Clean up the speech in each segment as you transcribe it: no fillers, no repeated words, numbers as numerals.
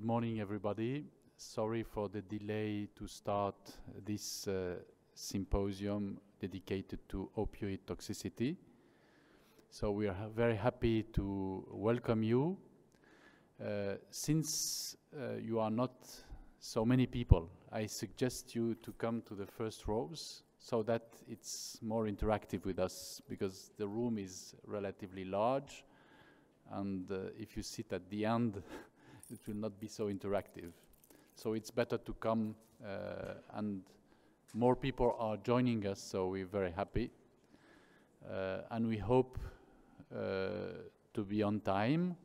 Good morning, everybody. Sorry for the delay to start this symposium dedicated to opioid toxicity. So we are very happy to welcome you. Since you are not so many people, I suggest you to come to the first rows so that it's more interactive with us, because the room is relatively large, and if you sit at the end, it will not be so interactive. So it's better to come, and more people are joining us, so we're very happy. And we hope to be on time.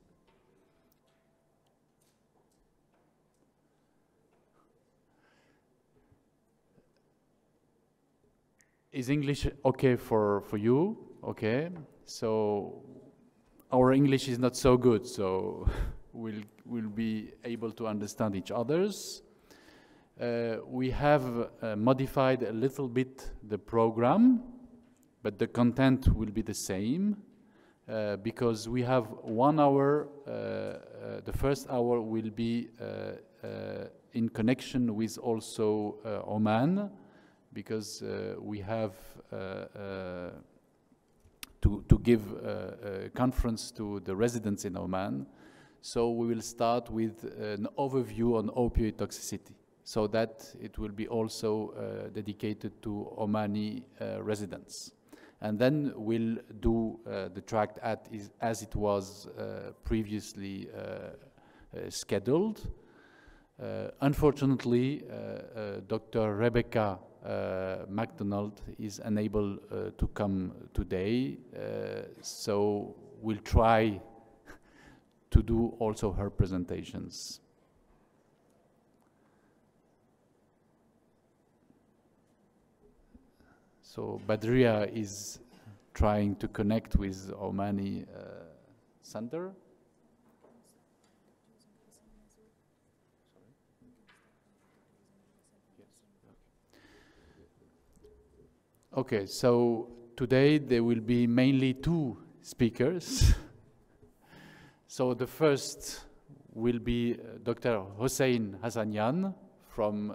Is English okay for you? Okay, so our English is not so good, so we'll be able to understand each other's. We have modified a little bit the program, but the content will be the same, because we have 1 hour. The first hour will be in connection with also Oman, because we have to give a conference to the residents in Oman. So we will start with an overview on opioid toxicity, so that it will be also dedicated to Omani residents. And then we'll do the tract as it was previously scheduled. Unfortunately, Dr. Rebecca MacDonald is unable to come today, so we'll try to do also her presentations. So Badria is trying to connect with Omani center. Okay, so today there will be mainly 2 speakers. So the first will be Dr. Hossein Hassanian from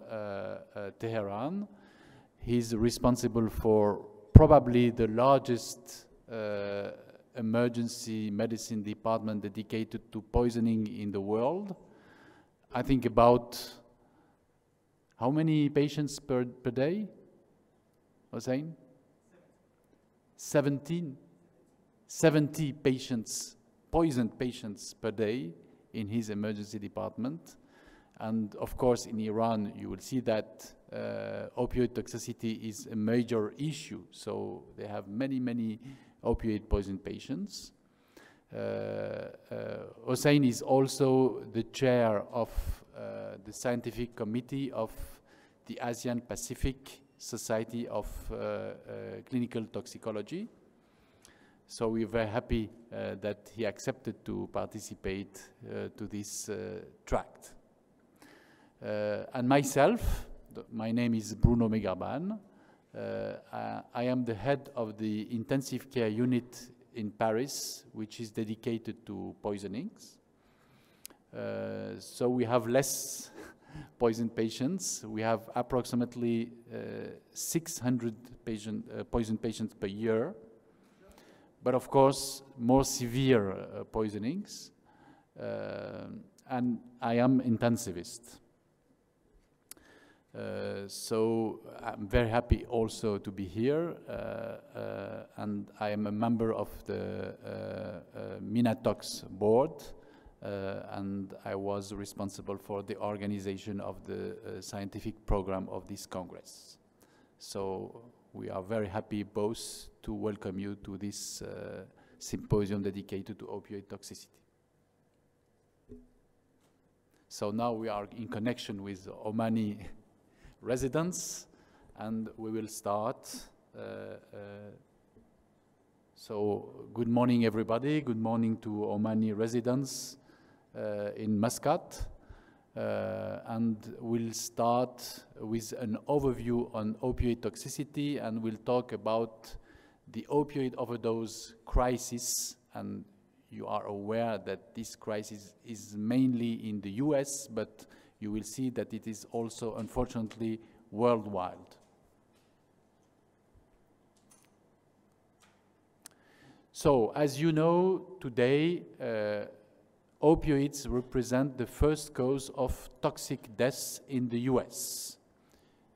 Tehran. He's responsible for probably the largest emergency medicine department dedicated to poisoning in the world. I think about how many patients per day, Hossein? 70 patients, poisoned patients per day in his emergency department. And of course, in Iran, you will see that opioid toxicity is a major issue. So they have many opioid poisoned patients. Hossein is also the chair of the scientific committee of the Asian Pacific Society of Clinical Toxicology. So we're very happy that he accepted to participate to this tract. And myself, my name is Bruno Megarban. I am the head of the intensive care unit in Paris, which is dedicated to poisonings. So we have less poisoned patients. We have approximately 600 poisoned patients per year, but of course more severe poisonings. And I am intensivist. So I'm very happy also to be here, and I am a member of the MENATOX board, and I was responsible for the organization of the scientific program of this Congress. So we are very happy both to welcome you to this symposium dedicated to opioid toxicity. So now we are in connection with Omani residents, and we will start. So good morning, everybody. Good morning to Omani residents in Muscat. And we'll start with an overview on opioid toxicity, and we'll talk about the opioid overdose crisis. And you are aware that this crisis is mainly in the US, but you will see that it is also, unfortunately, worldwide. So, as you know, today, opioids represent the first cause of toxic deaths in the US.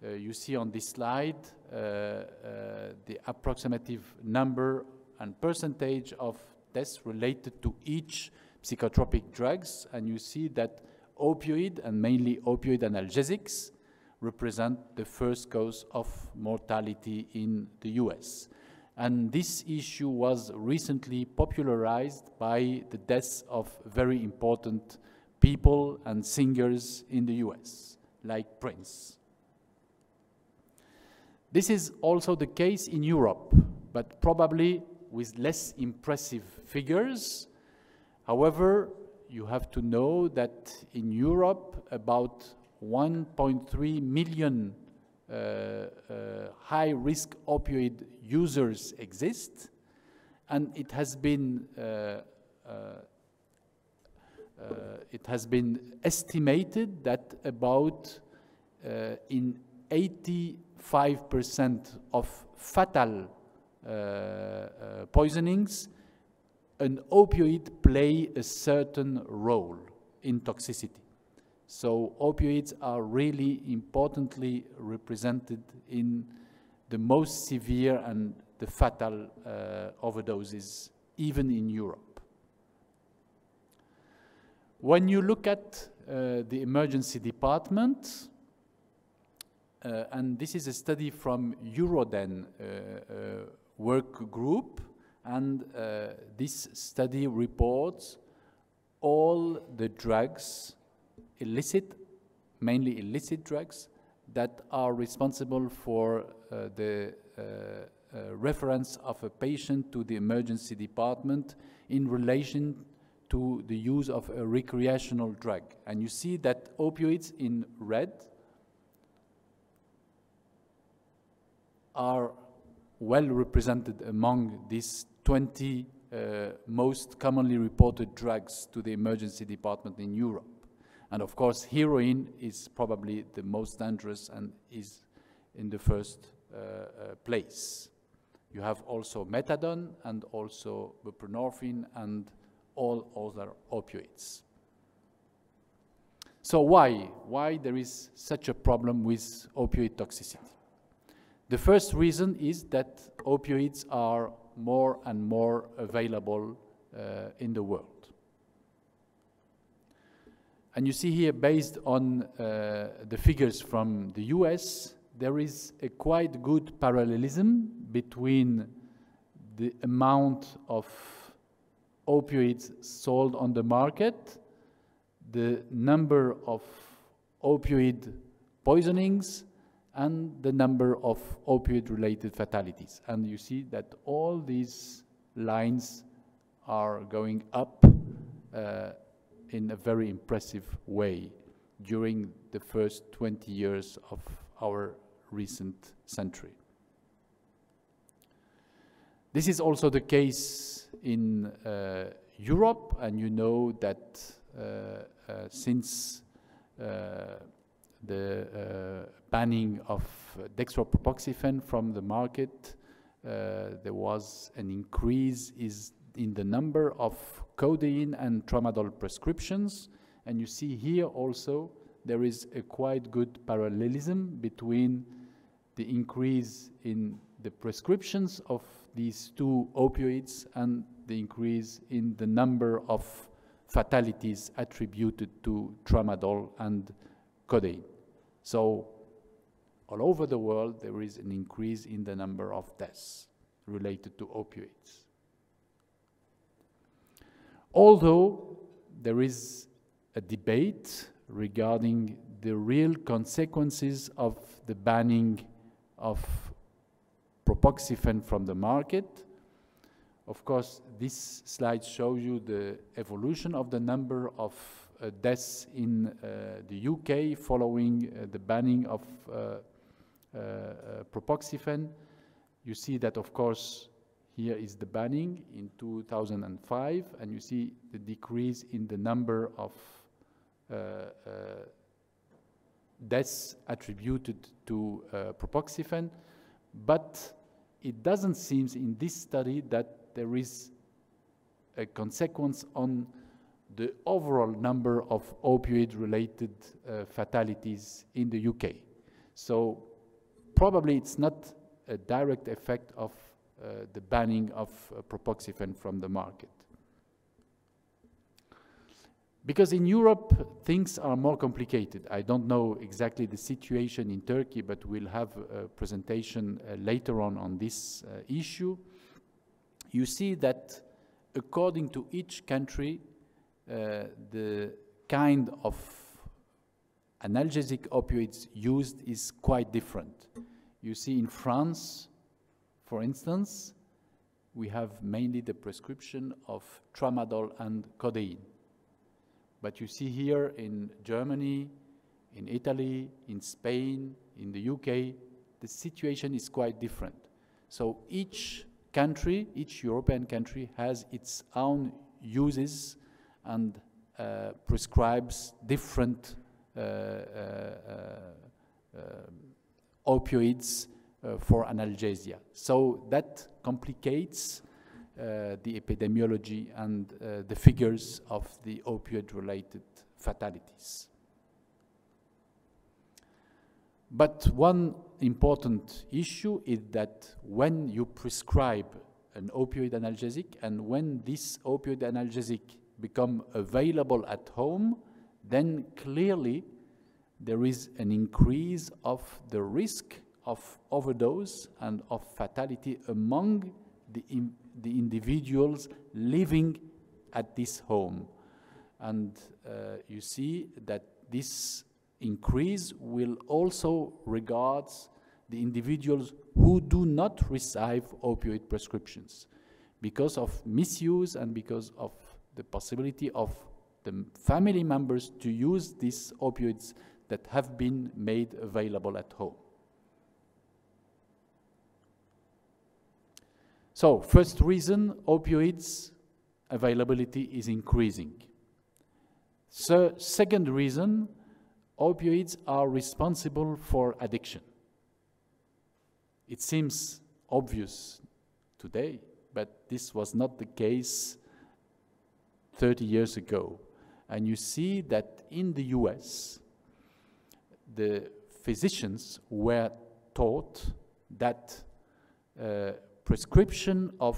You see on this slide the approximative number and percentage of deaths related to each psychotropic drugs, and you see that opioid, and mainly opioid analgesics, represent the first cause of mortality in the US. And this issue was recently popularized by the deaths of very important people and singers in the US, like Prince. This is also the case in Europe, but probably with less impressive figures. However, you have to know that in Europe, about 1.3 million high-risk opioid users exist, and it has been estimated that about in 85% of fatal poisonings, an opioid play a certain role in toxicity. So opioids are really importantly represented in the most severe and the fatal overdoses, even in Europe. When you look at the emergency department, and this is a study from Euroden work group, and this study reports all the drugs, mainly illicit drugs, that are responsible for the reference of a patient to the emergency department in relation to the use of a recreational drug. And you see that opioids in red are well represented among these 20 most commonly reported drugs to the emergency department in Europe. And of course, heroin is probably the most dangerous and is in the first place. You have also methadone and also buprenorphine and all other opioids. So why there is such a problem with opioid toxicity? The first reason is that opioids are more and more available in the world. And you see here, based on the figures from the US, there is a quite good parallelism between the amount of opioids sold on the market, the number of opioid poisonings, and the number of opioid-related fatalities. And you see that all these lines are going up in a very impressive way during the first 20 years of our recent century. This is also the case in Europe, and you know that since the banning of dextropropoxifen from the market, there was an increase in the number of codeine and tramadol prescriptions. And you see here also there is a quite good parallelism between the increase in the prescriptions of these two opioids and the increase in the number of fatalities attributed to tramadol and codeine. So all over the world there is an increase in the number of deaths related to opioids. Although there is a debate regarding the real consequences of the banning of propoxifen from the market, of course, this slide shows you the evolution of the number of deaths in the UK following the banning of propoxifen. You see that, of course, Here is the banning in 2005, and you see the decrease in the number of deaths attributed to propoxyphene, but it doesn't seem in this study that there is a consequence on the overall number of opioid-related fatalities in the UK. So probably it's not a direct effect of the banning of propoxyphene from the market. Because in Europe, things are more complicated. I don't know exactly the situation in Turkey, but we'll have a presentation later on this issue. You see that according to each country, the kind of analgesic opioids used is quite different. You see in France, for instance, we have mainly the prescription of tramadol and codeine. But you see here in Germany, in Italy, in Spain, in the UK, the situation is quite different. So each country, each European country has its own uses and prescribes different opioids for analgesia. So that complicates the epidemiology and the figures of the opioid-related fatalities. But one important issue is that when you prescribe an opioid analgesic and when this opioid analgesic become available at home, then clearly there is an increase of the risk of overdose and of fatality among the individuals living at this home. And you see that this increase will also regards the individuals who do not receive opioid prescriptions because of misuse and because of the possibility of the family members to use these opioids that have been made available at home. So, first reason, opioids availability is increasing. So, second reason, opioids are responsible for addiction. It seems obvious today, but this was not the case 30 years ago. And you see that in the US, the physicians were taught that prescription of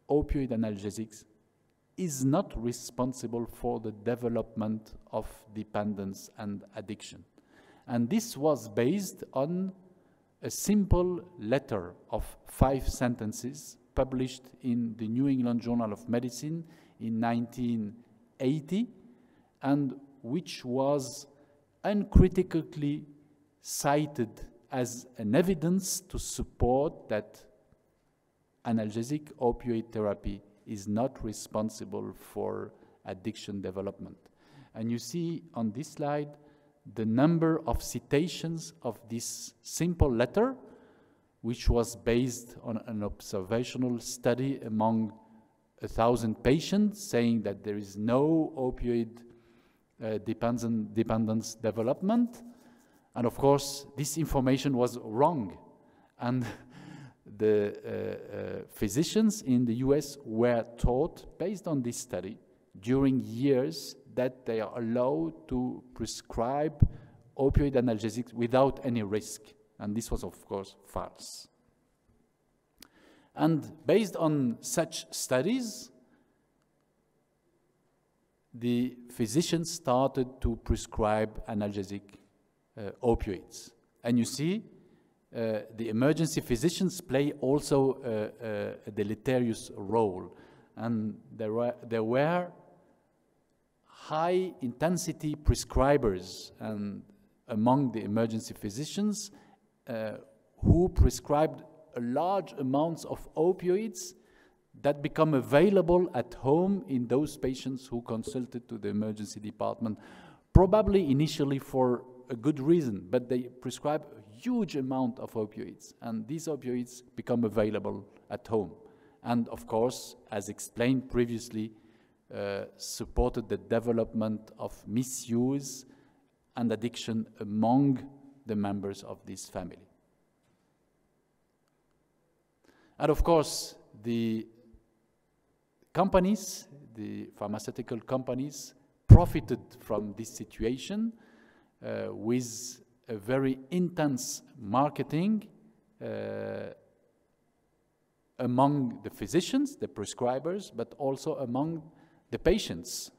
opioid analgesics is not responsible for the development of dependence and addiction. And this was based on a simple letter of 5 sentences published in the New England Journal of Medicine in 1980, and which was uncritically cited as an evidence to support that analgesic opioid therapy is not responsible for addiction development. And you see on this slide the number of citations of this simple letter, which was based on an observational study among 1,000 patients, saying that there is no opioid dependence development. And of course, this information was wrong. And the physicians in the US were taught, based on this study, during years that they are allowed to prescribe opioid analgesics without any risk. And this was, of course, false. And based on such studies, the physicians started to prescribe analgesic opioids. And you see, the emergency physicians play also a deleterious role. And there were high-intensity prescribers and among the emergency physicians who prescribed a large amounts of opioids that become available at home in those patients who consulted to the emergency department, probably initially for a good reason, but they prescribe a huge amount of opioids, and these opioids become available at home. and of course, as explained previously, supported the development of misuse and addiction among the members of this family. And of course, the companies, the pharmaceutical companies, profited from this situation with a very intense marketing among the physicians, the prescribers, but also among the patients.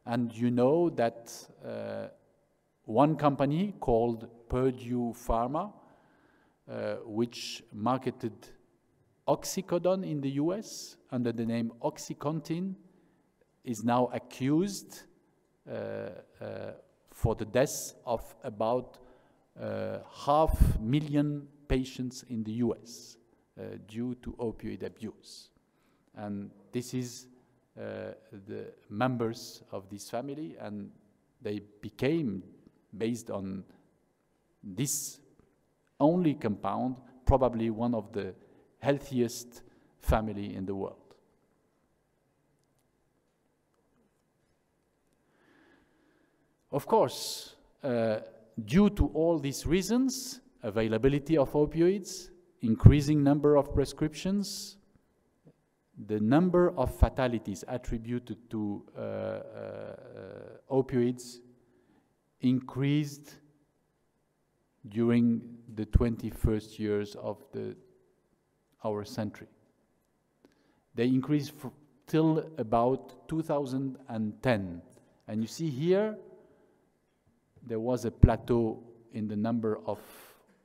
And you know that one company called Purdue Pharma, which marketed oxycodone in the US under the name OxyContin, is now accused for the deaths of about 500,000 patients in the US due to opioid abuse. And this is the members of this family, and they became, based on this only compound, probably one of the healthiest family in the world. Of course, due to all these reasons, availability of opioids, increasing number of prescriptions, the number of fatalities attributed to opioids increased during the 21st years of our century. They increased till about 2010. And you see here, there was a plateau in the number of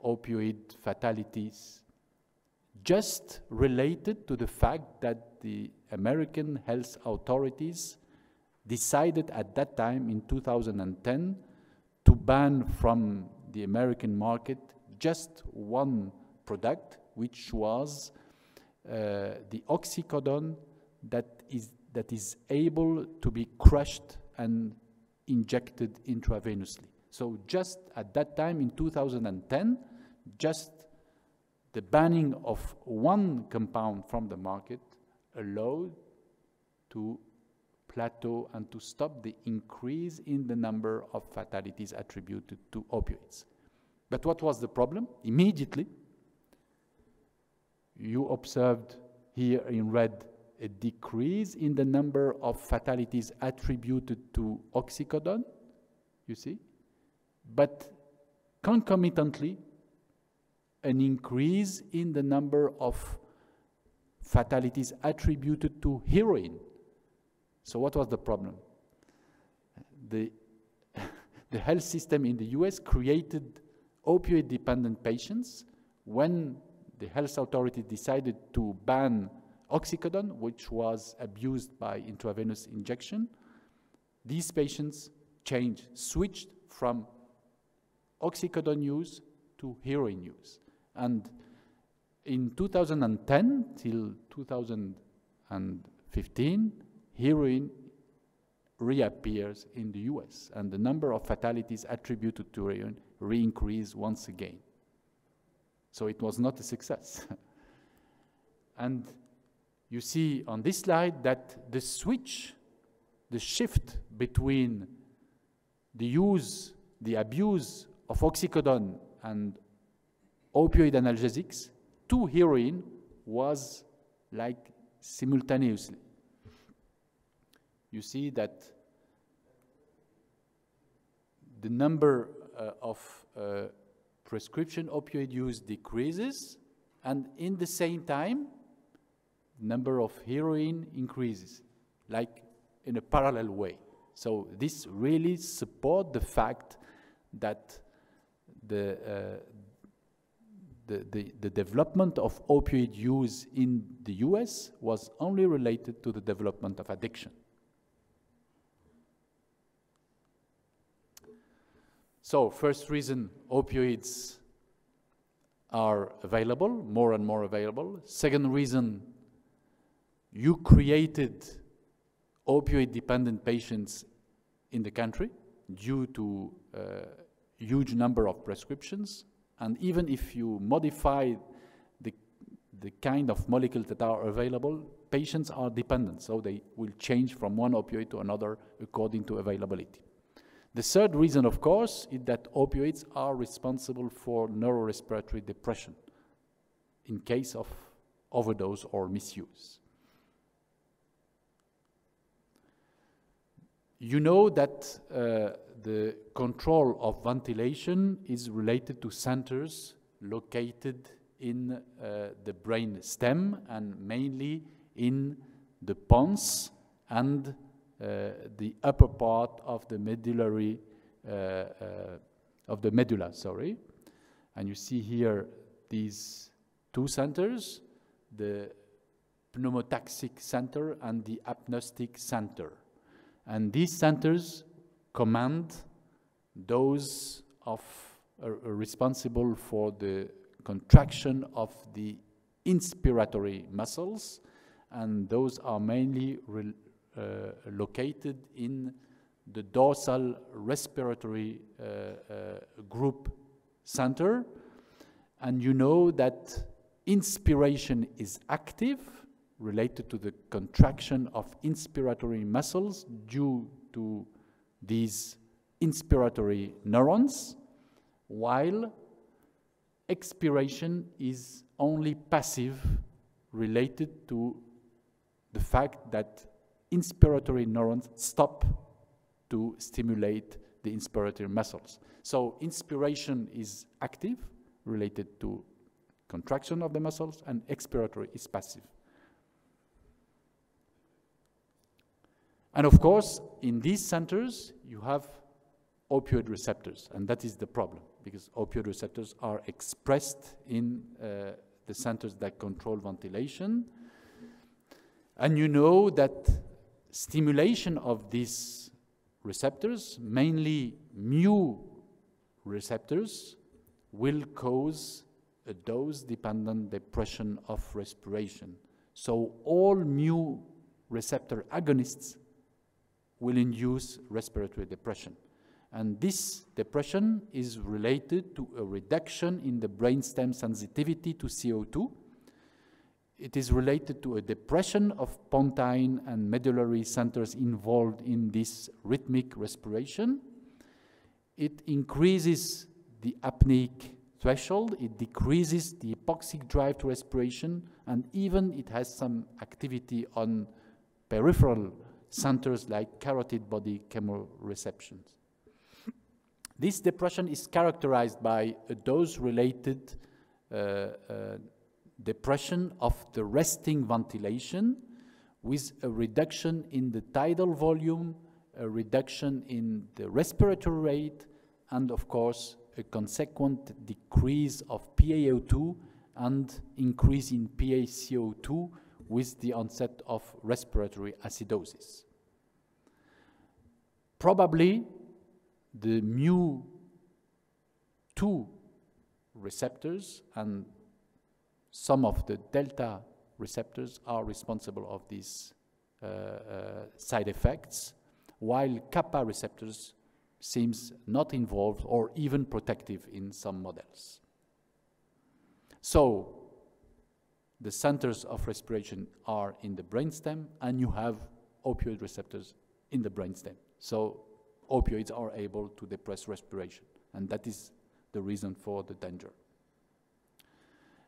opioid fatalities, just related to the fact that the American health authorities decided at that time in 2010 to ban from the American market just one product, which was the oxycodone that is able to be crushed and injected intravenously. So just at that time in 2010, just the banning of one compound from the market allowed to plateau and to stop the increase in the number of fatalities attributed to opioids. But what was the problem? Immediately, you observed here in red a decrease in the number of fatalities attributed to oxycodone, you see, but concomitantly, an increase in the number of fatalities attributed to heroin. So what was the problem? The health system in the US created opioid-dependent patients. When the health authority decided to ban oxycodone, which was abused by intravenous injection, these patients switched from oxycodone use to heroin use. And in 2010 till 2015, heroin reappears in the US, and the number of fatalities attributed to heroin re-increased once again. So it was not a success. And you see on this slide that the shift between the abuse of oxycodone and opioid analgesics to heroin was like simultaneously. You see that the number of prescription opioid use decreases, and in the same time, the number of heroin increases, like in a parallel way. So this really supports the fact that the development of opioid use in the US was only related to the development of addiction. So first reason, opioids are available, more and more available. Second reason, you created opioid-dependent patients in the country due to a huge number of prescriptions. And even if you modify the the kind of molecules that are available, patients are dependent, so they will change from one opioid to another according to availability. The third reason, of course, is that opioids are responsible for neurorespiratory depression in case of overdose or misuse. You know that the control of ventilation is related to centers located in the brain stem and mainly in the pons and the upper part of the medullary medulla. And you see here these two centers, the pneumotaxic center and the apnostic center. And these centers command those responsible for the contraction of the inspiratory muscles, and those are mainly located in the dorsal respiratory group center. And you know that inspiration is active, related to the contraction of inspiratory muscles due to these inspiratory neurons, while expiration is only passive, related to the fact that inspiratory neurons stop to stimulate the inspiratory muscles. So inspiration is active, related to contraction of the muscles, and expiratory is passive. And of course, in these centers, you have opioid receptors, and that is the problem, because opioid receptors are expressed in the centers that control ventilation. And you know that stimulation of these receptors, mainly mu receptors, will cause a dose-dependent depression of respiration. So all mu receptor agonists will induce respiratory depression. And this depression is related to a reduction in the brainstem sensitivity to CO2. It is related to a depression of pontine and medullary centers involved in this rhythmic respiration. It increases the apneic threshold, it decreases the hypoxic drive to respiration, and even it has some activity on peripheral centers like carotid body chemoreceptions. This depression is characterized by a dose-related depression of the resting ventilation with a reduction in the tidal volume, a reduction in the respiratory rate, and of course a consequent decrease of PaO2 and increase in PaCO2 with the onset of respiratory acidosis. Probably the mu2 receptors and some of the delta receptors are responsible of these side effects, while kappa receptors seems not involved or even protective in some models. So the centers of respiration are in the brainstem, and you have opioid receptors in the brainstem. So opioids are able to depress respiration, and that is the reason for the danger.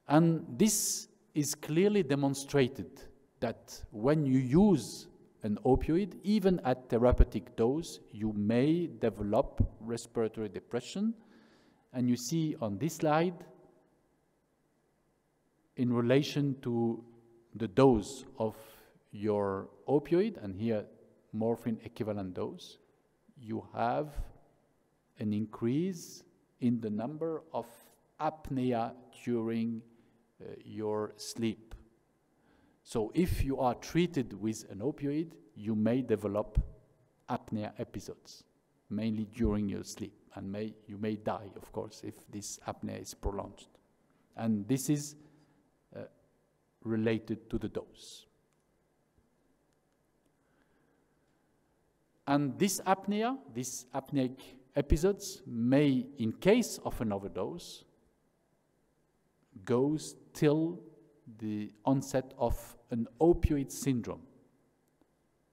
And this is clearly demonstrated that when you use an opioid, even at therapeutic dose, you may develop respiratory depression. And you see on this slide, in relation to the dose of your opioid, and here morphine equivalent dose, you have an increase in the number of apnea during your sleep. So if you are treated with an opioid, you may develop apnea episodes, mainly during your sleep, and you may die, of course, if this apnea is prolonged. And this is related to the dose. And this apnea, these apneic episodes may, in case of an overdose, goes till the onset of an opioid syndrome,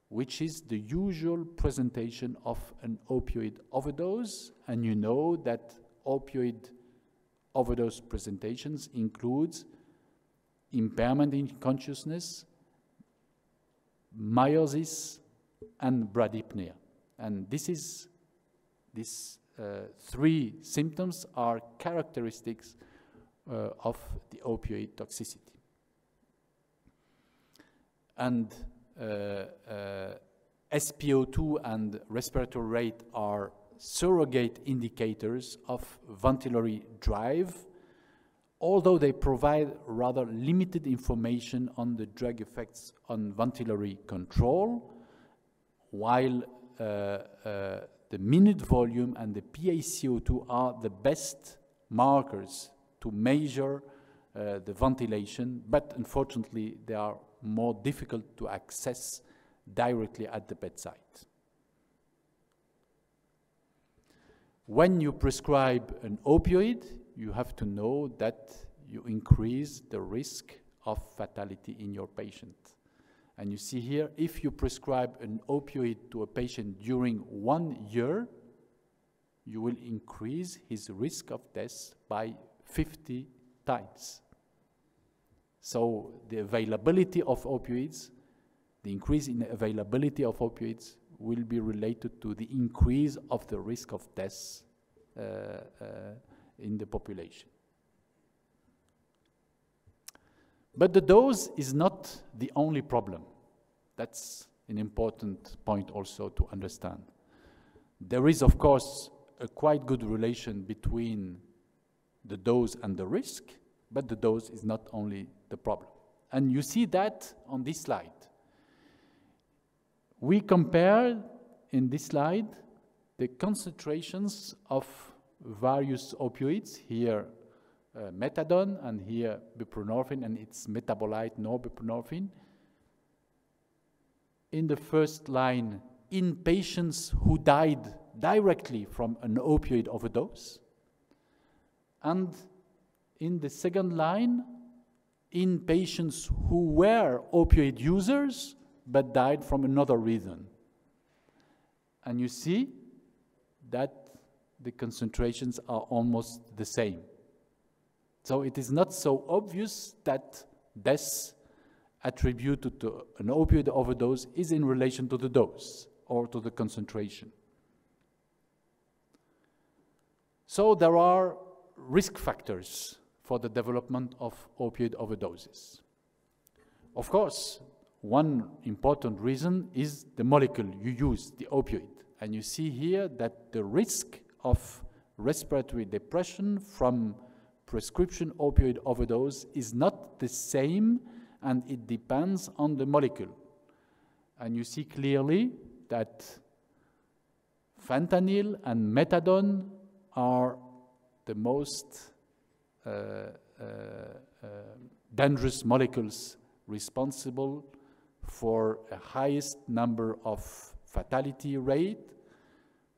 which is the usual presentation of an opioid overdose. And you know that opioid overdose presentations includes impairment in consciousness, meiosis, and bradypnea. And these three symptoms are characteristics of the opioid toxicity. And SpO2 and respiratory rate are surrogate indicators of ventilatory drive, although they provide rather limited information on the drug effects on ventilatory control, while the minute volume and the PaCO2 are the best markers to measure the ventilation, but unfortunately they are more difficult to access directly at the bedside. When you prescribe an opioid, you have to know that you increase the risk of fatality in your patient. And you see here, if you prescribe an opioid to a patient during 1 year, you will increase his risk of death by 50 times. So the availability of opioids, the increase in the availability of opioids will be related to the increase of the risk of death in the population. But the dose is not the only problem. That's an important point also to understand. There is, of course, a quite good relation between the dose and the risk, but the dose is not only the problem. And you see that on this slide. We compare in this slide the concentrations of various opioids, here methadone, and here buprenorphine and its metabolite norbuprenorphine. In the first line, in patients who died directly from an opioid overdose. And in the second line, in patients who were opioid users but died from another reason. And you see that the concentrations are almost the same. So it is not so obvious that death attributed to an opioid overdose is in relation to the dose or to the concentration. So there are risk factors for the development of opioid overdoses. Of course, one important reason is the molecule you use, the opioid. And you see here that the risk of respiratory depression from prescription opioid overdose is not the same, and it depends on the molecule. And you see clearly that fentanyl and methadone are the most dangerous molecules responsible for a highest number of fatality rate,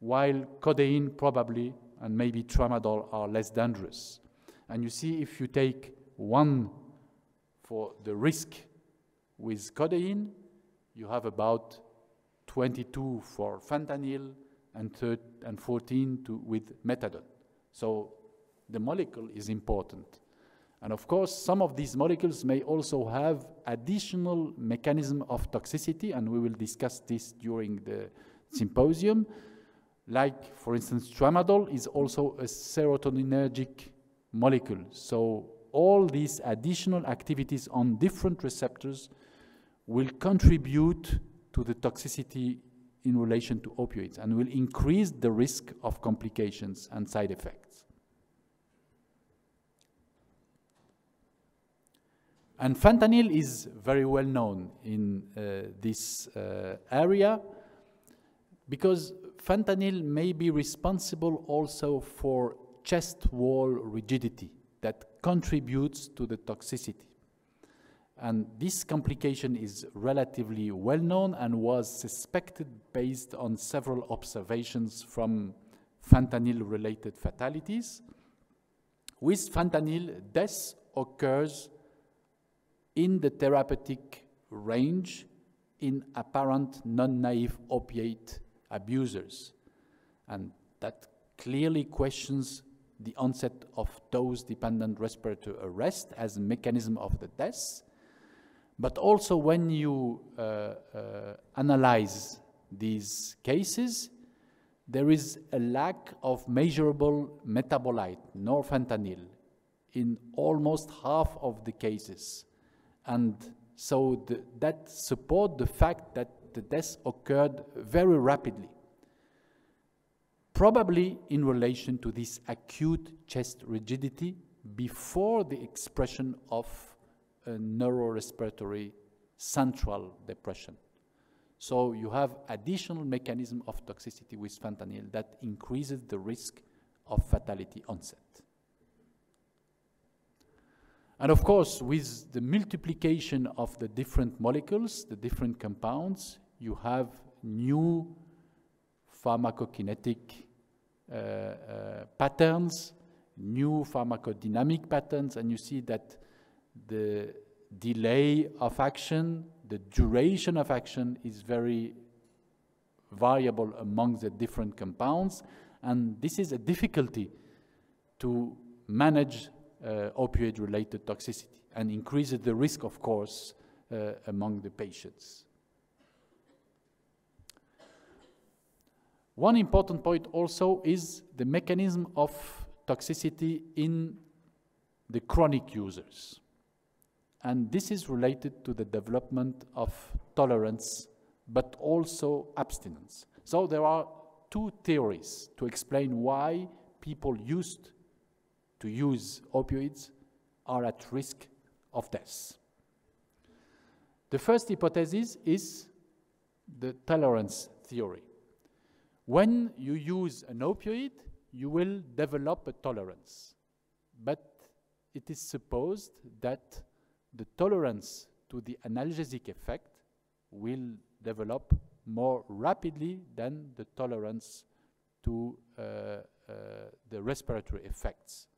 while codeine probably and maybe tramadol are less dangerous. And you see, if you take one for the risk with codeine, you have about 22 for fentanyl and 14 with methadone. So the molecule is important. And of course, some of these molecules may also have additional mechanism of toxicity, and we will discuss this during the symposium. Like, for instance, tramadol is also a serotoninergic molecule. So all these additional activities on different receptors will contribute to the toxicity in relation to opioids and will increase the risk of complications and side effects. And fentanyl is very well known in this area because fentanyl may be responsible also for chest wall rigidity that contributes to the toxicity. And this complication is relatively well known and was suspected based on several observations from fentanyl-related fatalities. With fentanyl, death occurs in the therapeutic range in apparent non-naive opiate abusers. And that clearly questions the onset of dose-dependent respiratory arrest as a mechanism of the death. But also when you analyze these cases, there is a lack of measurable metabolite, norfentanyl, in almost half of the cases. And so that supports the fact that the death occurred very rapidly, probably in relation to this acute chest rigidity before the expression of a neurorespiratory central depression. So you have additional mechanism of toxicity with fentanyl that increases the risk of fatality onset. And of course, with the multiplication of the different molecules, the different compounds, you have new pharmacokinetic patterns, new pharmacodynamic patterns, and you see that the delay of action, the duration of action is very variable among the different compounds, and this is a difficulty to manage opioid-related toxicity and increases the risk, of course, among the patients. One important point also is the mechanism of toxicity in the chronic users. And this is related to the development of tolerance, but also abstinence. So there are two theories to explain why people used to use opioids are at risk of death. The first hypothesis is the tolerance theory. When you use an opioid, you will develop a tolerance. But it is supposed that the tolerance to the analgesic effect will develop more rapidly than the tolerance to the respiratory effects.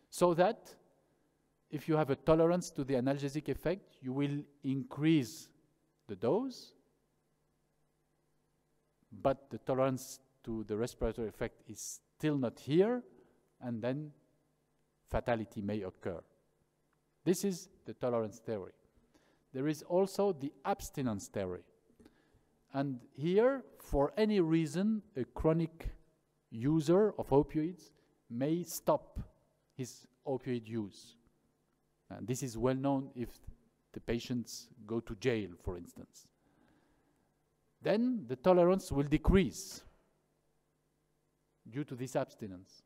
So that if you have a tolerance to the analgesic effect, you will increase the dose, but the tolerance to the respiratory effect is still not here, and then fatality may occur. This is the tolerance theory. There is also the abstinence theory. And here, for any reason, a chronic user of opioids may stop his opioid use. And this is well known if the patients go to jail, for instance. Then the tolerance will decrease due to this abstinence.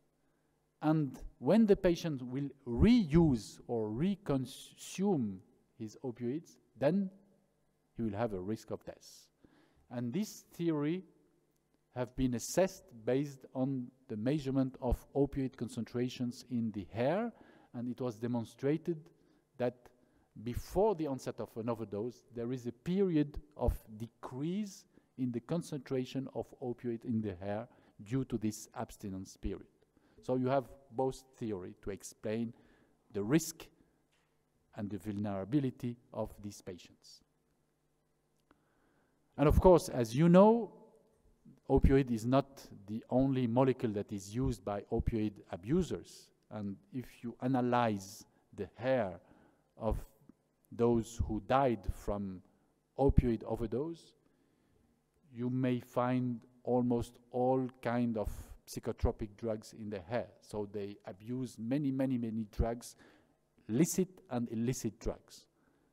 And when the patient will reuse or reconsume his opioids, then he will have a risk of death. And this theory have been assessed based on the measurement of opioid concentrations in the hair, and it was demonstrated that before the onset of an overdose, there is a period of decrease in the concentration of opioid in the hair due to this abstinence period. So you have both theory to explain the risk and the vulnerability of these patients. And of course, as you know, opioid is not the only molecule that is used by opioid abusers. And if you analyze the hair of those who died from opioid overdose, you may find almost all kind of psychotropic drugs in the hair. So they abuse many drugs, licit and illicit drugs.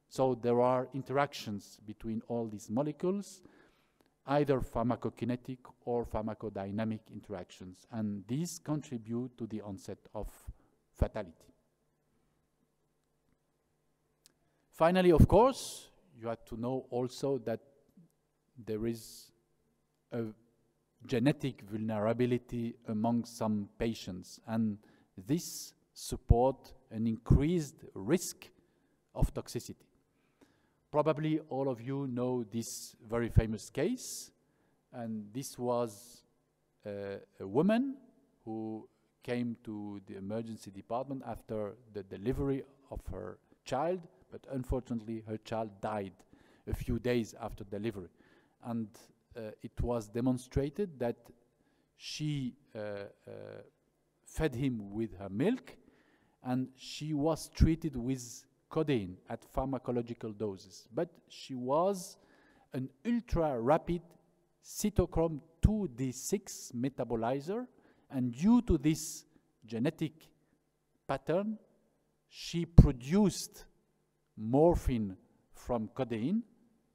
So there are interactions between all these molecules, either pharmacokinetic or pharmacodynamic interactions, and these contribute to the onset of fatality. Finally, of course, you have to know also that there is a genetic vulnerability among some patients, and this support an increased risk of toxicity. Probably all of you know this very famous case, and this was a woman who came to the emergency department after the delivery of her child, but unfortunately her child died a few days after delivery. And it was demonstrated that she fed him with her milk, and she was treated with codeine at pharmacological doses. But she was an ultra-rapid cytochrome 2D6 metabolizer, and due to this genetic pattern, she produced morphine from codeine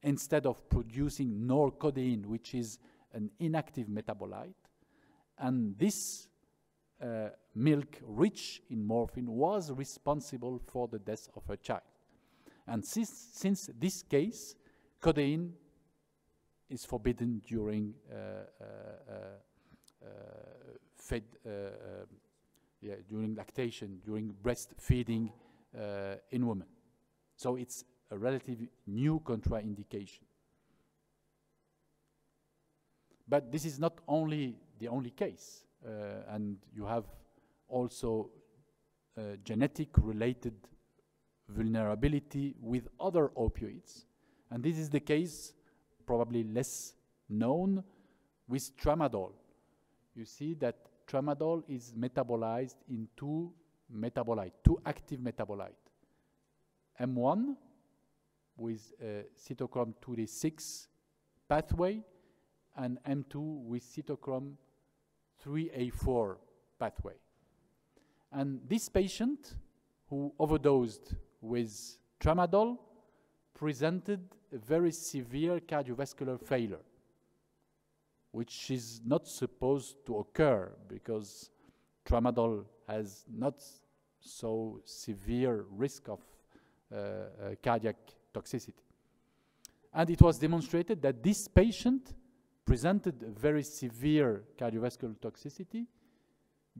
instead of producing norcodeine, which is an inactive metabolite. And this milk rich in morphine was responsible for the death of her child. And since this case, codeine is forbidden during during lactation, during breastfeeding in women. So it's a relatively new contraindication. But this is not only the only case, and you have also genetic related vulnerability with other opioids. And this is the case, probably less known, with tramadol. You see that tramadol is metabolized in two active metabolites. M1 with cytochrome 2D6 pathway, and M2 with cytochrome 3A4 pathway. And this patient who overdosed with tramadol presented a very severe cardiovascular failure, which is not supposed to occur because tramadol has not so severe risk of cardiac toxicity. And it was demonstrated that this patient presented a very severe cardiovascular toxicity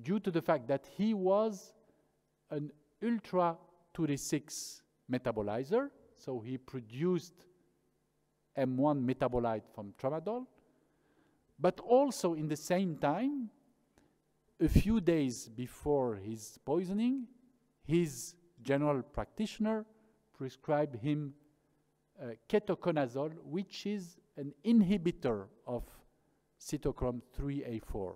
due to the fact that he was an ultra 2D6 metabolizer, so he produced M1 metabolite from tramadol, but also in the same time, a few days before his poisoning, his general practitioner prescribed him ketoconazole, which is an inhibitor of cytochrome 3A4.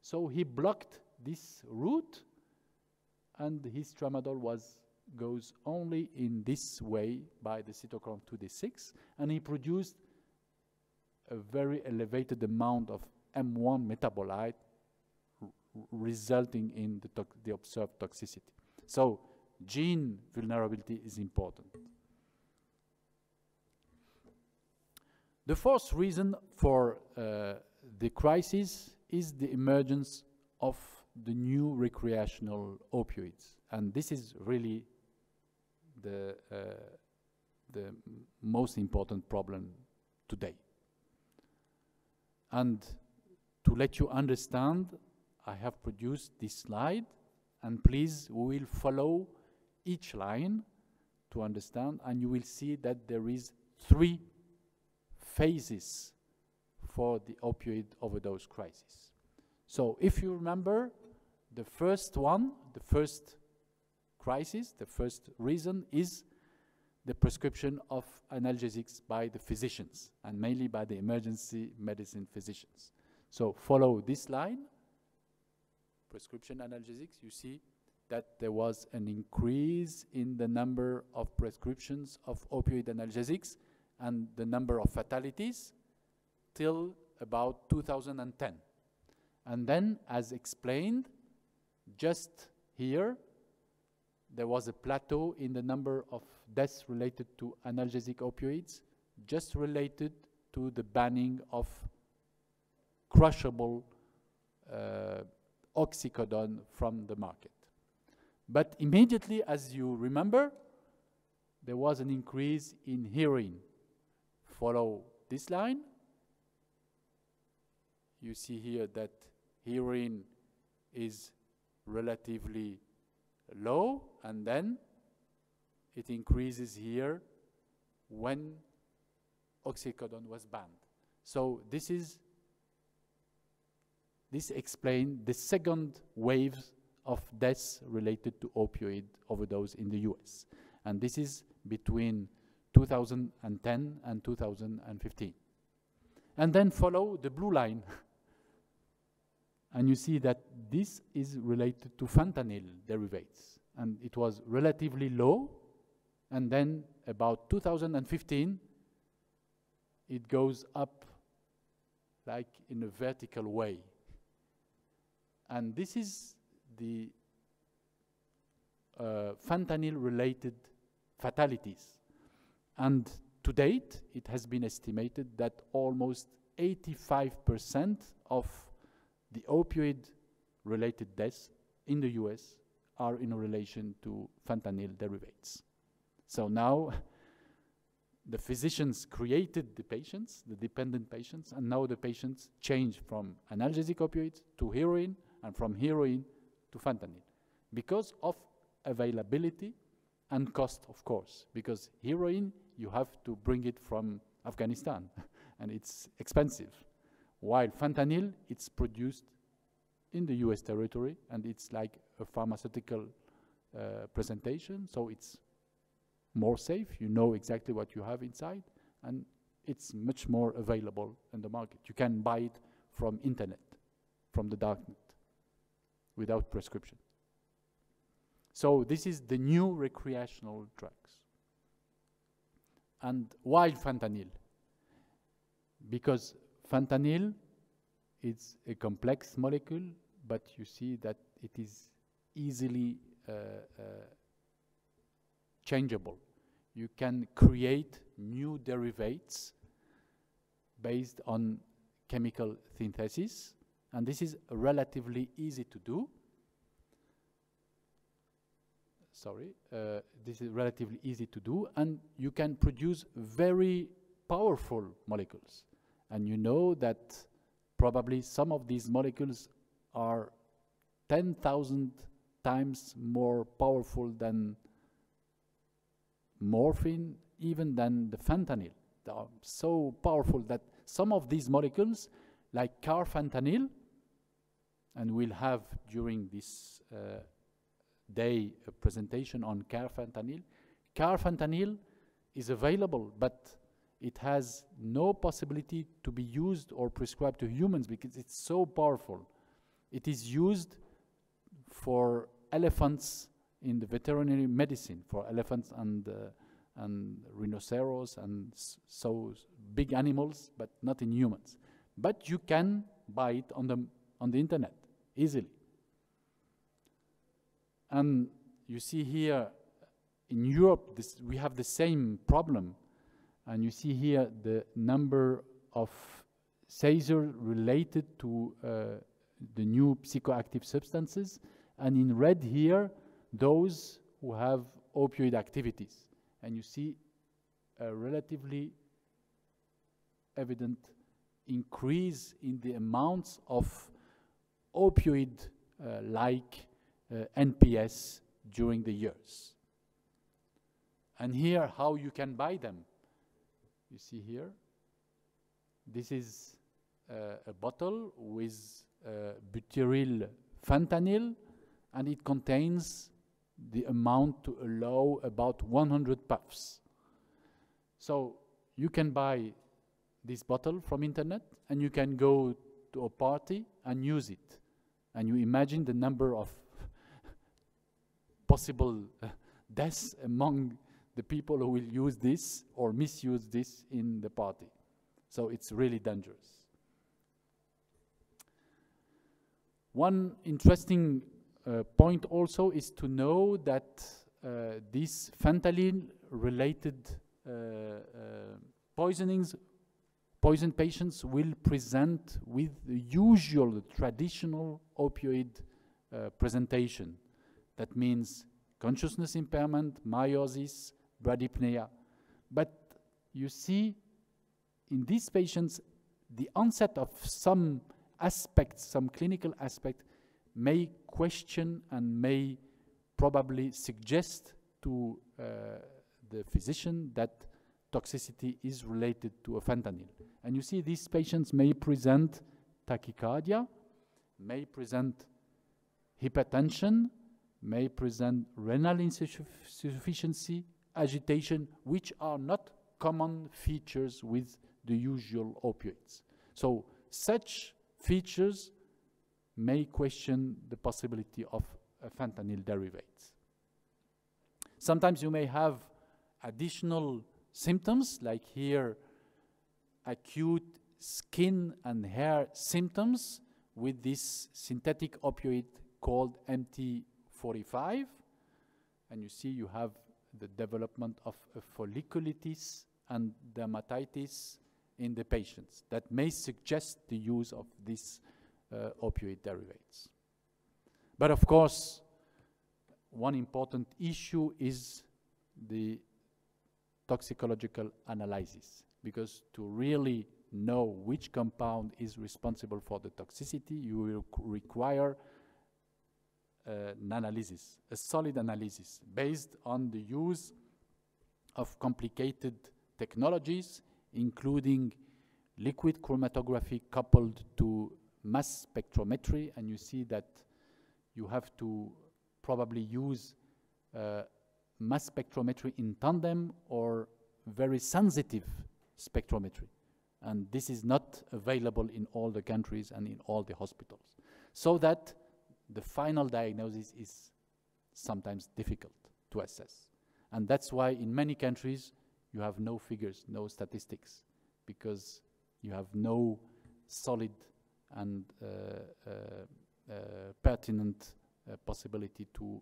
So he blocked this route, and his tramadol goes only in this way by the cytochrome 2D6, and he produced a very elevated amount of M1 metabolite, resulting in the observed toxicity. So gene vulnerability is important. The fourth reason for the crisis is the emergence of the new recreational opioids. And this is really the most important problem today. And to let you understand, I have produced this slide, and please, we will follow each line to understand, and you will see that there is 3 phases for the opioid overdose crisis. So if you remember, the first one, the first crisis, the first reason is the prescription of analgesics by the physicians, and mainly by the emergency medicine physicians. So follow this line, prescription analgesics. You see that there was an increase in the number of prescriptions of opioid analgesics and the number of fatalities till about 2010. And then, as explained, just here, there was a plateau in the number of deaths related to analgesic opioids, just related to the banning of crushable oxycodone from the market. But immediately, as you remember, there was an increase in heroin. Follow this line. You see here that heroin is relatively low, and then it increases here when oxycodone was banned. So this explains the second wave of deaths related to opioid overdose in the US. And this is between 2010 and 2015. And then follow the blue line. And you see that this is related to fentanyl derivatives. And it was relatively low. And then about 2015, it goes up like in a vertical way. And this is the fentanyl-related fatalities. And to date, it has been estimated that almost 85% of the opioid-related deaths in the US are in relation to fentanyl derivatives. So now, the physicians created the patients, the dependent patients, and now the patients change from analgesic opioids to heroin, and from heroin to fentanyl, because of availability and cost, of course, because heroin, you have to bring it from Afghanistan, and it's expensive, while fentanyl, it's produced in the US territory, and it's like a pharmaceutical presentation, so it's more safe, you know exactly what you have inside, and it's much more available in the market. You can buy it from internet, from the darknet, without prescription. So this is the new recreational drugs. And why fentanyl? Because fentanyl is a complex molecule, but you see that it is easily changeable. You can create new derivatives based on chemical synthesis, and this is relatively easy to do. This is relatively easy to do, and you can produce very powerful molecules. And you know that probably some of these molecules are 10,000 times more powerful than morphine, even than the fentanyl. They are so powerful that some of these molecules, like carfentanil, and we'll have during this day a presentation on carfentanil. Carfentanil is available, but it has no possibility to be used or prescribed to humans because it's so powerful. It is used for elephants in the veterinary medicine, for elephants and rhinoceros and so big animals, but not in humans. But you can buy it on the internet easily. And you see here in Europe, we have the same problem. And you see here the number of seizures related to the new psychoactive substances. And in red here, those who have opioid activities. And you see a relatively evident increase in the amounts of opioid-like NPS during the years. And here, how you can buy them. You see here, this is a bottle with butyryl fentanyl, and it contains the amount to allow about 100 puffs. So you can buy this bottle from internet, and you can go to a party and use it. And you imagine the number of possible deaths among the people who will use this or misuse this in the party. So it's really dangerous. One interesting point also is to know that these fentanyl-related poison patients will present with the usual traditional opioid presentation. That means consciousness impairment, meiosis, bradypnea. But you see in these patients, the onset of some aspects, some clinical aspect, may question and may probably suggest to the physician that toxicity is related to a fentanyl. And you see these patients may present tachycardia, may present hypertension, may present renal insufficiency, agitation, which are not common features with the usual opioids. So such features may question the possibility of fentanyl derivatives. Sometimes you may have additional symptoms, like here, acute skin and hair symptoms with this synthetic opioid called MT45. And you see you have the development of folliculitis and dermatitis in the patients that may suggest the use of these opioid derivatives. But of course, one important issue is the toxicological analysis, because to really know which compound is responsible for the toxicity, you will require an analysis, a solid analysis, based on the use of complicated technologies, including liquid chromatography coupled to mass spectrometry. And you see that you have to probably use mass spectrometry in tandem or very sensitive spectrometry. And this is not available in all the countries and in all the hospitals. So that the final diagnosis is sometimes difficult to assess. And that's why in many countries you have no figures, no statistics, because you have no solid and pertinent possibility to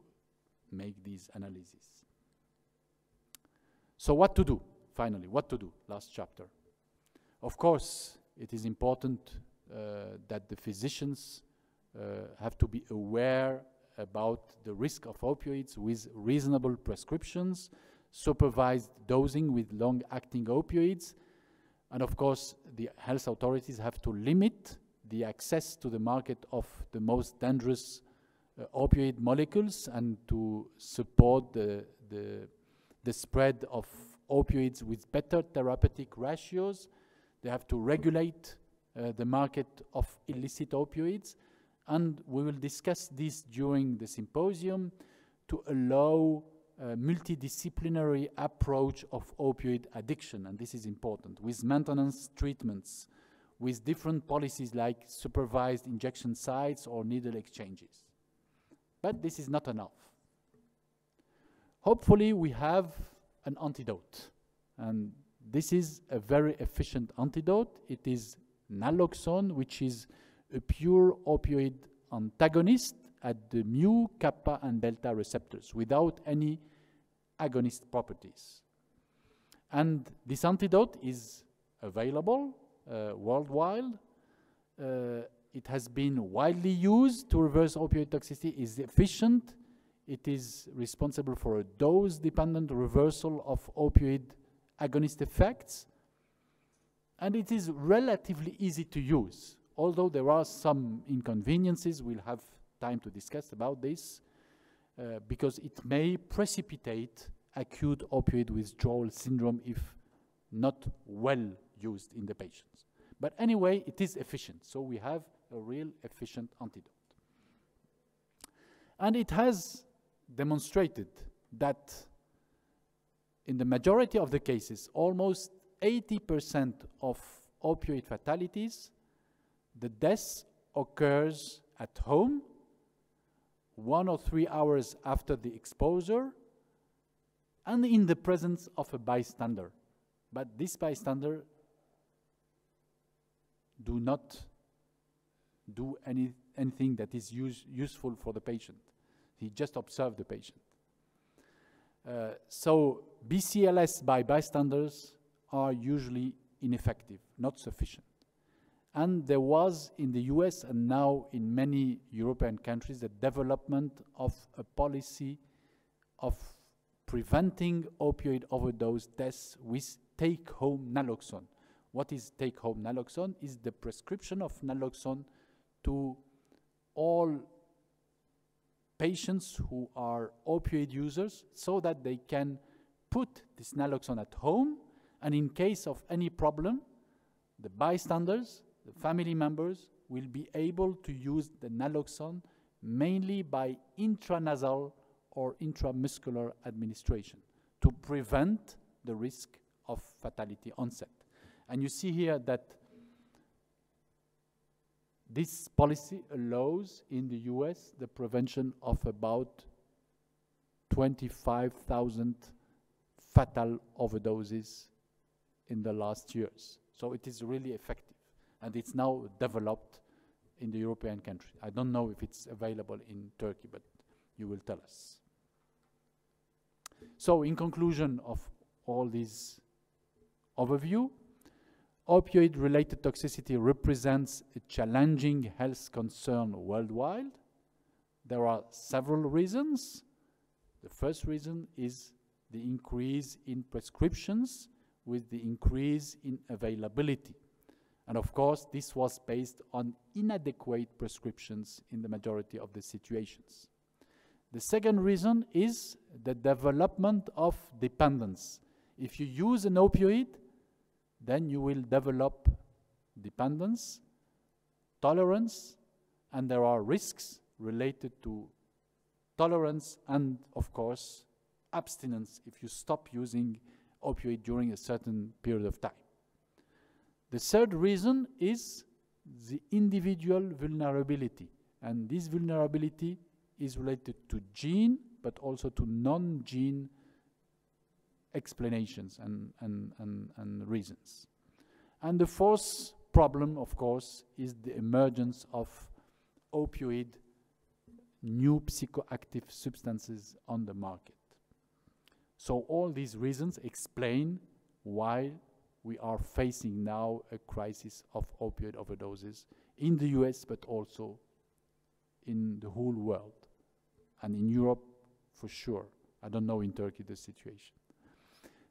make these analyses. So what to do, finally, what to do, last chapter. Of course, it is important that the physicians have to be aware about the risk of opioids with reasonable prescriptions, supervised dosing with long-acting opioids, and of course, the health authorities have to limit the access to the market of the most dangerous opioid molecules and to support the spread of opioids with better therapeutic ratios. They have to regulate the market of illicit opioids, and we will discuss this during the symposium to allow a multidisciplinary approach of opioid addiction, and this is important, with maintenance treatments, with different policies like supervised injection sites or needle exchanges. But this is not enough. Hopefully we have an antidote, and this is a very efficient antidote. It is naloxone, which is a pure opioid antagonist at the mu, kappa, and delta receptors without any agonist properties. And this antidote is available worldwide. It has been widely used to reverse opioid toxicity, is efficient. It is responsible for a dose-dependent reversal of opioid agonist effects. And it is relatively easy to use, although there are some inconveniences. We'll have time to discuss about this, because it may precipitate acute opioid withdrawal syndrome if not well used in the patients. But anyway, it is efficient, so we have a real efficient antidote. And it has demonstrated that in the majority of the cases, almost 80% of opioid fatalities, the death occurs at home 1 or 3 hours after the exposure and in the presence of a bystander. But this bystander do not do anything that is useful for the patient. He just observed the patient. So BCLS by bystanders are usually ineffective, not sufficient. And there was in the US and now in many European countries the development of a policy of preventing opioid overdose deaths with take-home naloxone. What is take-home naloxone? Is the prescription of naloxone to all patients who are opioid users so that they can put this naloxone at home, and in case of any problem, the bystanders, the family members, will be able to use the naloxone mainly by intranasal or intramuscular administration to prevent the risk of fatality onset. And you see here that this policy allows in the US the prevention of about 25,000 fatal overdoses in the last years. So it is really effective, and it's now developed in the European countries. I don't know if it's available in Turkey, but you will tell us. So in conclusion of all this overview, opioid-related toxicity represents a challenging health concern worldwide. There are several reasons. The first reason is the increase in prescriptions with the increase in availability. And of course, this was based on inadequate prescriptions in the majority of the situations. The second reason is the development of dependence. If you use an opioid, then you will develop dependence, tolerance, and there are risks related to tolerance and, of course, abstinence if you stop using opioid during a certain period of time. The third reason is the individual vulnerability, and this vulnerability is related to gene, but also to non-gene explanations and reasons. And the fourth problem, of course, is the emergence of opioid, new psychoactive substances on the market. So all these reasons explain why we are facing now a crisis of opioid overdoses in the US, but also in the whole world, and in Europe for sure. I don't know in Turkey the situation.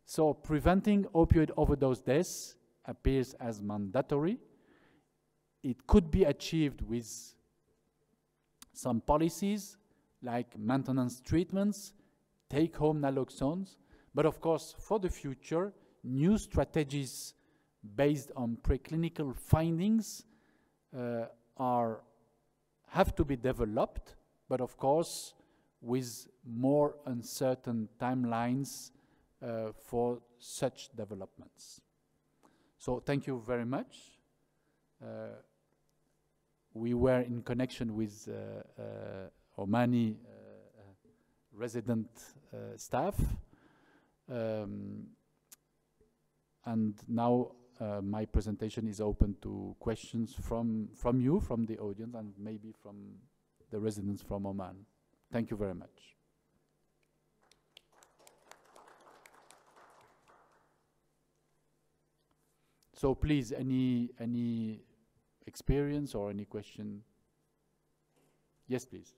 So preventing opioid overdose deaths appears as mandatory. It could be achieved with some policies like maintenance treatments, take-home naloxones, but of course for the future, new strategies based on preclinical findings have to be developed, but of course with more uncertain timelines for such developments. So thank you very much. We were in connection with Omani resident staff, and now my presentation is open to questions from you, from the audience, and maybe from the residents from Oman. Thank you very much. So please, any experience or any question? Yes, please.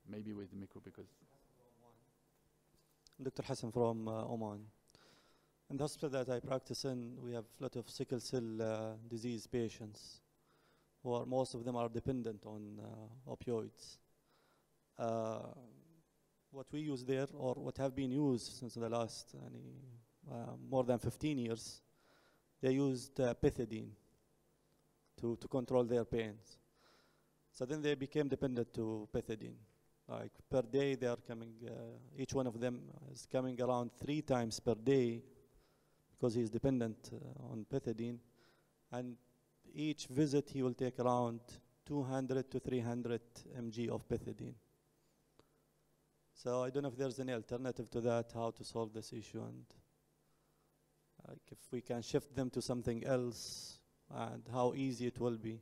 Maybe with the micro, because Dr. Hassan from Oman. In the hospital that I practice in, we have a lot of sickle cell disease patients, who most of them are dependent on opioids. What we use there, or what have been used since the last more than 15 years, they used pethidine to control their pains. So then they became dependent to pethidine. Like per day, they are coming, each one of them is coming around 3 times per day because he is dependent on pethidine. And each visit, he will take around 200 to 300 mg of pethidine. So I don't know if there's any alternative to that, how to solve this issue, and like if we can shift them to something else, and how easy it will be.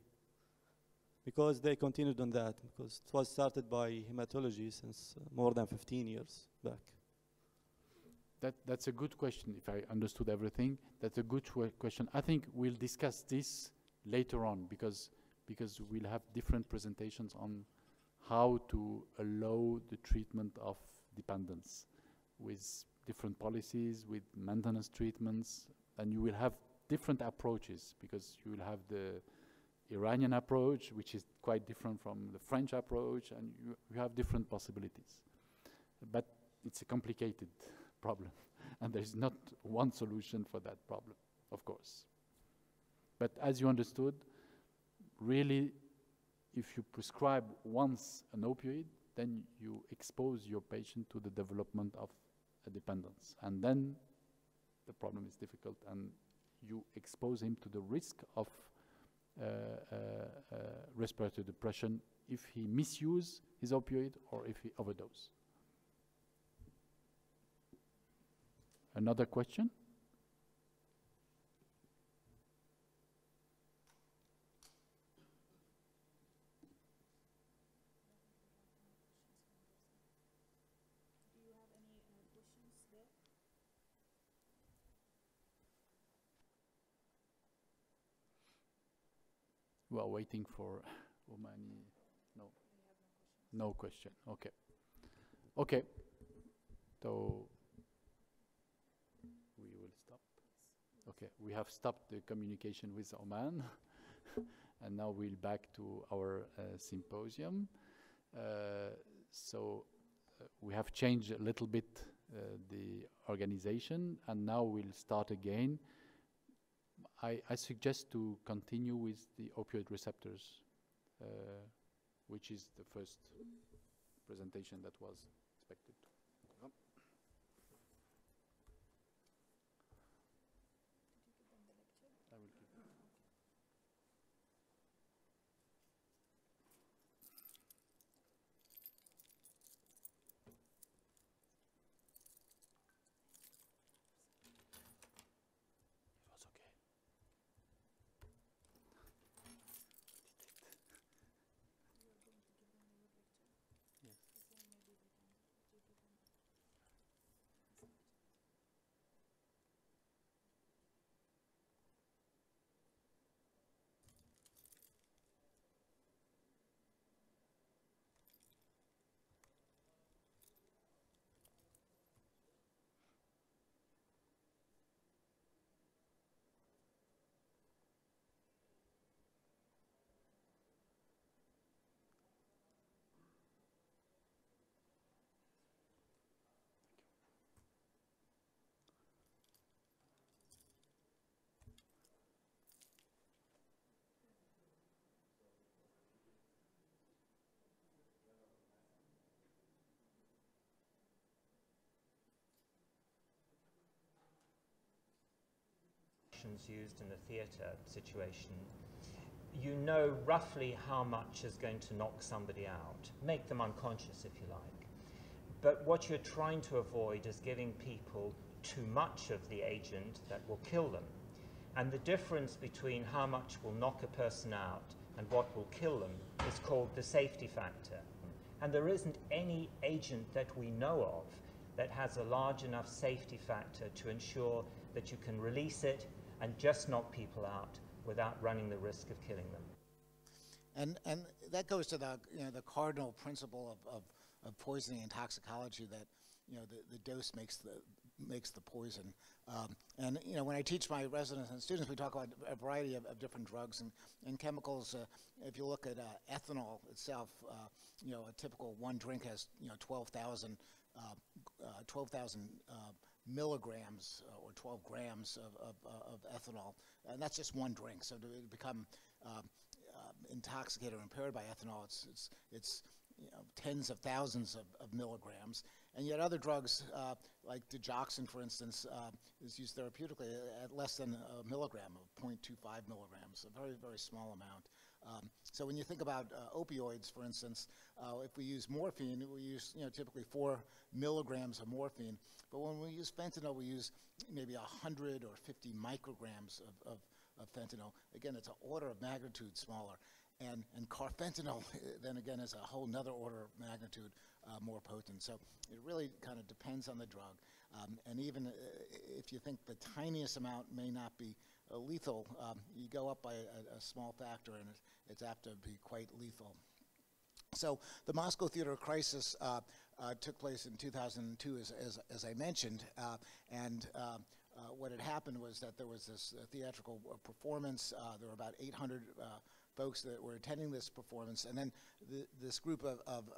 Because they continued on that, because it was started by hematology since more than 15 years back. That's a good question, if I understood everything. That's a good question. I think we'll discuss this later on, because we'll have different presentations on how to allow the treatment of dependence with different policies, with maintenance treatments, and you will have different approaches, because you will have the Iranian approach, which is quite different from the French approach, and you have different possibilities. But it's a complicated problem, and there is not one solution for that problem, of course. But as you understood, really, if you prescribe once an opioid, then you expose your patient to the development of a dependence. And then the problem is difficult, and you expose him to the risk of respiratory depression if he misuse his opioid or if he overdose. Another question? Do you have any questions there? We are waiting for Omani. No. No question. Okay. Okay. So we will stop. Okay. We have stopped the communication with Oman, and now we'll back to our symposium. We have changed a little bit the organization, and now we'll start again. I suggest to continue with the opioid receptors, which is the first presentation that was expected. Yep. Did you give them the lecture? I will give them. It was okay. You are going to give them your lecture? Yes. So maybe we can give them this lecture. Used in a theatre situation, you know roughly how much is going to knock somebody out, make them unconscious if you like. But what you're trying to avoid is giving people too much of the agent that will kill them. And the difference between how much will knock a person out and what will kill them is called the safety factor. And there isn't any agent that we know of that has a large enough safety factor to ensure that you can release it and just knock people out without running the risk of killing them. And that goes to the the cardinal principle of poisoning and toxicology, that the dose makes the poison. And when I teach my residents and students, we talk about a variety of different drugs and chemicals. If you look at ethanol itself, a typical one drink has 12,000 milligrams or 12 grams of ethanol, and that's just one drink. So to become intoxicated or impaired by ethanol, it's tens of thousands of milligrams. And yet other drugs, like digoxin, for instance, is used therapeutically at less than a milligram, of 0.25 milligrams, a very, very small amount. So when you think about opioids, for instance, if we use morphine, we use typically 4 milligrams of morphine. But when we use fentanyl, we use maybe 100 or 50 micrograms of fentanyl. Again, it's an order of magnitude smaller. And carfentanil, then again, is a whole nother order of magnitude more potent. So it really kind of depends on the drug. And even if you think the tiniest amount may not be lethal, you go up by a small factor, and it's apt to be quite lethal. So the Moscow theater crisis took place in 2002, as I mentioned, and what had happened was that there was this theatrical performance. There were about 800 folks that were attending this performance, and then this group of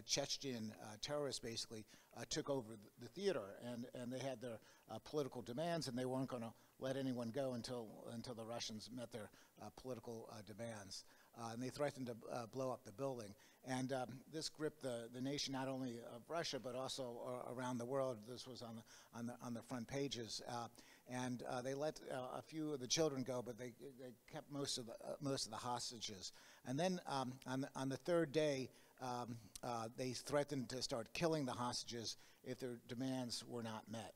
Chechen terrorists basically took over the theater, and they had their political demands, and they weren't going to let anyone go until the Russians met their political demands. and they threatened to blow up the building. And this gripped the nation, not only of Russia, but also around the world. This was on the front pages. And they let a few of the children go, but they kept most of the hostages. And then on the third day, they threatened to start killing the hostages if their demands were not met.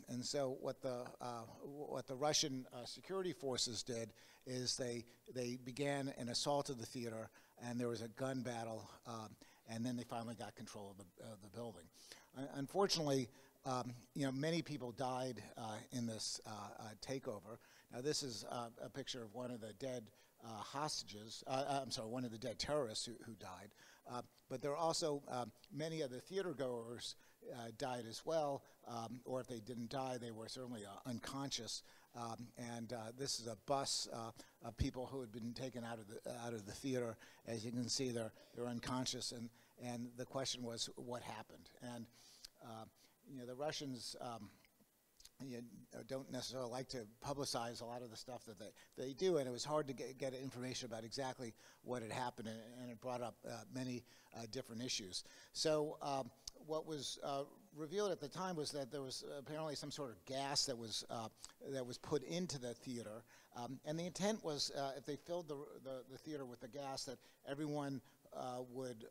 And so what the Russian security forces did is they began an assault of the theater, and there was a gun battle, and then they finally got control of the building. Unfortunately, many people died in this takeover. Now, this is a picture of one of the dead hostages. I'm sorry, one of the dead terrorists who died. But there are also many of the theater goers died as well, or if they didn't die, they were certainly unconscious. And this is a bus of people who had been taken out of the theater. As you can see, they're unconscious, and the question was, what happened? And the Russians don't necessarily like to publicize a lot of the stuff that they do, and it was hard to get information about exactly what had happened, and it brought up many different issues. So what was revealed at the time was that there was apparently some sort of gas that was put into the theater, and the intent was if they filled the theater with the gas, that everyone would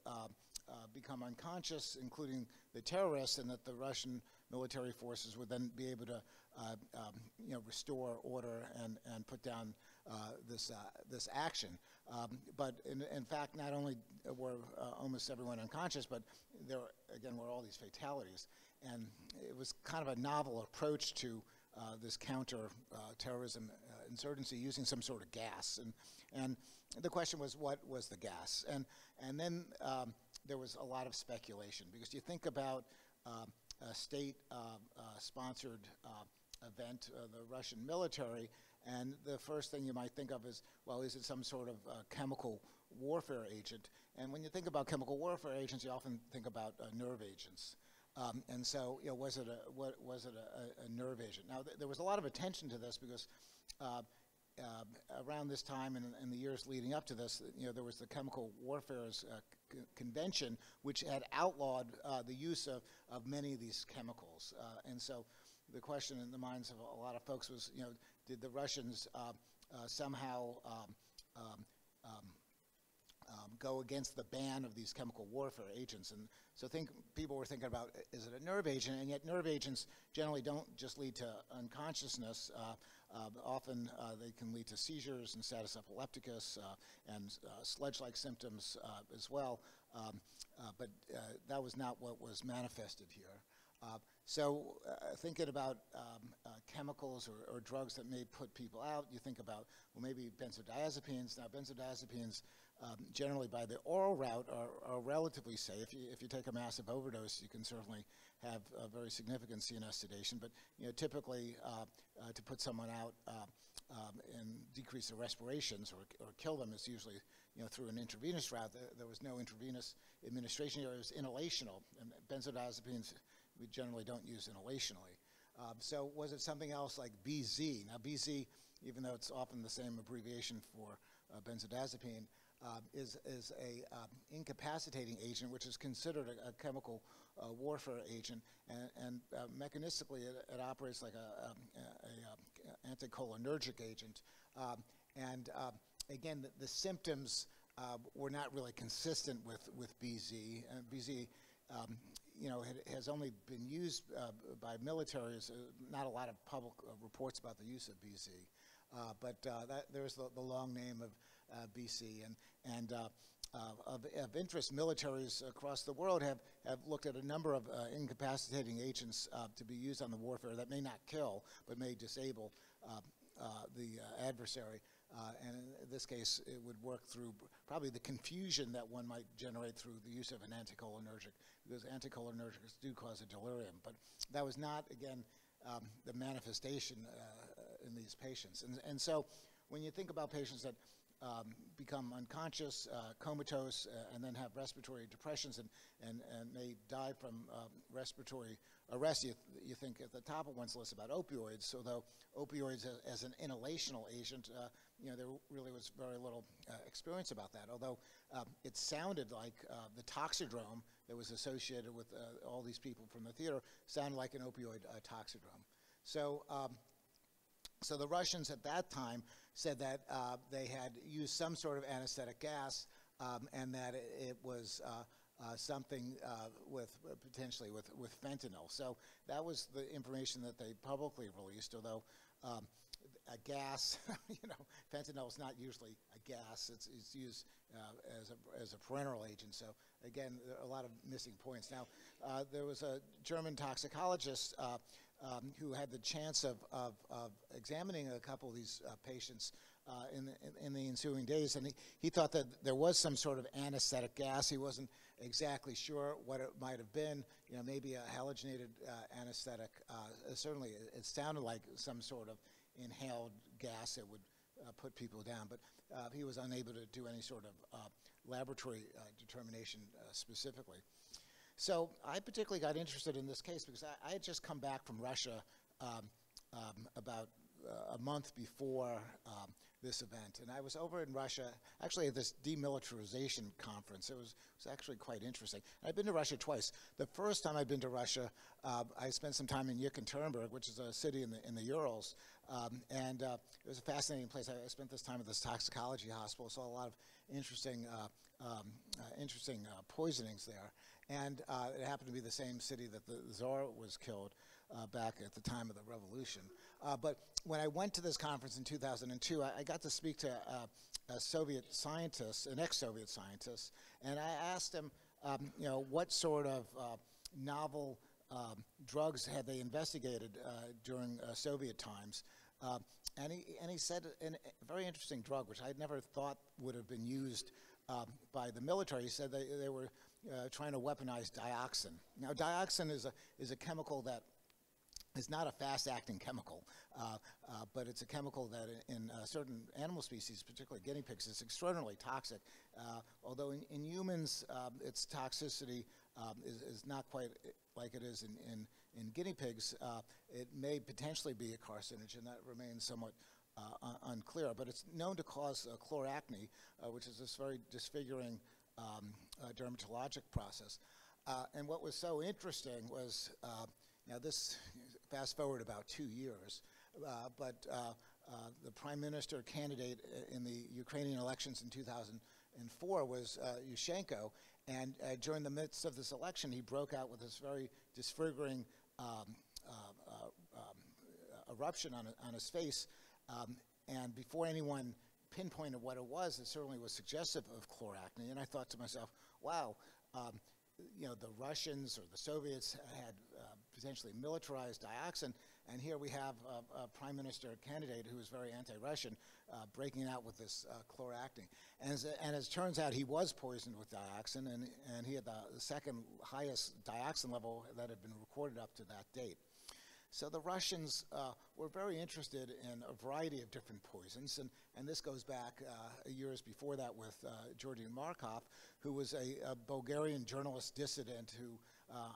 become unconscious, including the terrorists, and that the Russian military forces would then be able to restore order and put down this action. But in fact, not only were almost everyone unconscious, but there again were all these fatalities. And it was kind of a novel approach to this counter-terrorism insurgency using some sort of gas. And the question was, what was the gas? And then there was a lot of speculation, because you think about a state-sponsored event, the Russian military, and the first thing you might think of is, well, is it some sort of chemical warfare agent? And when you think about chemical warfare agents, you often think about nerve agents. And so, was it a nerve agent? Now, there was a lot of attention to this because around this time and in the years leading up to this, there was the Chemical Warfare's Convention, which had outlawed the use of many of these chemicals. And so the question in the minds of a lot of folks was, did the Russians somehow go against the ban of these chemical warfare agents? And so people were thinking about, is it a nerve agent? And yet nerve agents generally don't just lead to unconsciousness. Often they can lead to seizures and status epilepticus and sludge-like symptoms as well. But that was not what was manifested here. So thinking about chemicals or drugs that may put people out, you think about, well, maybe benzodiazepines. Now, benzodiazepines generally by the oral route are relatively safe. If you take a massive overdose, you can certainly have a very significant CNS sedation. But typically to put someone out and decrease their respirations or kill them is usually through an intravenous route. There was no intravenous administration here. It was inhalational, and benzodiazepines we generally don't use inhalationally. So was it something else like BZ? Now BZ, even though it's often the same abbreviation for benzodiazepine, is a incapacitating agent, which is considered a chemical warfare agent, and mechanistically it operates like a anticholinergic agent. Again, the symptoms were not really consistent with BZ. BZ has only been used by militaries. Not a lot of public reports about the use of BZ, but there's the long name of BC. And of interest, militaries across the world have looked at a number of incapacitating agents to be used on the warfare that may not kill, but may disable the adversary. And in this case, it would work through probably the confusion that one might generate through the use of an anticholinergic, because anticholinergics do cause a delirium. But that was not, again, the manifestation in these patients. And so when you think about patients that become unconscious, comatose, and then have respiratory depressions and may die from respiratory arrest. You think at the top of one's list about opioids, although opioids as an inhalational agent, there really was very little experience about that, although it sounded like the toxidrome that was associated with all these people from the theater sounded like an opioid toxidrome. So the Russians at that time said that they had used some sort of anesthetic gas and that it was something potentially with fentanyl. So that was the information that they publicly released, although a gas, fentanyl is not usually a gas. It's used as a parenteral agent. So again, there are a lot of missing points. Now, there was a German toxicologist who had the chance of examining a couple of these patients in the ensuing days, and he thought that there was some sort of anesthetic gas. He wasn't exactly sure what it might have been, maybe a halogenated anesthetic. Certainly, it sounded like some sort of inhaled gas that would put people down, but he was unable to do any sort of laboratory determination specifically. So I particularly got interested in this case because I had just come back from Russia about a month before this event, and I was over in Russia, actually at this demilitarization conference. It was actually quite interesting. I've been to Russia twice. The first time I'd been to Russia, I spent some time in Yekaterinburg, which is a city in the Urals, and it was a fascinating place. I spent this time at this toxicology hospital, saw a lot of interesting poisonings there. And it happened to be the same city that the Tsar was killed back at the time of the revolution. But when I went to this conference in 2002, I got to speak to a Soviet scientist, an ex-Soviet scientist, and I asked him, what sort of novel drugs had they investigated during Soviet times. And he said a very interesting drug, which I'd never thought would have been used by the military. He said they were trying to weaponize dioxin. Now, dioxin is a chemical that is not a fast-acting chemical, but it's a chemical that in certain animal species, particularly guinea pigs, is extraordinarily toxic. Although in humans, its toxicity is not quite like it is in guinea pigs. It may potentially be a carcinogen. That remains somewhat unclear, but it's known to cause chloracne, which is this very disfiguring dermatologic process. And what was so interesting was, now this, fast forward about 2 years, but the prime minister candidate in the Ukrainian elections in 2004 was Yushchenko, and during the midst of this election, he broke out with this very disfiguring eruption on his face, and before anyone pinpointed what it was, it certainly was suggestive of chloracne. And I thought to myself, wow, the Russians or the Soviets had potentially militarized dioxin, and here we have a prime minister candidate who is very anti-Russian breaking out with this chloracne. And as it turns out, he was poisoned with dioxin, and he had the second highest dioxin level that had been recorded up to that date. So the Russians were very interested in a variety of different poisons, and this goes back years before that with Georgy Markov, who was a Bulgarian journalist dissident who,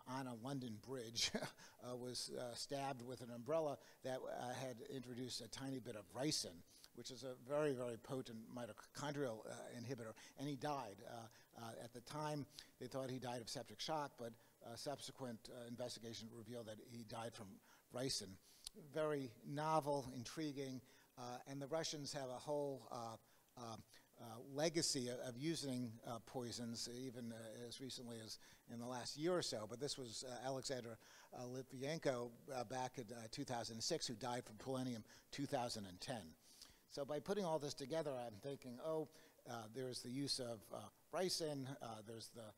on a London bridge, was stabbed with an umbrella that had introduced a tiny bit of ricin, which is a very, very potent mitochondrial inhibitor, and he died. At the time, they thought he died of septic shock, but subsequent investigation revealed that he died from ricin. Very novel, intriguing, and the Russians have a whole legacy of using poisons, even as recently as in the last year or so. But this was Alexander Litvinenko back in 2006, who died from polonium 2010. So by putting all this together, I'm thinking, there's the use of ricin, there's the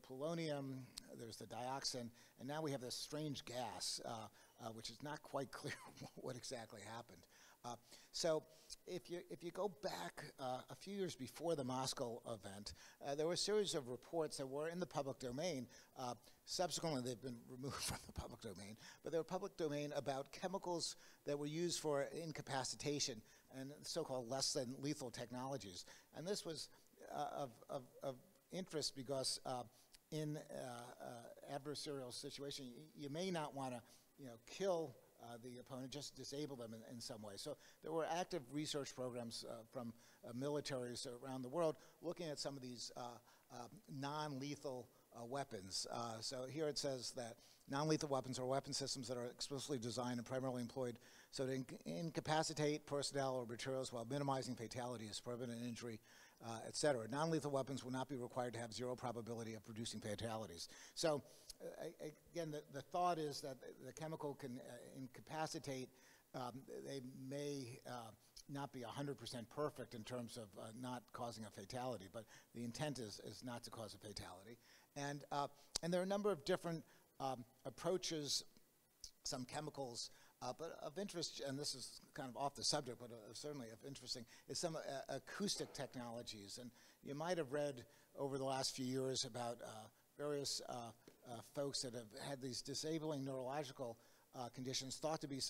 polonium, there's the dioxin, and now we have this strange gas, which is not quite clear what exactly happened. So if you go back a few years before the Moscow event, there were a series of reports that were in the public domain. Subsequently, they've been removed from the public domain, but they were public domain about chemicals that were used for incapacitation and so-called less than lethal technologies. And this was of interest because in adversarial situation, you may not want to, kill the opponent, just disable them in some way. So there were active research programs from militaries around the world looking at some of these non-lethal weapons. So here it says that non-lethal weapons are weapon systems that are explicitly designed and primarily employed so to incapacitate personnel or materials while minimizing fatalities, permanent injury, et cetera. Non-lethal weapons will not be required to have zero probability of producing fatalities. So again, the thought is that the chemical can incapacitate. They may not be 100% perfect in terms of not causing a fatality, but the intent is not to cause a fatality. And there are a number of different approaches, some chemicals, but of interest, and this is kind of off the subject, but certainly of interesting, is some acoustic technologies. And you might have read over the last few years about various folks that have had these disabling neurological conditions thought to be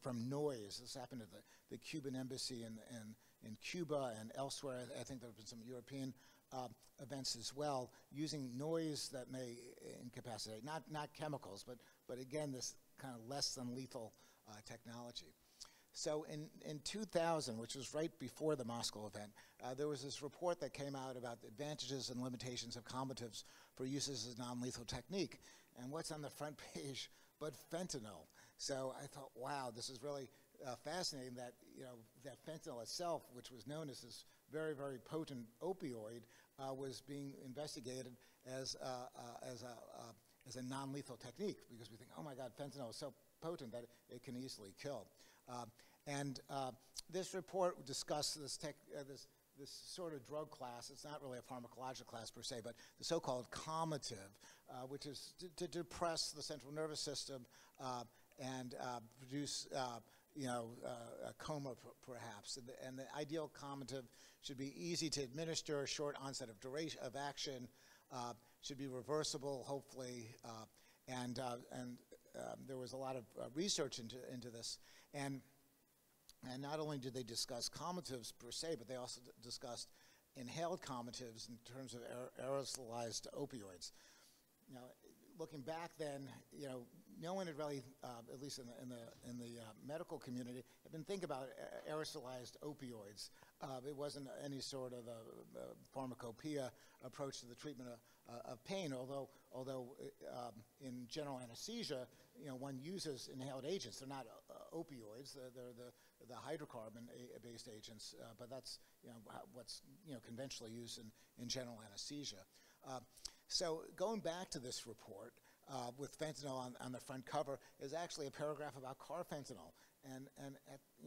from noise. This happened at the Cuban embassy in Cuba and elsewhere. I think there have been some European events as well, using noise that may incapacitate, not chemicals, but again, this kind of less than lethal technology. So in 2000, which was right before the Moscow event, there was this report that came out about the advantages and limitations of combatives for use as a non-lethal technique. And what's on the front page but fentanyl? So I thought, wow, this is really fascinating that, that fentanyl itself, which was known as this very, very potent opioid, was being investigated as a non-lethal technique, because we think, oh my God, fentanyl is so potent that it can easily kill. This report discussed this sort of drug class. It's not really a pharmacological class per se, but the so-called calmative, which is to depress the central nervous system and produce a coma perhaps. And the ideal calmative should be easy to administer, short onset of duration of action, should be reversible, hopefully, and there was a lot of research into this. And not only did they discuss calmatives per se, but they also discussed inhaled calmatives in terms of aerosolized opioids. Now, looking back then, no one had really, at least in the medical community, had been thinking about aerosolized opioids. It wasn't any sort of a pharmacopoeia approach to the treatment of pain, although in general anesthesia, one uses inhaled agents. They're not opioids. They're the hydrocarbon-based agents, but that's what's conventionally used in general anesthesia. So going back to this report with fentanyl on the front cover is actually a paragraph about carfentanil. And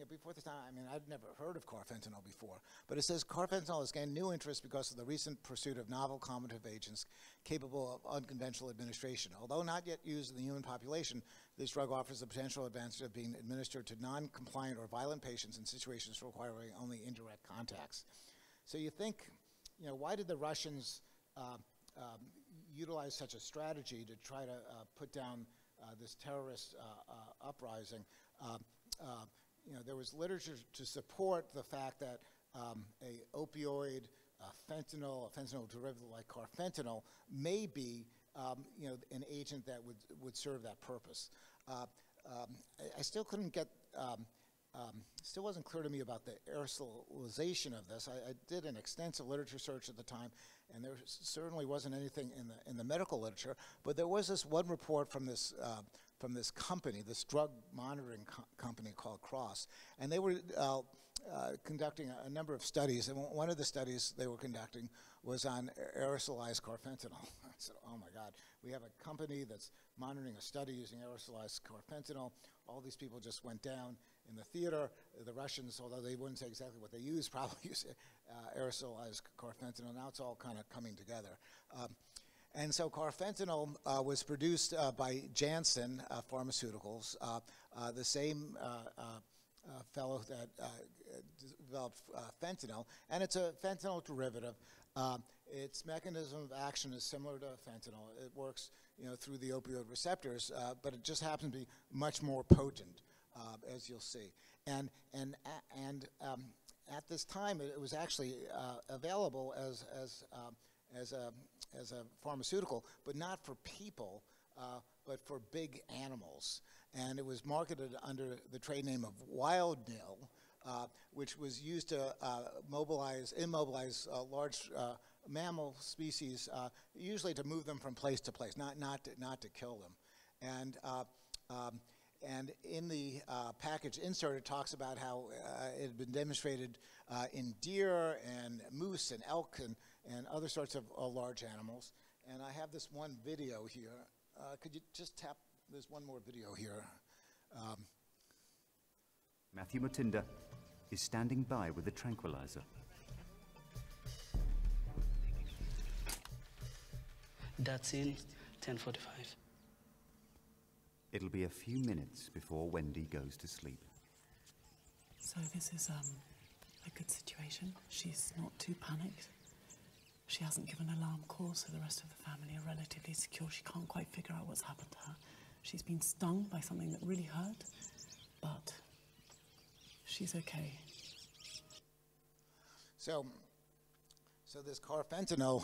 before this time, I'd never heard of carfentanil before, but it says carfentanil has gained new interest because of the recent pursuit of novel calmative agents capable of unconventional administration. Although not yet used in the human population, this drug offers the potential advantage of being administered to non-compliant or violent patients in situations requiring only indirect contacts. So you think, why did the Russians utilize such a strategy to try to put down this terrorist uprising? There was literature to support the fact that a opioid, a fentanyl derivative like carfentanil may be an agent that would serve that purpose. I still couldn't get, still wasn't clear to me about the aerosolization of this. I did an extensive literature search at the time, and there certainly wasn't anything in the medical literature, but there was this one report from this company, this drug monitoring company called Cross, and they were conducting a number of studies, and one of the studies they were conducting was on aerosolized carfentanil. I said, oh my God, we have a company that's monitoring a study using aerosolized carfentanil. All these people just went down in the theater. The Russians, although they wouldn't say exactly what they used, probably used aerosolized carfentanil. Now it's all kind of coming together. And so carfentanil was produced by Janssen Pharmaceuticals, the same fellow that developed fentanyl, and it's a fentanyl derivative. Its mechanism of action is similar to fentanyl. It works, through the opioid receptors, but it just happens to be much more potent, as you'll see. And And at this time, it was actually available as a pharmaceutical, but not for people, but for big animals. And it was marketed under the trade name of wild nil, which was used to immobilize large mammal species, usually to move them from place to place, not to kill them. And in the package insert, it talks about how it had been demonstrated in deer and moose and elk and other sorts of large animals. And I have this one video here. Could you just tap? There's one more video here. Matthew Mutinda is standing by with a tranquilizer. That's in 10:45. It'll be a few minutes before Wendy goes to sleep. So this is a good situation. She's not too panicked. She hasn't given alarm calls, so the rest of the family are relatively secure. She can't quite figure out what's happened to her. She's been stung by something that really hurt, but she's okay. So this carfentanil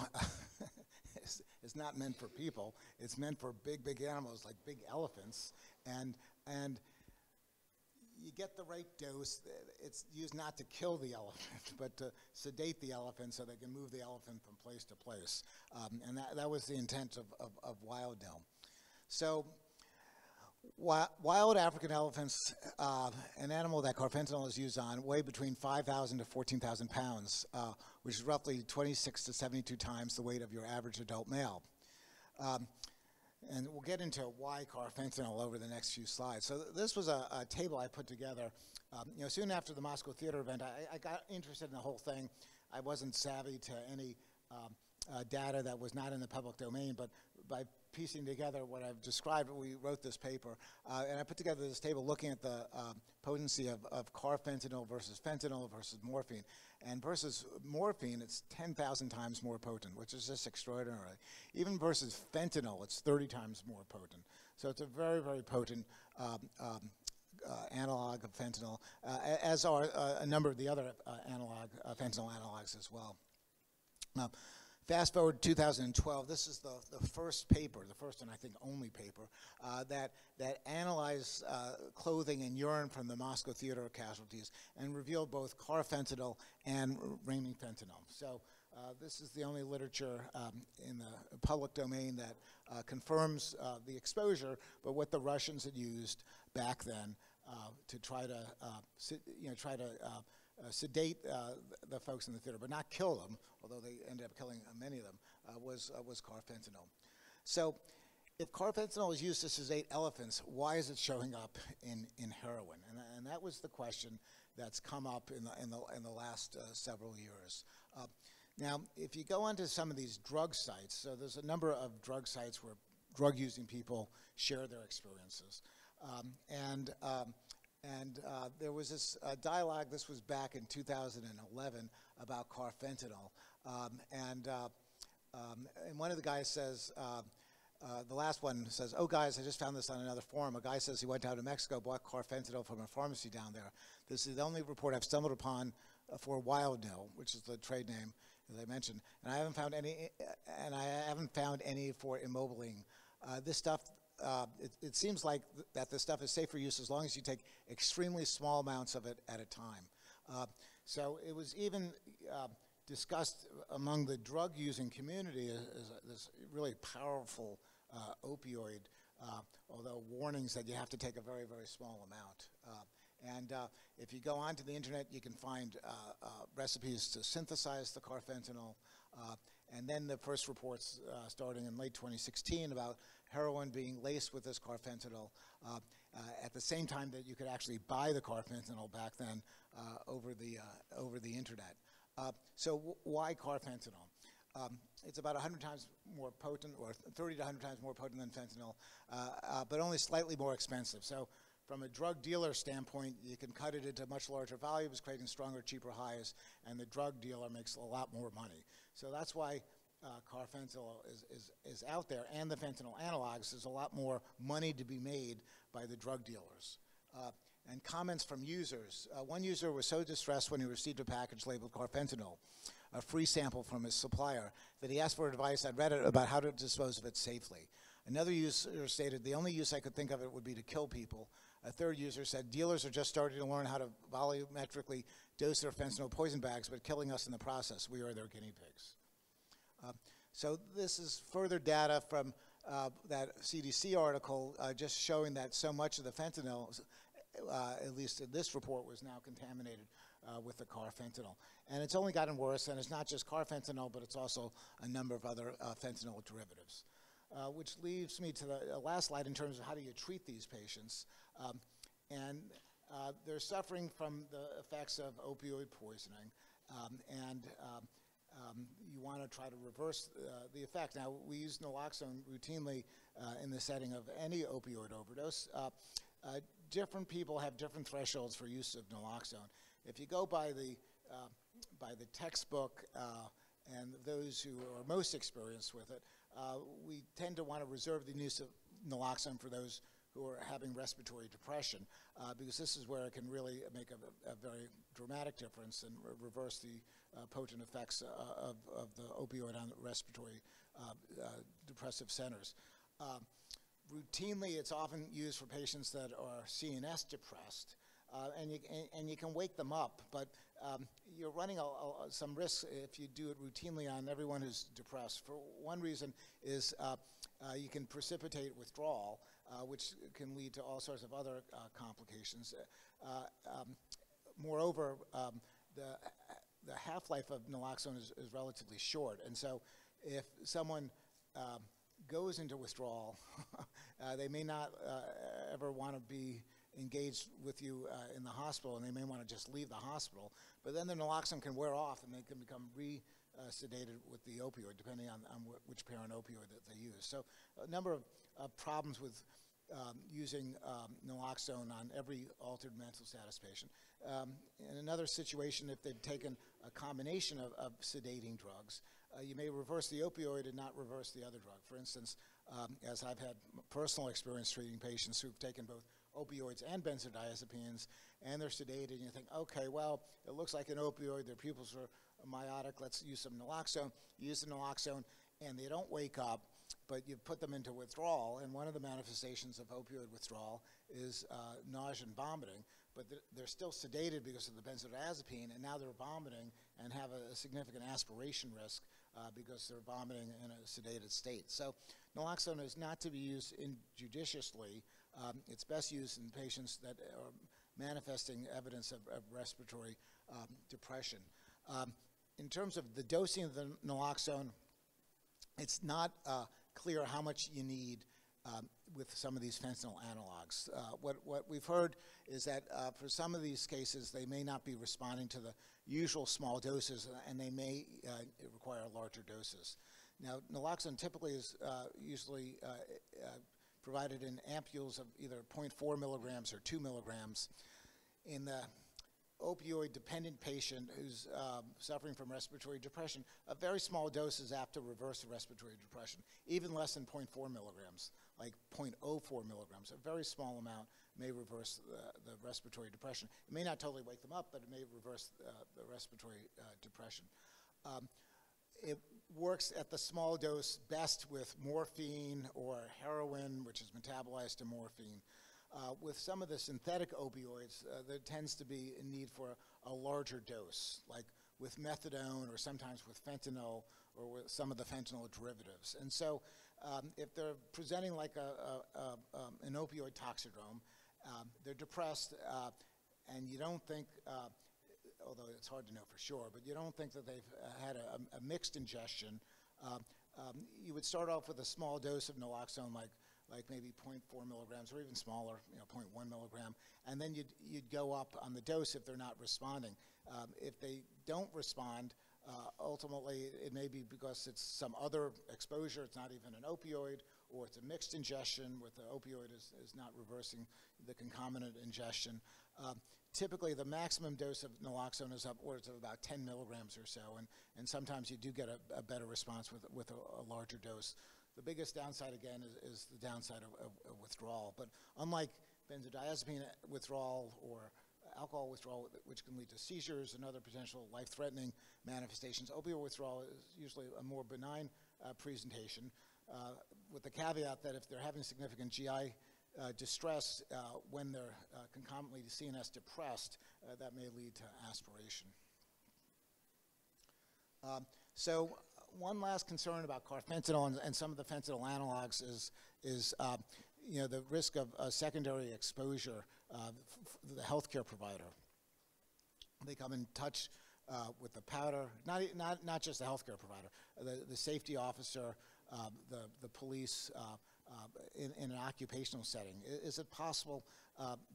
is not meant for people. It's meant for big animals like big elephants, and you get the right dose. It's used not to kill the elephant, but to sedate the elephant so they can move the elephant from place to place. And that was the intent of wild nil. So wild African elephants, an animal that carfentanil is used on, weigh between 5,000 to 14,000 pounds, which is roughly 26 to 72 times the weight of your average adult male. And we'll get into why carfentanil over the next few slides. So this was a table I put together. Soon after the Moscow Theater event, I got interested in the whole thing. I wasn't savvy to any data that was not in the public domain, but by piecing together what I've described, we wrote this paper. And I put together this table looking at the potency of carfentanil versus fentanyl versus morphine. And versus morphine, it's 10,000 times more potent, which is just extraordinary. Even versus fentanyl, it's 30 times more potent. So it's a very, very potent analog of fentanyl, as are a number of the other fentanyl analogs as well. Fast forward to 2012, this is the first paper, the first and I think only paper, that analyzed clothing and urine from the Moscow Theater casualties and revealed both carfentanil and ramifentanil. So this is the only literature in the public domain that confirms the exposure, but what the Russians had used back then to try to sedate the folks in the theater, but not kill them, although they ended up killing many of them, was carfentanil. So if carfentanil is used to sedate elephants, why is it showing up in heroin? And that was the question that's come up in the last several years. Now, if you go onto some of these drug sites, so there's a number of drug sites where drug-using people share their experiences. There was this dialogue, this was back in 2011, about carfentanil. And one of the guys says, the last one says, "Oh guys, I just found this on another forum. A guy says he went down to Mexico, bought carfentanil from a pharmacy down there. This is the only report I've stumbled upon for wild nil, which is the trade name, as I mentioned. And I haven't found any for immobiling. This stuff, it seems like that this stuff is safe for use as long as you take extremely small amounts of it at a time." So it was even discussed among the drug-using community as this really powerful opioid, although warnings that you have to take a very, very small amount. And if you go onto the internet, you can find recipes to synthesize the carfentanil. And then the first reports starting in late 2016 about heroin being laced with this carfentanil at the same time that you could actually buy the carfentanil back then over the internet. So why carfentanil? It's about 100 times more potent, or 30 to 100 times more potent than fentanyl, but only slightly more expensive. So from a drug dealer standpoint, you can cut it into much larger volumes, creating stronger, cheaper highs, and the drug dealer makes a lot more money. So that's why carfentanil is out there, and the fentanyl analogs. There's a lot more money to be made by the drug dealers. and comments from users. One user was so distressed when he received a package labeled carfentanil, a free sample from his supplier, that he asked for advice on Reddit about how to dispose of it safely. Another user stated, the only use I could think of it would be to kill people. A third user said, dealers are just starting to learn how to volumetrically dose their fentanyl poison bags, but killing us in the process. We are their guinea pigs. So this is further data from that CDC article just showing that so much of the fentanyl, at least in this report, was now contaminated with the carfentanil. And it's only gotten worse, and it's not just carfentanil, but it's also a number of other fentanyl derivatives. Which leads me to the last slide in terms of how do you treat these patients. They're suffering from the effects of opioid poisoning, you want to try to reverse the effect. Now, we use naloxone routinely in the setting of any opioid overdose. Different people have different thresholds for use of naloxone. If you go by the textbook and those who are most experienced with it, we tend to want to reserve the use of naloxone for those who are having respiratory depression, because this is where it can really make a very dramatic difference and reverse the potent effects of the opioid on the respiratory depressive centers. Routinely, it's often used for patients that are CNS depressed, and you can wake them up, but you're running some risks if you do it routinely on everyone who's depressed. For one reason is you can precipitate withdrawal, which can lead to all sorts of other complications. Moreover, the half-life of naloxone is relatively short, and so if someone goes into withdrawal, they may not ever want to be engaged with you in the hospital, and they may want to just leave the hospital. But then the naloxone can wear off, and they can become sedated with the opioid, depending on which parent opioid that they use. So a number of problems with using naloxone on every altered mental status patient. In another situation, if they've taken a combination of sedating drugs, you may reverse the opioid and not reverse the other drug. For instance, as I've had personal experience treating patients who've taken both opioids and benzodiazepines, and they're sedated, and you think, okay, well, it looks like an opioid, their pupils are myotic, let's use some naloxone. You use the naloxone, and they don't wake up, but you put them into withdrawal, and one of the manifestations of opioid withdrawal is nausea and vomiting, but they're still sedated because of the benzodiazepine, and now they're vomiting and have a significant aspiration risk because they're vomiting in a sedated state. So naloxone is not to be used injudiciously. It's best used in patients that are manifesting evidence of respiratory depression. In terms of the dosing of the naloxone, it's not clear how much you need with some of these fentanyl analogs. What we've heard is that for some of these cases, they may not be responding to the usual small doses, and they may require larger doses. Now, naloxone typically is usually provided in ampules of either 0.4 milligrams or 2 milligrams. In the opioid-dependent patient who's suffering from respiratory depression, a very small dose is apt to reverse the respiratory depression, even less than 0.4 milligrams, like 0.04 milligrams. A very small amount may reverse the respiratory depression. It may not totally wake them up, but it may reverse the respiratory depression. It works at the small dose best with morphine or heroin, which is metabolized to morphine. With some of the synthetic opioids, there tends to be a need for a larger dose, like with methadone or sometimes with fentanyl or with some of the fentanyl derivatives. And so if they're presenting like an opioid toxidrome, they're depressed, and you don't think, although it's hard to know for sure, but you don't think that they've had a mixed ingestion, you would start off with a small dose of naloxone, like maybe 0.4 milligrams or even smaller, 0.1 milligram, and then you'd go up on the dose if they're not responding. If they don't respond, ultimately it may be because it's some other exposure, it's not even an opioid, or it's a mixed ingestion with the opioid is not reversing the concomitant ingestion. Typically, the maximum dose of naloxone is upwards of about 10 milligrams or so, and sometimes you do get a better response with a larger dose. The biggest downside, again, is the downside of withdrawal. But unlike benzodiazepine withdrawal or alcohol withdrawal, which can lead to seizures and other potential life-threatening manifestations. Opioid withdrawal is usually a more benign presentation, with the caveat that if they're having significant GI distress when they're concomitantly CNS depressed, that may lead to aspiration. So one last concern about carfentanil and some of the fentanyl analogs is the risk of secondary exposure for the healthcare provider. They come in touch with the powder, not just the healthcare provider, the safety officer, the police in an occupational setting. Is it possible,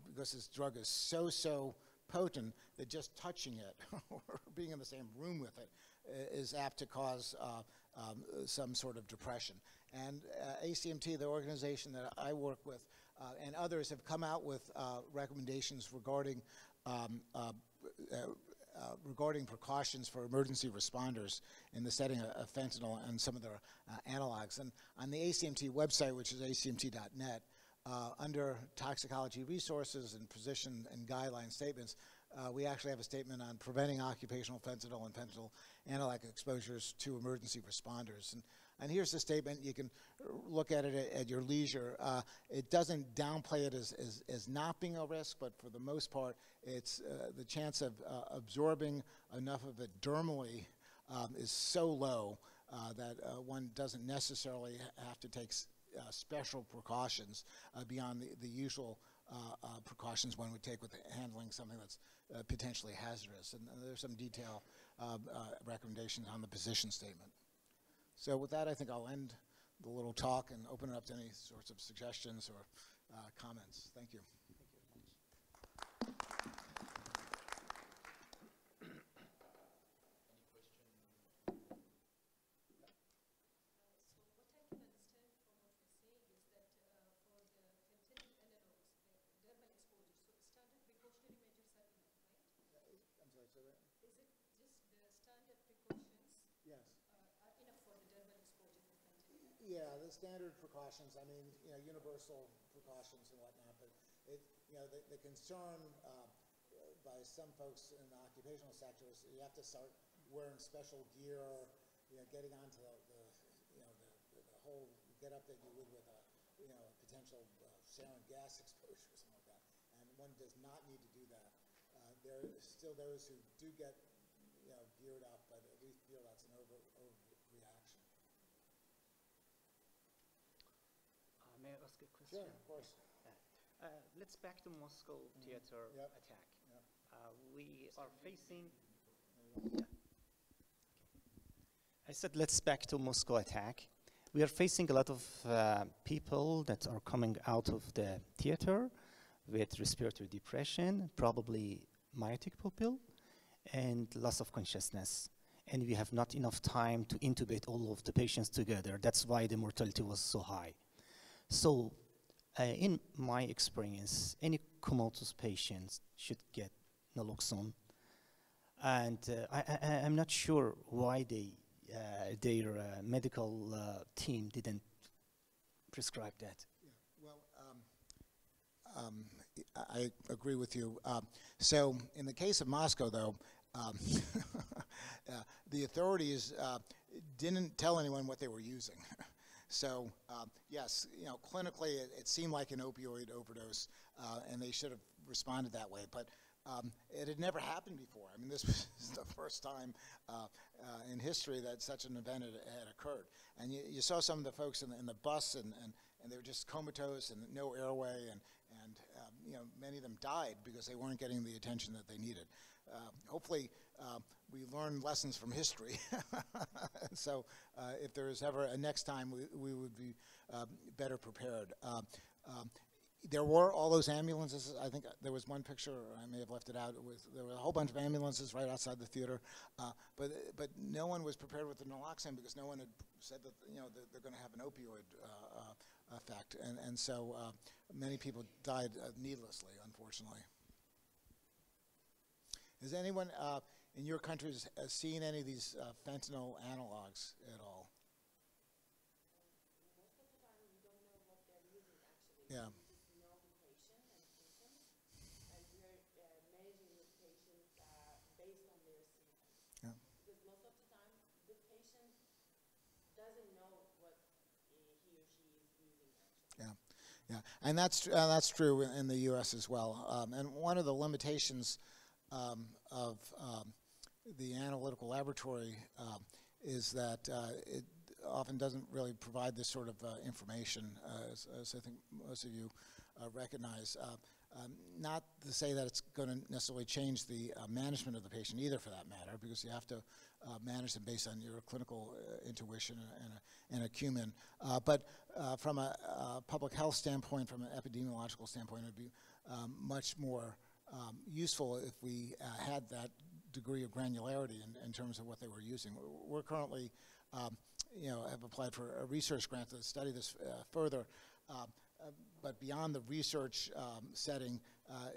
because this drug is so potent, that just touching it or being in the same room with it is apt to cause some sort of depression? And ACMT, the organization that I work with, and others have come out with recommendations regarding precautions for emergency responders in the setting of fentanyl and some of their analogs. And on the ACMT website, which is acmt.net, under toxicology resources and position and guideline statements, we actually have a statement on preventing occupational fentanyl and fentanyl analog exposures to emergency responders. And here's the statement. You can look at it at your leisure. It doesn't downplay it as not being a risk, but for the most part, it's the chance of absorbing enough of it dermally is so low that one doesn't necessarily have to take special precautions beyond the usual precautions one would take with handling something that's potentially hazardous. And there's some detailed recommendations on the position statement. So with that, I think I'll end the little talk and open it up to any sorts of suggestions or comments. Thank you. Yeah, the standard precautions. I mean, universal precautions and whatnot. But the concern by some folks in the occupational sector is you have to start wearing special gear, getting onto the whole get-up that you would with a potential sarin gas exposure or something like that. And one does not need to do that. There are still those who do get geared up, but we feel that's an overreaction. May I ask a question? Sure, of course. Let's back to Moscow theater attack. Yep. We are facing... I said let's back to Moscow attack. We are facing a lot of people that are coming out of the theater with respiratory depression, probably myotic pupil, and loss of consciousness. And we have not enough time to intubate all of the patients together. That's why the mortality was so high. So, in my experience, any comatose patients should get naloxone. And I'm not sure why their medical team didn't prescribe that. Yeah, well, I agree with you. So, in the case of Moscow, though, the authorities didn't tell anyone what they were using. So, yes, clinically it seemed like an opioid overdose, and they should have responded that way. But it had never happened before. I mean, this was the first time in history that such an event had occurred. And you saw some of the folks in the bus, and they were just comatose and no airway, and many of them died because they weren't getting the attention that they needed. Hopefully, we learn lessons from history. So if there is ever a next time, we would be better prepared. There were all those ambulances. I think there was one picture, I may have left it out. There were a whole bunch of ambulances right outside the theater, but no one was prepared with the naloxone because no one had said that they're going to have an opioid effect, and so many people died needlessly, unfortunately. Has anyone in your countries seen any of these fentanyl analogs at all? Most of the time we don't know what they're using actually. Yeah. We just know the patient and doesn't know what he or she is using actually. Yeah, yeah, and that's true in the U.S. as well. And one of the limitations of the analytical laboratory is that it often doesn't really provide this sort of information, as I think most of you recognize. Not to say that it's going to necessarily change the management of the patient either, for that matter, because you have to manage them based on your clinical intuition and acumen. But from a public health standpoint, from an epidemiological standpoint, it would be much more useful if we had that degree of granularity in terms of what they were using. We're currently, have applied for a research grant to study this further. But beyond the research setting,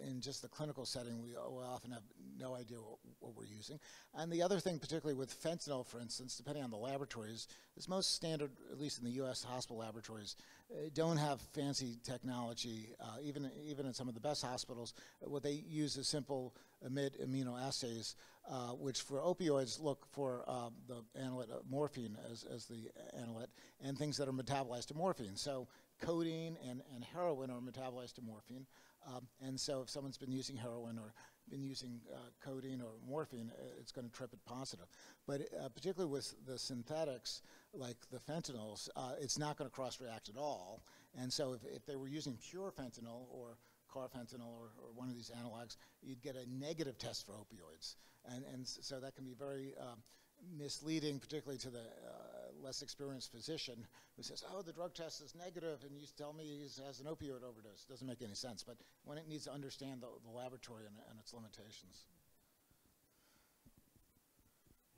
in just the clinical setting, we often have no idea what we're using. And the other thing, particularly with fentanyl, for instance, depending on the laboratories, is most standard, at least in the U.S. hospital laboratories, don't have fancy technology. Even in some of the best hospitals, what they use is simple immunoassays, which for opioids look for the analyte morphine as the analyte, and things that are metabolized to morphine. So codeine and heroin are metabolized to morphine. And so if someone's been using heroin or been using codeine or morphine, it's going to trip it positive. But particularly with the synthetics, like the fentanyls, it's not going to cross-react at all. And so if they were using pure fentanyl or carfentanil or one of these analogs, you'd get a negative test for opioids. And so that can be very misleading, particularly to the less experienced physician who says, oh, the drug test is negative, and you tell me he has an opioid overdose. It doesn't make any sense, but when it needs to understand the laboratory and its limitations.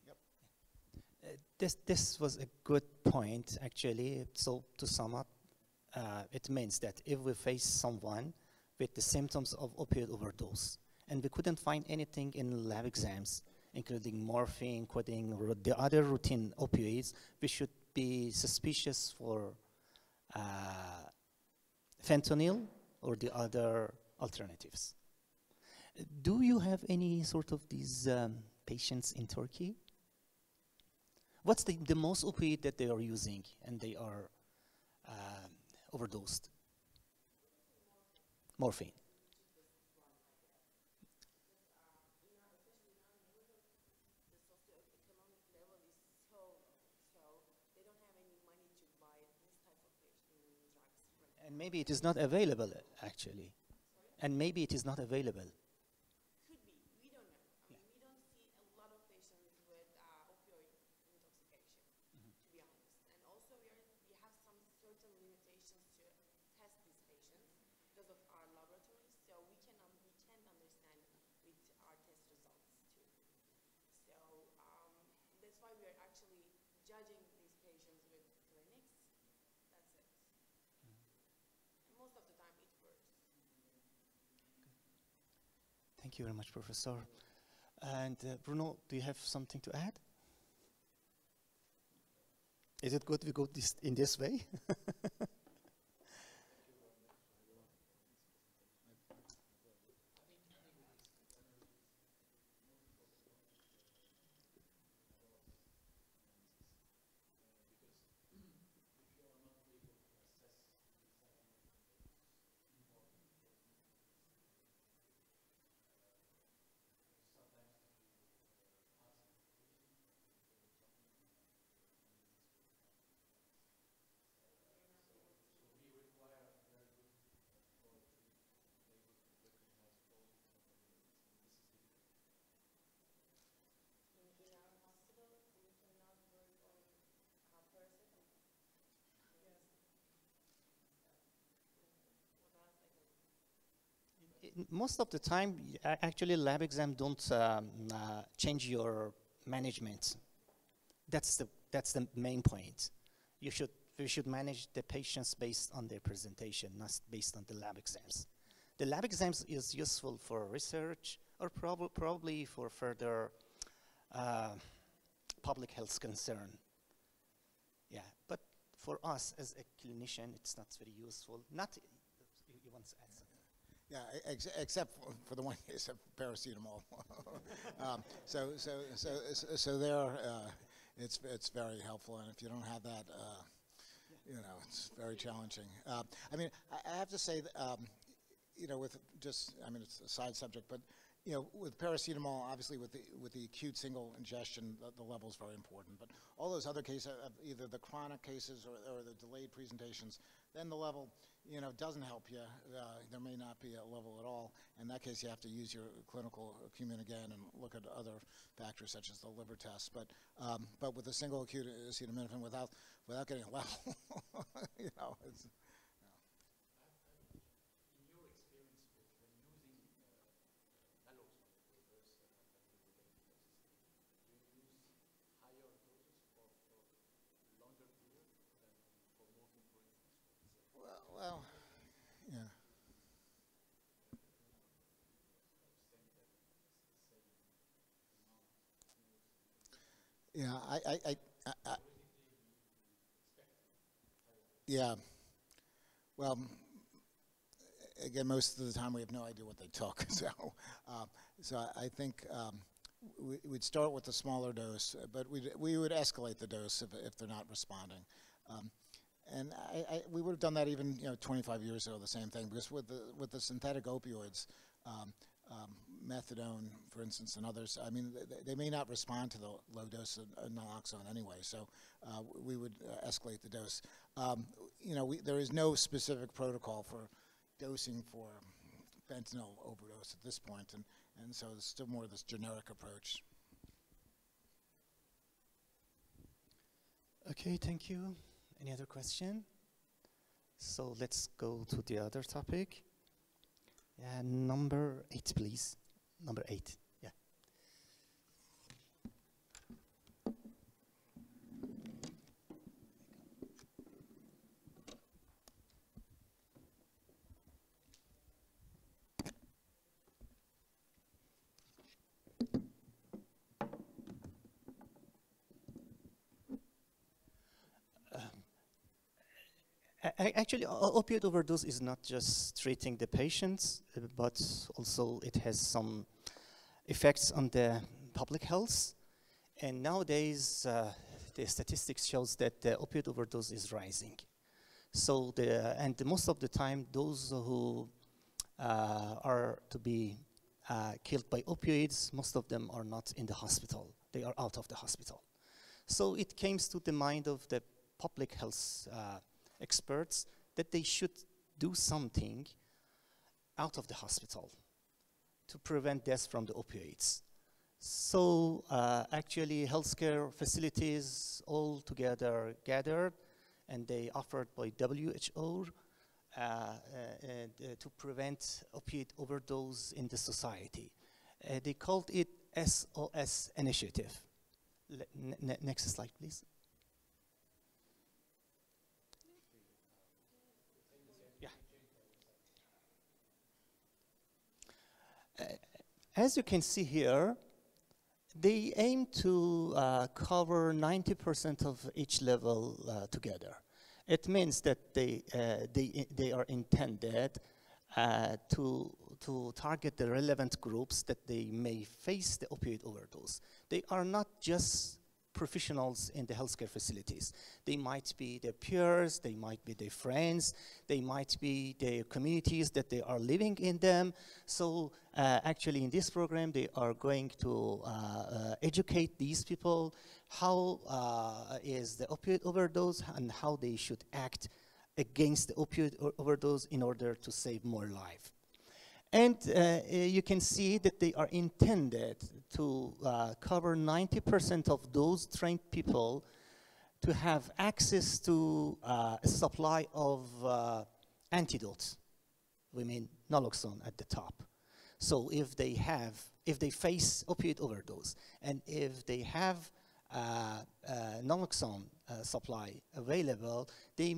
Yep. This was a good point, actually. So to sum up, it means that if we face someone with the symptoms of opioid overdose, and we couldn't find anything in lab exams, including morphine, codeine, the other routine opioids, we should be suspicious for fentanyl or the other alternatives. Do you have any sort of these patients in Turkey? What's the most opioid that they are using and they are overdosed? Morphine. And maybe it is not available, actually. And maybe it is not available. Could be. We don't know. I mean, we don't see a lot of patients with opioid intoxication, to be honest. And also, we have some certain limitations to test these patients because of our laboratories. So we can't understand with our test results too. So that's why we are actually judging these patients with clinics. That's it. Most of the time it works. Thank you very much, Professor. And Bruno, do you have something to add? Is it good we go in this way? Most of the time, actually, lab exam don't change your management. That's the main point. We should manage the patients based on their presentation, not based on the lab exams. The lab exams is useful for research or probably for further public health concern. Yeah, but for us as a clinician, it's not very useful. Not you want to add something? Yeah, except for the one case of paracetamol. So there, it's very helpful. And if you don't have that, you know, it's very challenging. I mean, I have to say that, you know, with just, I mean, it's a side subject, but you know, with paracetamol, obviously with the acute single ingestion, the level is very important. But all those other cases, either the chronic cases or the delayed presentations, then the level, you know, doesn't help you. There may not be a level at all. In that case, you have to use your clinical acumen again and look at other factors such as the liver test. But with a single acute acetaminophen, without getting a level, you know, it's. Well, yeah. Yeah, I yeah. Well, again, most of the time we have no idea what they took. So I think we'd start with a smaller dose, but we would escalate the dose if they're not responding. And we would have done that even 25 years ago, the same thing, because with the synthetic opioids, methadone, for instance, and others, I mean, they may not respond to the low dose of naloxone anyway, so we would escalate the dose. There is no specific protocol for dosing for fentanyl overdose at this point, and so it's still more this generic approach. Okay, thank you. Any other question? So let's go to the other topic. Number 8, please. Number 8, yeah. Actually, opioid overdose is not just treating the patients, but also it has some effects on the public health. And nowadays, the statistics shows that the opioid overdose is rising. So most of the time, those who are to be killed by opioids, most of them are not in the hospital. They are out of the hospital. So it came to the mind of the public health experts that they should do something out of the hospital to prevent deaths from the opioids. So actually healthcare facilities all together gathered, and they offered by WHO to prevent opioid overdose in the society. They called it SOS initiative. Next slide, please. As you can see here, they aim to cover 90% of each level together. It means that they are intended to target the relevant groups that they may face the opioid overdose. They are not just professionals in the healthcare facilities. They might be their peers, they might be their friends, they might be their communities that they are living in them. So actually in this program, they are going to educate these people how is the opioid overdose and how they should act against the opioid overdose in order to save more life. And you can see that they are intended to cover 90% of those trained people to have access to a supply of antidotes. We mean naloxone at the top. So if they face opioid overdose, and if they have naloxone supply available, they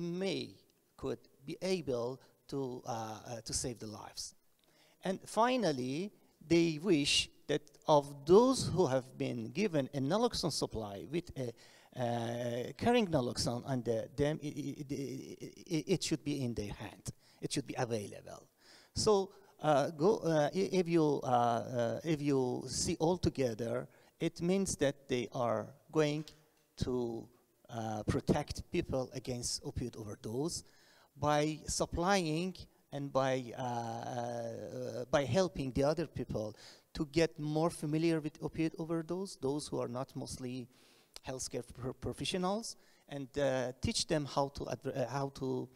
could be able to save the lives. And finally, they wish that of those who have been given a naloxone supply with carrying naloxone under them, it should be in their hand. It should be available. So if you see all together, it means that they are going to protect people against opioid overdose by supplying and by helping the other people to get more familiar with opioid overdose, those who are not mostly healthcare professionals, and teach them how to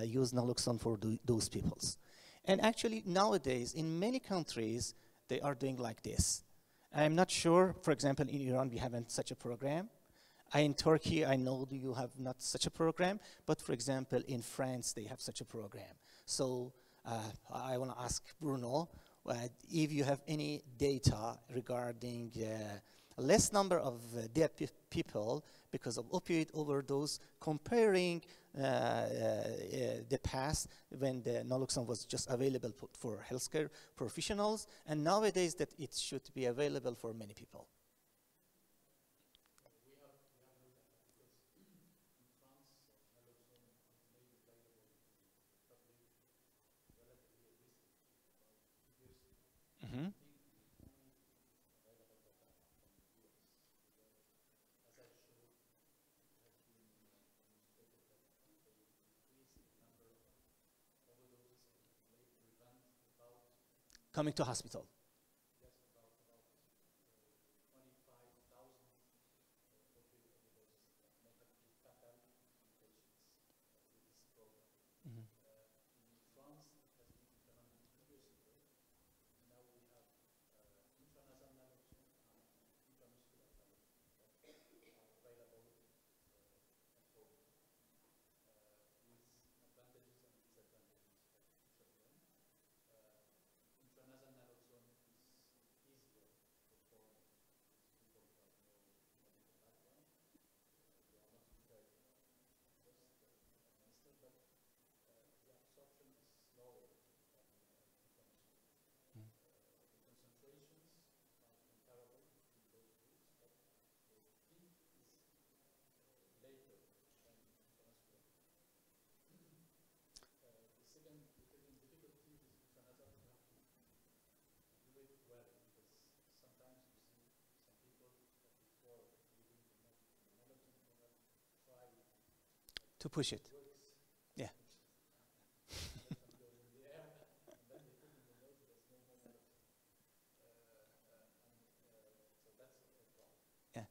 use naloxone for those peoples. And actually nowadays in many countries they are doing like this. I'm not sure, for example, in Iran we haven't such a program. In Turkey, I know you have not such a program, but for example, in France, they have such a program. So I want to ask Bruno if you have any data regarding less number of dead people because of opioid overdose, comparing the past when the naloxone was just available for healthcare professionals, and nowadays that it should be available for many people. Mm-hmm. Coming to hospital. To push it. Yeah. Yeah.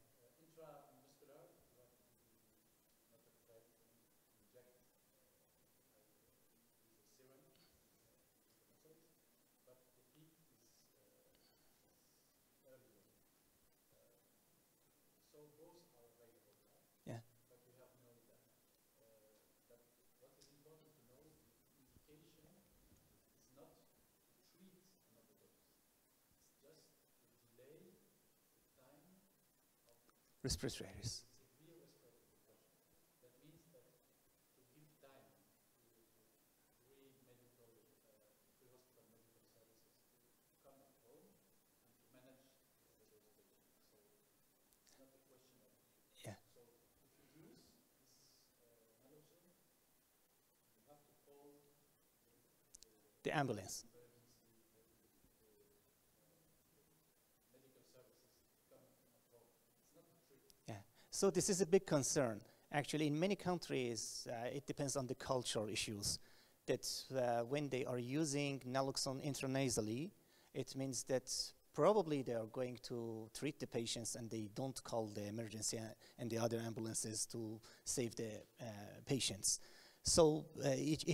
Yeah. Respirators. Yeah. The ambulance. Yeah. So this is a big concern. Actually, in many countries, it depends on the cultural issues. That when they are using naloxone intranasally, it means that probably they are going to treat the patients and they don't call the emergency and the other ambulances to save the patients. So it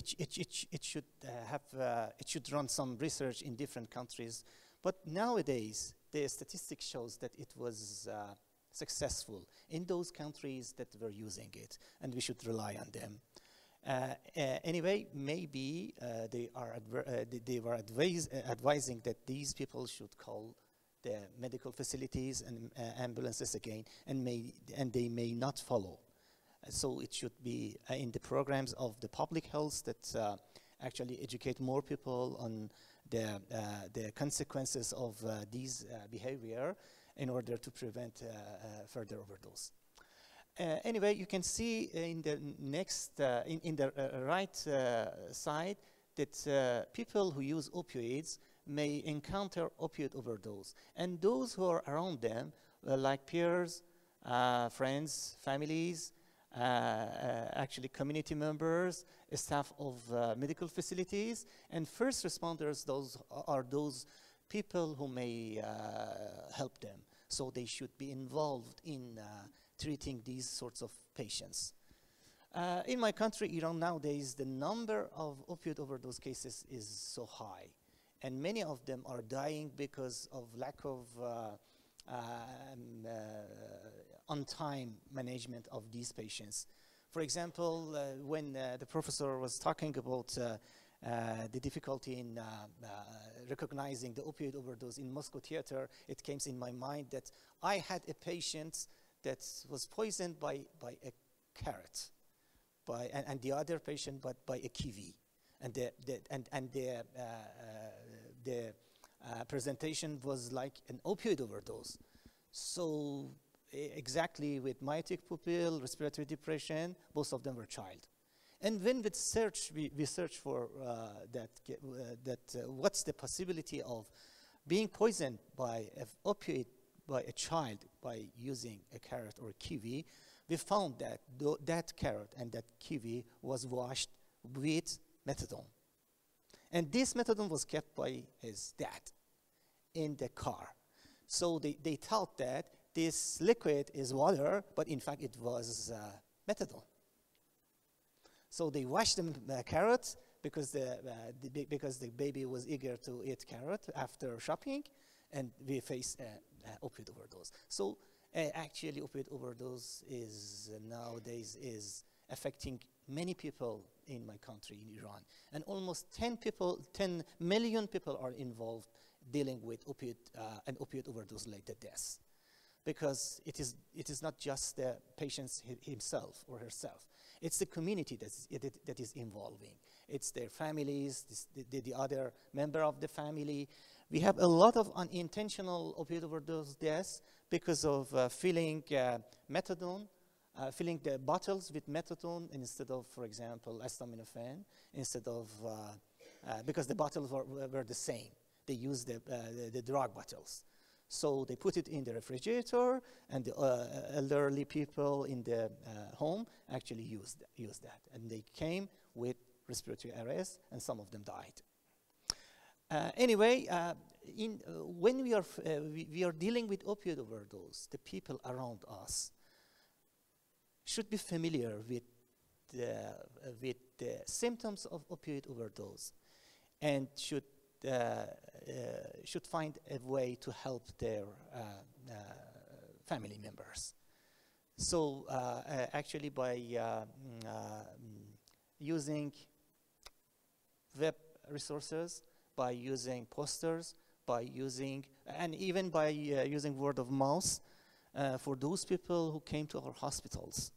should run some research in different countries. But nowadays, the statistics shows that it was successful in those countries that were using it, and we should rely on them. Anyway, maybe they were advising that these people should call the medical facilities and ambulances again, and they may not follow. So it should be in the programs of the public health that actually educate more people on the consequences of these behavior in order to prevent further overdose. Anyway, you can see in the next, in the right side that people who use opioids may encounter opioid overdose. And those who are around them, like peers, friends, families, actually community members, staff of medical facilities, and first responders. Those are those people who may help them. So they should be involved in treating these sorts of patients. In my country, Iran, nowadays, the number of opioid overdose cases is so high. And many of them are dying because of lack of on-time management of these patients. For example, when the professor was talking about the difficulty in recognizing the opioid overdose in Moscow theater, it came in my mind that I had a patient that was poisoned by a carrot, and the other patient by a kiwi, and the presentation was like an opioid overdose. So exactly with myotic pupil, respiratory depression, both of them were child. And when we search for what's the possibility of being poisoned by an opioid by a child by using a carrot or a kiwi, we found that that carrot and that kiwi was washed with methadone. And this methadone was kept by his dad in the car. So they thought that this liquid is water, but in fact it was methadone. So they washed the carrot because the baby was eager to eat carrot after shopping, and we faced opioid overdose. So actually opioid overdose is nowadays is affecting many people in my country, in Iran. And almost 10 million people are involved dealing with an opioid overdose-related deaths. Because it is not just the patient himself or herself. It's the community that is involving. It's their families, the other member of the family. We have a lot of unintentional opioid overdose deaths because of filling methadone, filling the bottles with methadone instead of, for example, acetaminophen, instead of, because the bottles were the same. They used the drug bottles. So they put it in the refrigerator, and the elderly people in the home actually used that. And they came with respiratory arrest, and some of them died. Anyway, when we are dealing with opioid overdose, the people around us should be familiar with the symptoms of opioid overdose, and should find a way to help their family members. So actually by using web resources, by using posters, by using, and even by using word of mouth, for those people who came to our hospitals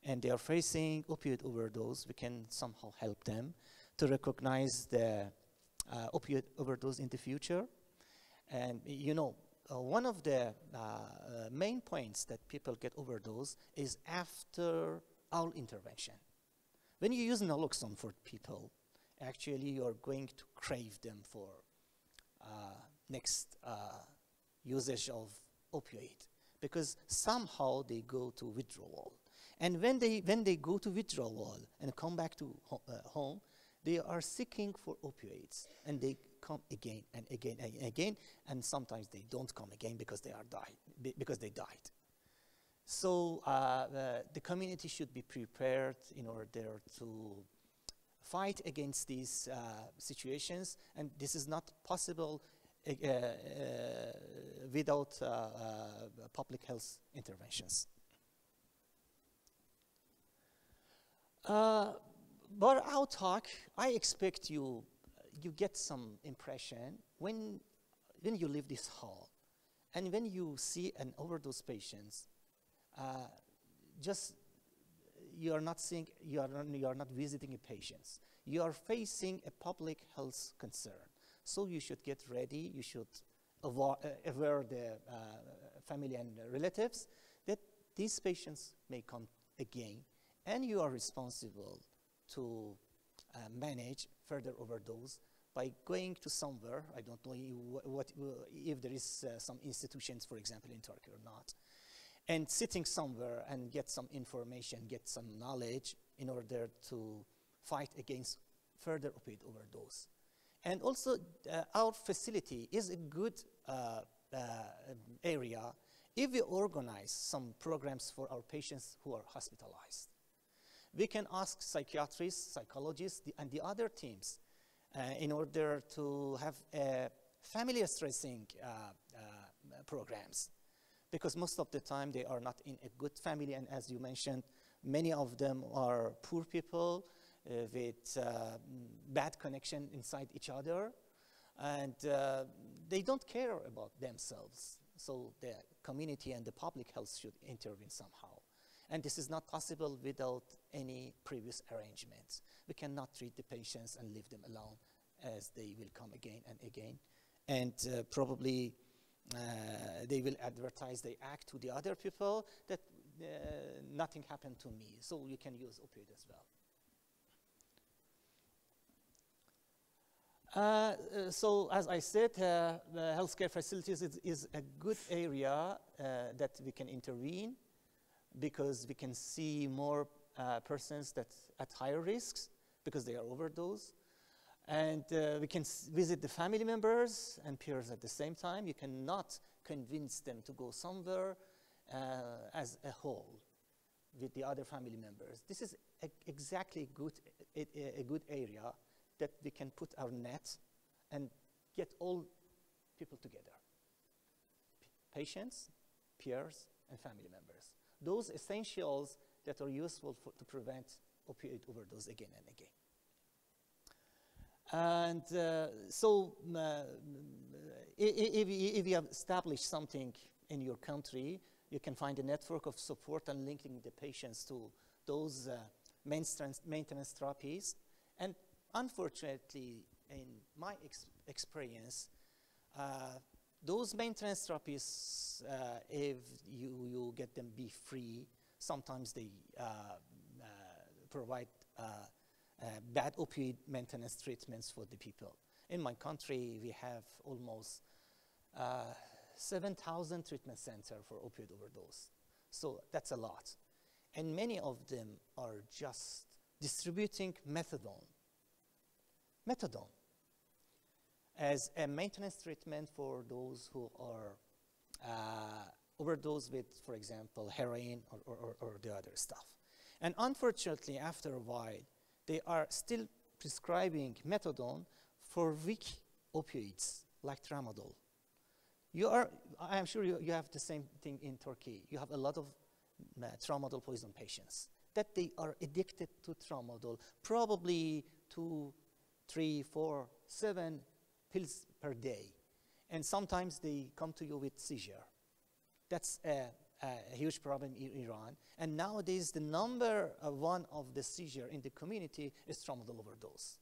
and they are facing opioid overdose, we can somehow help them to recognize the opioid overdose in the future. And you know, one of the main points that people get overdose is after our intervention. When you use naloxone for people, actually you're going to crave them for next usage of opioid, because somehow they go to withdrawal. And when they go to withdrawal and come back to home, they are seeking for opioids, and they come again and again and again, and sometimes they don't come again because they died. So the community should be prepared in order to fight against these situations, and this is not possible without public health interventions. But our talk, I expect you get some impression when you leave this hall, and when you see an overdose patient. Just you are not visiting a patient. You are facing a public health concern. So you should get ready. You should aware the family and relatives that these patients may come again, and you are responsible to manage further overdose by going to somewhere. I don't know if there is some institutions, for example, in Turkey or not. and sitting somewhere and get some information, get some knowledge in order to fight against further opioid overdose. And also, our facility is a good area if we organize some programs for our patients who are hospitalized. We can ask psychiatrists, psychologists, and the other teams in order to have family stressing programs, because most of the time they are not in a good family, and as you mentioned, many of them are poor people with bad connection inside each other, and they don't care about themselves. So the community and the public health should intervene somehow. And this is not possible without any previous arrangements. We cannot treat the patients and leave them alone, as they will come again and again. And probably they will advertise, they act to the other people that nothing happened to me. So you can use opioid as well. So as I said, the healthcare facilities is a good area that we can intervene, because we can see more persons that at higher risks because they are overdose. And we can visit the family members and peers at the same time. You cannot convince them to go somewhere as a whole with the other family members. This is exactly a good area that we can put our net and get all people together. Patients, peers, and family members. Those essentials that are useful to prevent opioid overdose again and again. And if you have established something in your country, you can find a network of support and linking the patients to those maintenance therapies. And unfortunately, in my experience, those maintenance therapies, if you get them be free, sometimes they provide bad opioid maintenance treatments for the people. In my country, we have almost 7,000 treatment centers for opioid overdose. So that's a lot. And many of them are just distributing methadone as a maintenance treatment for those who are overdosed with, for example, heroin or the other stuff. And unfortunately, after a while, they are still prescribing methadone for weak opioids like tramadol. I am sure you have the same thing in Turkey. You have a lot of tramadol poison patients that they are addicted to tramadol, probably 2, 3, 4, 7 pills per day. And sometimes they come to you with seizure. That's a huge problem in Iran. And nowadays, the number one of the seizure in the community is tramadol overdose.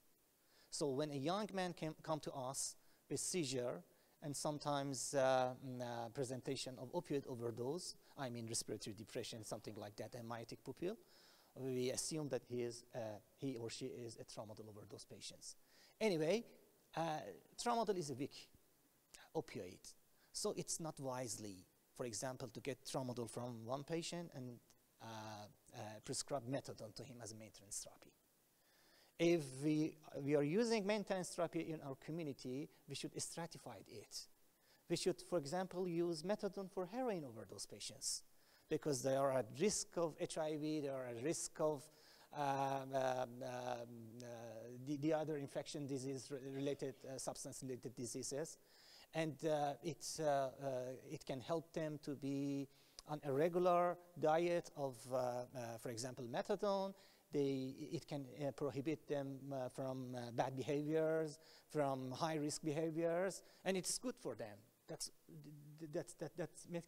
So when a young man come to us with seizure, and sometimes presentation of opioid overdose, I mean respiratory depression, something like that, a myotic pupil, we assume that he or she is a tramadol overdose patient. Anyway, tramadol is a weak opioid, so it's not wisely, for example, to get tramadol from one patient and prescribe methadone to him as a maintenance therapy. If we are using maintenance therapy in our community, we should stratify it. We should, for example, use methadone for heroin overdose patients, because they are at risk of HIV, they are at risk of the other infection disease-related, substance-related diseases. And it can help them to be on a regular diet of, for example, methadone. It can prohibit them from bad behaviors, from high-risk behaviors, and it's good for them. That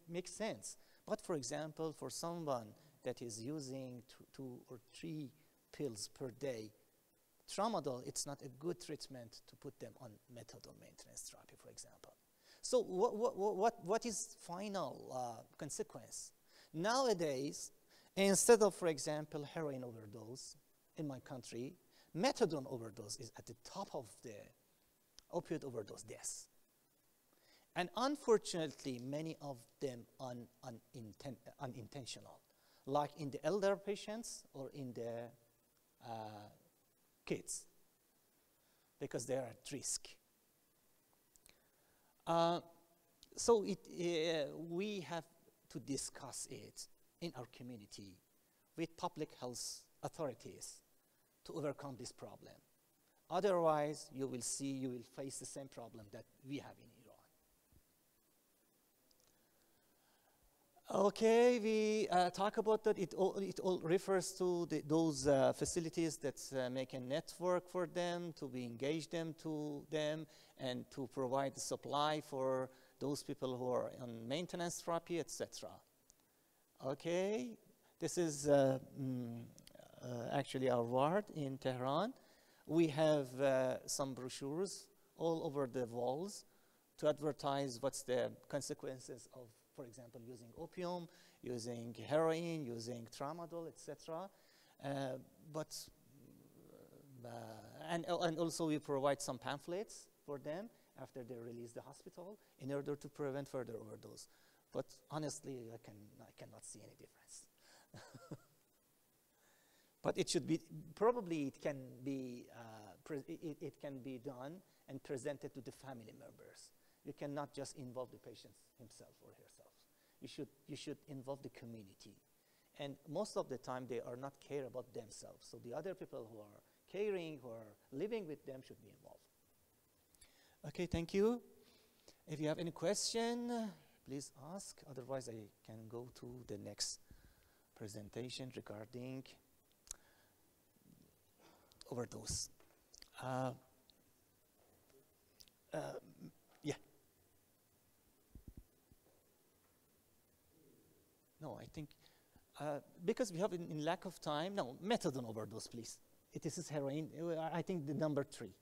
makes sense. But for example, for someone that is using 2 or 3 pills per day, tramadol, it's not a good treatment to put them on methadone maintenance therapy, for example. So what is final consequence? Nowadays, instead of, for example, heroin overdose in my country, methadone overdose is at the top of the opioid overdose deaths. And unfortunately, many of them unintentional, like in the elder patients or in the kids, because they are at risk. So we have to discuss it in our community with public health authorities to overcome this problem. Otherwise, you will face the same problem that we have in Iran. Okay, we talk about that. It all refers to those facilities that make a network for them, to be engage them to them, and to provide the supply for those people who are on maintenance therapy, etc. Okay, this is actually our ward in Tehran. We have some brochures all over the walls to advertise what's the consequences of, for example, using opium, using heroin, using tramadol, etc. And also we provide some pamphlets for them after they release the hospital in order to prevent further overdose. But honestly, I cannot see any difference. But it should be, probably it can be done and presented to the family members. You cannot just involve the patient himself or herself. You should involve the community. And most of the time, they are not care about themselves. So the other people who are caring, who are living with them should be involved. Okay, thank you. If you have any question, please ask. Otherwise, I can go to the next presentation regarding overdose. Yeah. No, I think because we have in lack of time. No, methadone overdose, please. This is heroin. I think the number 3.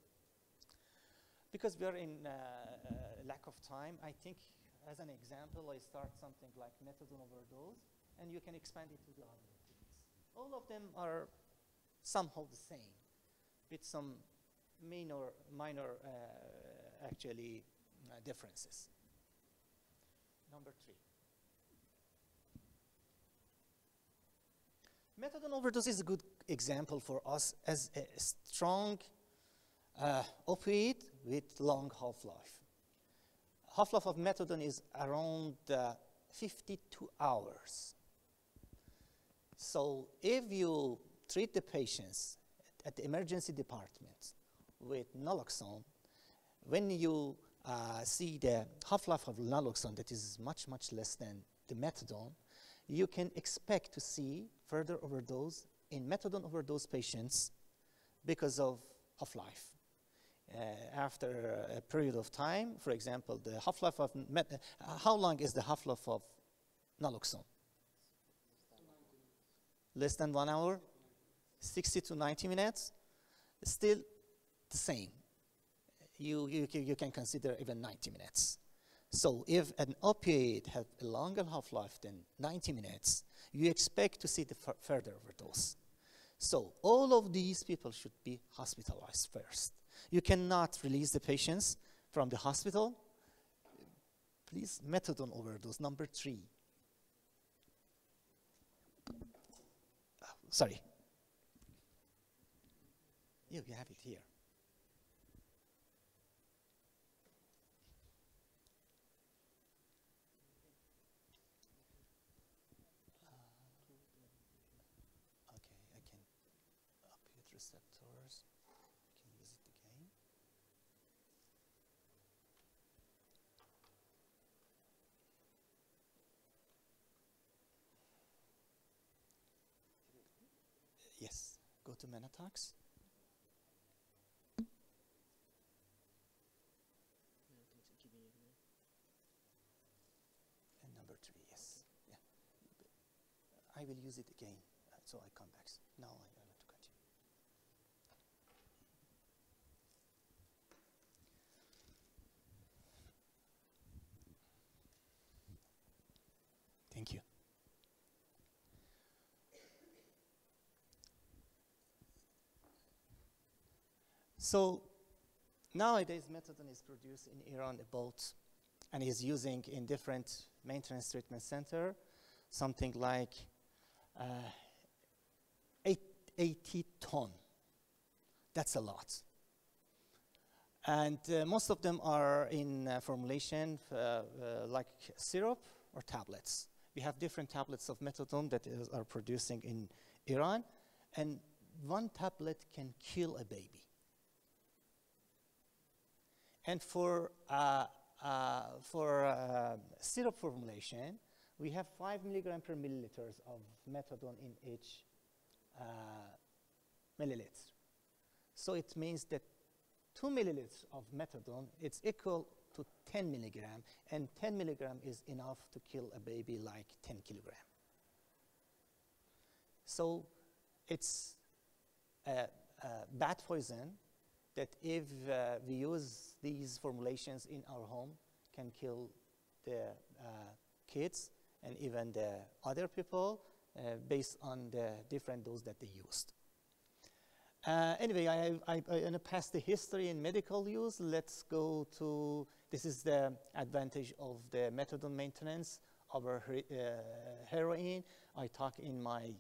Because we are in lack of time, I think as an example, I start something like methadone overdose, and you can expand it to the other things. All of them are somehow the same, with some minor actually differences. Number 3. Methadone overdose is a good example for us as a strong opioid with long half-life. Half-life of methadone is around 52 hours. So if you treat the patients at the emergency department with naloxone, when you see the half-life of naloxone that is much, much less than the methadone, you can expect to see further overdose in methadone overdose patients because of half-life. After a period of time, for example, the half-life of how long is the half-life of naloxone? Less than 1 hour? 60 to 90 minutes? Still the same. You can consider even 90 minutes. So if an opioid has a longer half-life than 90 minutes, you expect to see the further overdose. So all of these people should be hospitalized first. You cannot release the patients from the hospital. Please, methadone overdose, number 3. Sorry. Yeah, we have it here. Okay, I can opioid receptors. I can use it again. Yes, go to MENATOX. And number 3, yes. Yeah. I will use it again, so I come back. Now I want to continue. Thank you. So nowadays, methadone is produced in Iran about and he's using in different maintenance treatment center something like 80 ton. That's a lot. And most of them are in formulation like syrup or tablets. We have different tablets of methadone that are producing in Iran, and one tablet can kill a baby. And for syrup formulation, we have 5 milligram per milliliters of methadone in each milliliter. So it means that 2 milliliters of methadone, it's equal to 10 milligram, and 10 milligram is enough to kill a baby like 10 kilogram. So it's a bad poison that if we use these formulations in our home can kill the kids and even the other people based on the different dose that they used. Anyway, I'm going to pass the history in medical use. Let's go to, this is the advantage of the methadone maintenance over heroin. I talk in my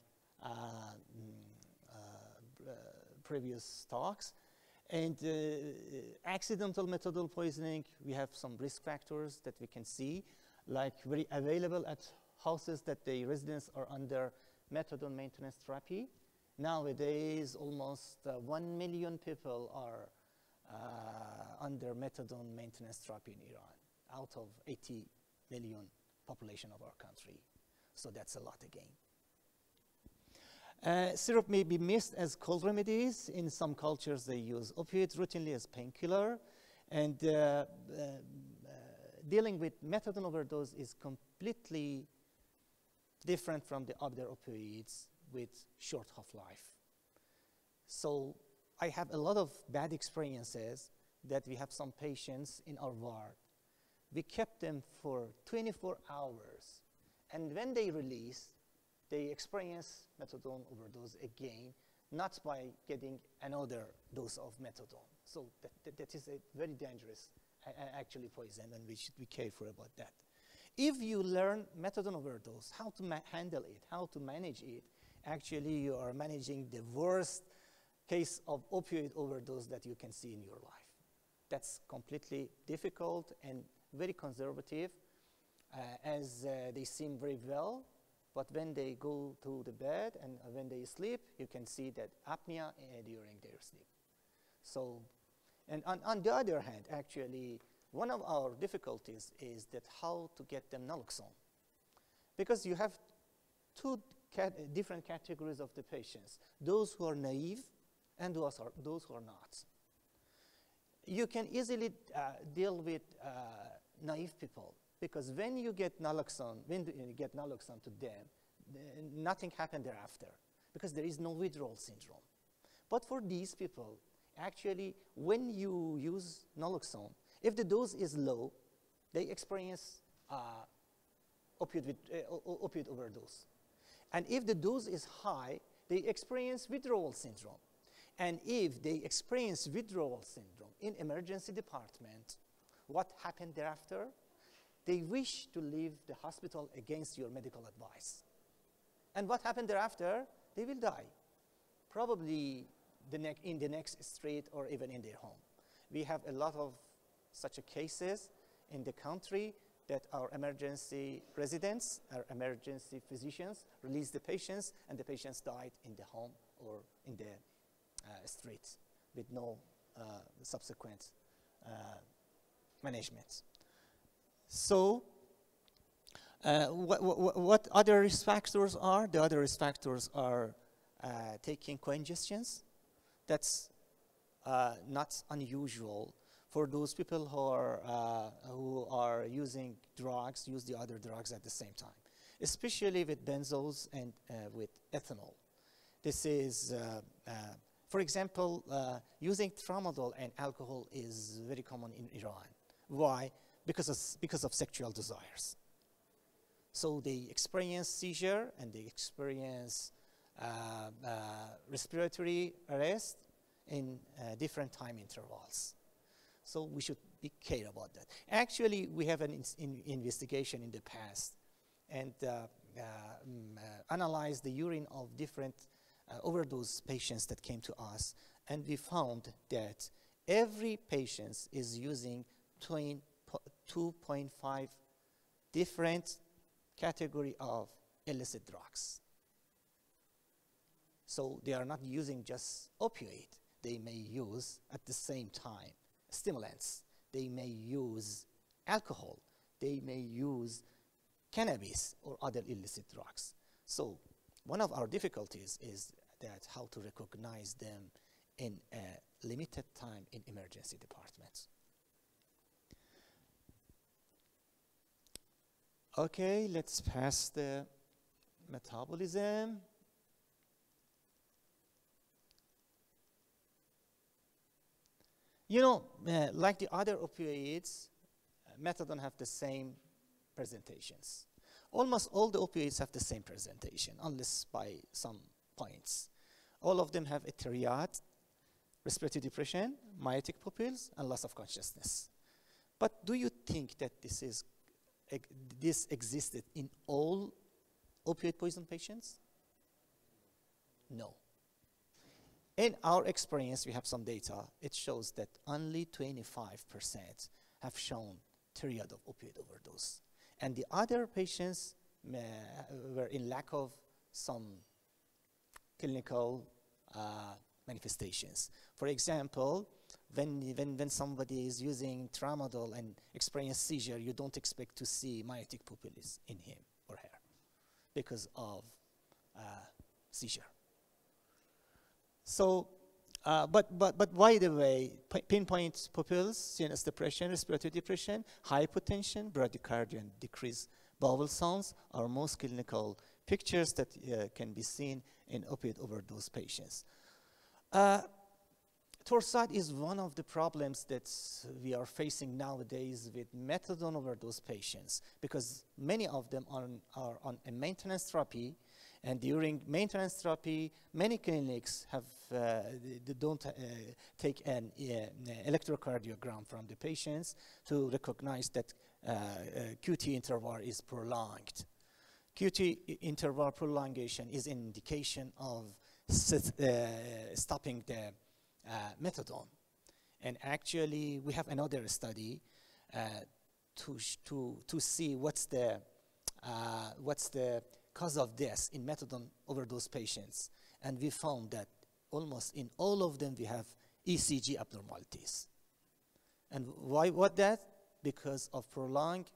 previous talks. And accidental methadone poisoning, we have some risk factors that we can see, like very available at houses that the residents are under methadone maintenance therapy. Nowadays, almost 1 million people are under methadone maintenance therapy in Iran, out of 80 million population of our country. So that's a lot again. Syrup may be missed as cold remedies. In some cultures, they use opioids routinely as painkiller. And dealing with methadone overdose is completely different from the other opioids with short half-life. So I have a lot of bad experiences that we have some patients in our ward. We kept them for 24 hours. And when they release, they experience methadone overdose again, not by getting another dose of methadone. So that is a very dangerous, actually, poison, and we should be careful about that. If you learn methadone overdose, how to handle it, how to manage it, actually you are managing the worst case of opioid overdose that you can see in your life. That's completely difficult and very conservative, as they seem very well, but when they go to the bed and when they sleep, you can see that apnea during their sleep. So, and on the other hand, actually, one of our difficulties is that how to get them naloxone. Because you have two different categories of the patients, those who are naive and those who are not. You can easily deal with naive people, because when you get naloxone, to them, nothing happened thereafter, because there is no withdrawal syndrome. But for these people, actually, when you use naloxone, if the dose is low, they experience opioid overdose. And if the dose is high, they experience withdrawal syndrome. And if they experience withdrawal syndrome in emergency department, what happened thereafter? They wish to leave the hospital against your medical advice. And what happened thereafter? They will die, probably in the next street or even in their home. We have a lot of such cases in the country that our emergency residents, our emergency physicians released the patients, and the patients died in the home or in the streets with no subsequent management. So what other risk factors are? The other risk factors are taking congestions. That's not unusual for those people who are using drugs, use the other drugs at the same time, especially with benzos and with ethanol. This is, for example, using tramadol and alcohol is very common in Iran. Why? Because of sexual desires. So they experience seizure and they experience respiratory arrest in different time intervals. So we should be care about that. Actually, we have an investigation in the past and analyzed the urine of different overdose patients that came to us, and we found that every patient is using 2.5 different category of illicit drugs. So they are not using just opioid. They may use at the same time stimulants. They may use alcohol. They may use cannabis or other illicit drugs. So one of our difficulties is that how to recognize them in a limited time in emergency departments. Okay, let's pass the metabolism. You know, like the other opioids, methadone have the same presentations. Almost all the opioids have the same presentation, unless by some points. All of them have a triad, respiratory depression, myotic pupils, and loss of consciousness. But do you think that this existed in all opioid poison patients? No. In our experience, we have some data. It shows that only 25% have shown triad of opioid overdose. And the other patients were in lack of some clinical manifestations. For example, when somebody is using tramadol and experience seizure, you don't expect to see myotic pupils in him or her because of seizure. So, but by the way, pinpoint pupils, CNS depression, respiratory depression, hypotension, bradycardia, and decreased bowel sounds are most clinical pictures that can be seen in opioid overdose patients. Torsade is one of the problems that we are facing nowadays with methadone overdose patients, because many of them are on a maintenance therapy, and during maintenance therapy, many clinics have they don't take an electrocardiogram from the patients to recognize that QT interval is prolonged. QT interval prolongation is an indication of stopping the methadone. And actually, we have another study to see what's the cause of death in methadone overdose patients. And we found that almost in all of them, we have ECG abnormalities. And why? What that? Because of prolonged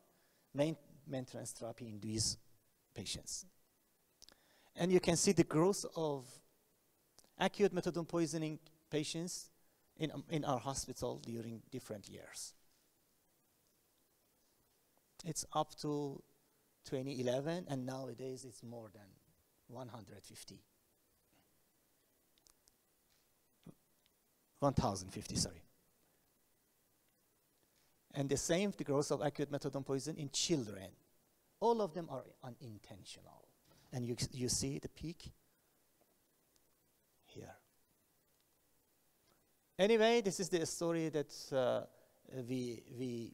maintenance therapy in these patients. And you can see the growth of acute methadone poisoning patients in our hospital during different years. It's up to 2011, and nowadays it's more than 150. 1,050, sorry. And the same, the growth of acute methadone poison in children. All of them are unintentional. And you see the peak here. Anyway, this is the story that we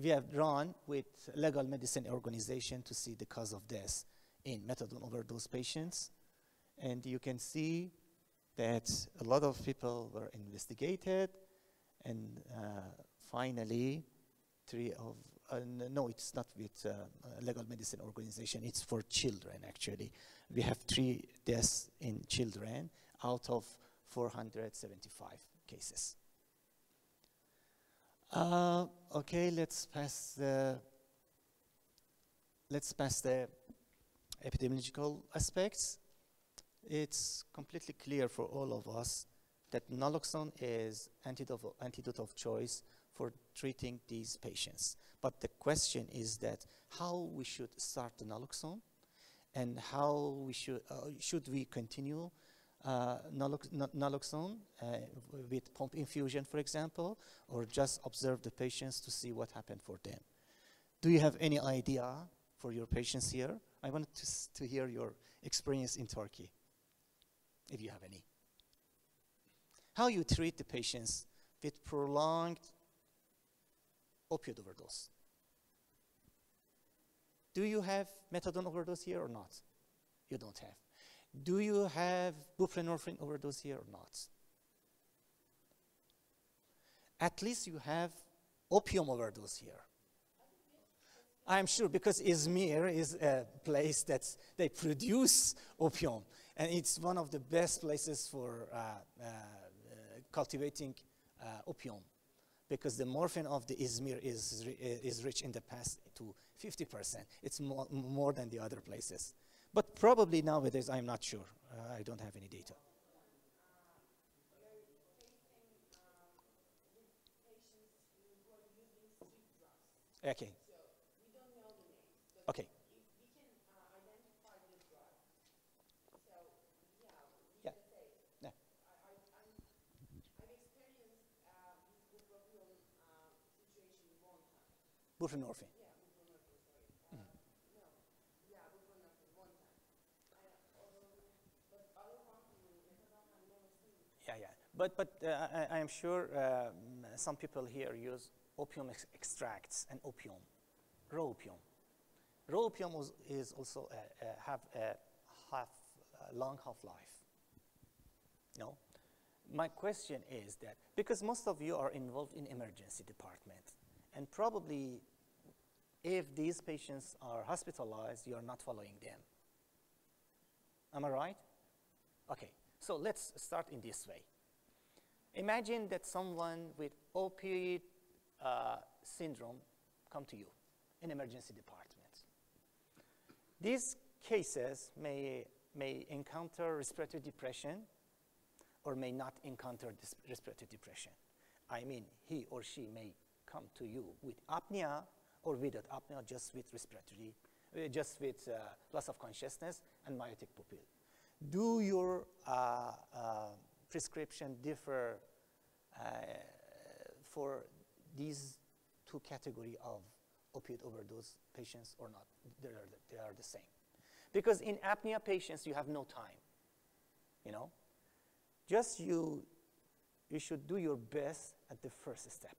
have drawn with legal medicine organization to see the cause of death in methadone overdose patients. And you can see that a lot of people were investigated, and finally, no, it's not with legal medicine organization, it's for children actually. We have 3 deaths in children out of 475 cases. Okay, let's pass the epidemiological aspects. It's completely clear for all of us that naloxone is antidote of choice for treating these patients. But the question is that how we should start the naloxone, and how we should we continue naloxone with pump infusion, for example, or just observe the patients to see what happened for them. Do you have any idea for your patients here? I wanted to hear your experience in Turkey, if you have any. how you treat the patients with prolonged opioid overdose. Do you have methadone overdose here or not? You don't have. Do you have buprenorphine overdose here or not? At least you have opium overdose here. I'm sure, because Izmir is a place that they produce opium, and it's one of the best places for cultivating opium, because the morphine of the Izmir is rich in the past to 50%. It's more than the other places. But probably nowadays, I'm not sure. I don't have any data. Okay. So we don't know the names. But Okay. if we can identify the drug, so yeah, we Yeah. can say. Yeah. I've experienced this bupropion situation one time. Buprenorphine. Yeah, buprenorphine, sorry. No, yeah, buprenorphine one time. But other one, methadone, I've never seen. Yeah, yeah. But I am sure some people here use opium extracts and opium, raw opium. Raw opium is also have a long half-life. No? My question is that, because most of you are involved in emergency department, and probably if these patients are hospitalized, you are not following them. Am I right? Okay, so let's start in this way. Imagine that someone with opioid syndrome come to you in emergency department. These cases may encounter respiratory depression or may not encounter this respiratory depression. I mean, he or she may come to you with apnea or without apnea, just with respiratory, just with loss of consciousness and myotic pupil. Do your prescription differ for these two categories of opioid overdose patients or not? They are the same. Because in apnea patients, you have no time, you know? Just you should do your best at the first step.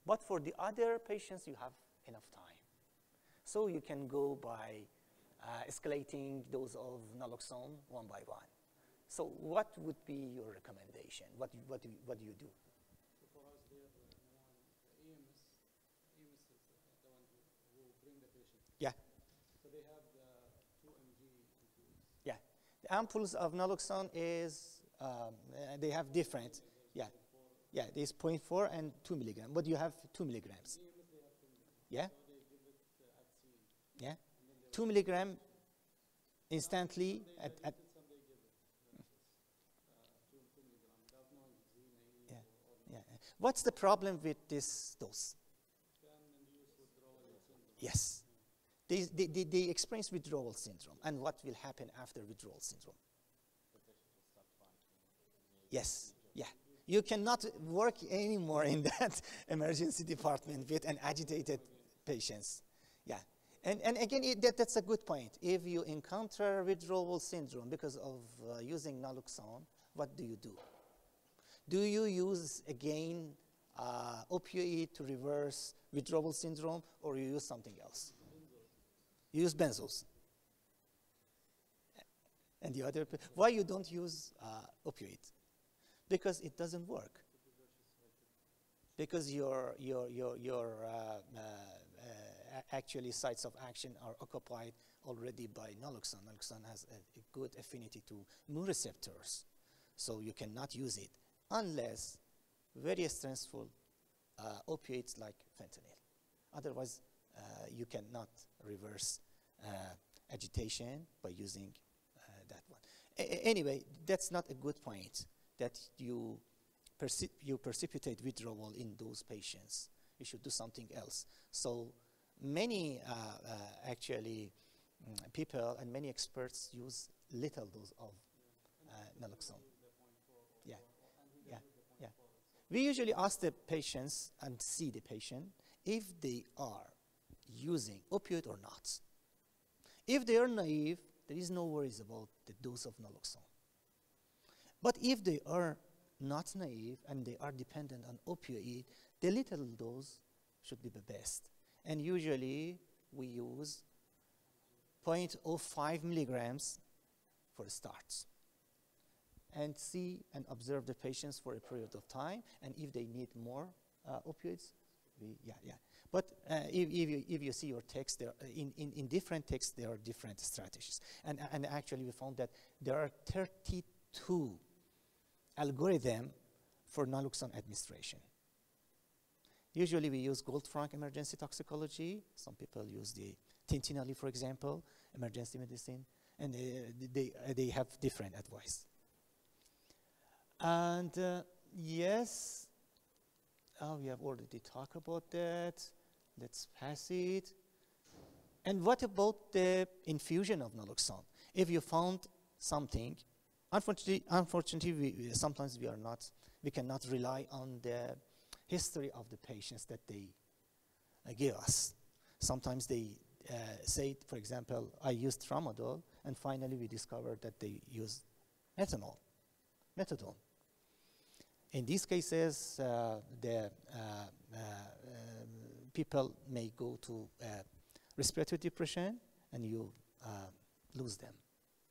But for the other patients, you have enough time. So you can go by escalating dose of naloxone one by one. So what would be your recommendation? What do you do? So for us there, the EMS is the one who bring the patient. Yeah. So they have the 2 mg ampoules. Yeah. The ampoules of naloxone is, they have different. Yeah. Yeah, there's 0.4 and 2 milligram. But you have 2 milligrams. EMS, they have 2 milligrams. Yeah. So they give it at scene. Yeah. 2 milligram instantly at Some they give it. 2 milligrams without knowing it's naive yeah. or Yeah. What's the problem with this dose? can induce withdrawal syndrome. Yes. They experience withdrawal syndrome. And what will happen after withdrawal syndrome? Yes. Yeah. You cannot work anymore in that emergency department with an agitated patients. Yeah. And again, that's a good point. If you encounter withdrawal syndrome because of using naloxone, what do you do? Do you use, again, opioid to reverse withdrawal syndrome, or you use something else? You use benzos. And the other, why you don't use opioid? Because it doesn't work. Because your actually sites of action are occupied already by naloxone. Naloxone has a good affinity to mu receptors, so you cannot use it unless very stressful opioids like fentanyl. Otherwise, you cannot reverse agitation by using that one. Anyway, that's not a good point, that you precipitate withdrawal in those patients. You should do something else. So many actually people and many experts use little dose of naloxone. Yeah, yeah, yeah. We usually ask the patients and see the patient if they are using opioid or not. If they are naive, there is no worries about the dose of naloxone. But if they are not naive and they are dependent on opioid, the little dose should be the best. And usually we use 0.05 milligrams for starts. And see and observe the patients for a period of time, and if they need more opioids, yeah. But if you see your text, there in different texts there are different strategies, and actually we found that there are 32 algorithms for naloxone administration. Usually we use Goldfrank emergency toxicology. Some people use the Tintinelli, for example, emergency medicine, and they have different advice. And yes, we have already talked about that. Let's pass it. And what about the infusion of naloxone? If you found something, unfortunately, sometimes we cannot rely on the history of the patients that they give us. Sometimes they say, for example, I used tramadol, and finally we discovered that they used methadone. In these cases, the people may go to respiratory depression, and you lose them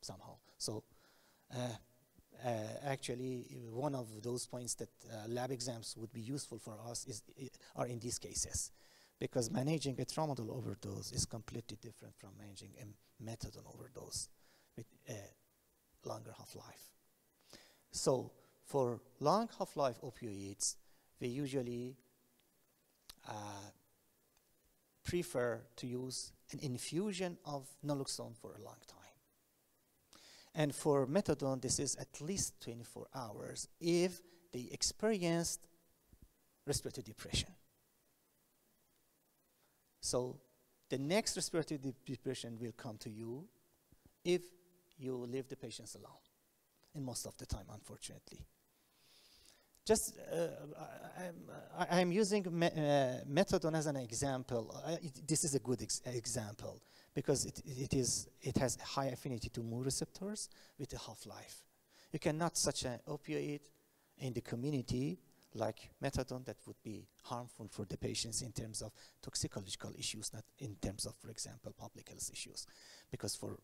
somehow. So actually, one of those points that lab exams would be useful for us are in these cases, because managing a tramadol overdose is completely different from managing a methadone overdose with a longer half-life. So for long half-life opioids, we usually prefer to use an infusion of naloxone for a long time. And for methadone, this is at least 24 hours if they experienced respiratory depression. So the next respiratory depression will come to you if you leave the patients alone, and most of the time, unfortunately. Just, I'm using methadone as an example. This is a good example because it has high affinity to mu receptors with a half-life. You cannot such an opioid in the community like methadone that would be harmful for the patients in terms of toxicological issues, not in terms of, for example, public health issues. Because for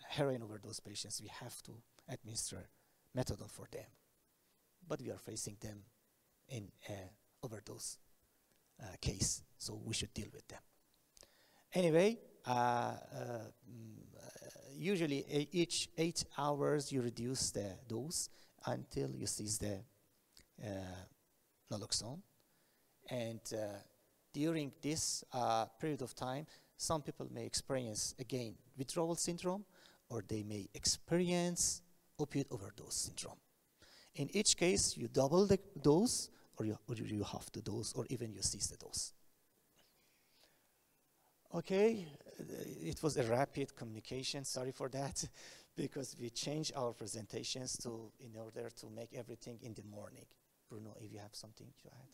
heroin overdose patients, we have to administer methadone for them. But we are facing them in an overdose case, so we should deal with them. Anyway, usually each 8 hours you reduce the dose until you cease the naloxone. And during this period of time, some people may experience, again, withdrawal syndrome, or they may experience opioid overdose syndrome. In each case, you double the dose, or you half the dose, or even you cease the dose. Okay, it was a rapid communication, sorry for that, because we changed our presentations in order to make everything in the morning. Bruno, if you have something to add.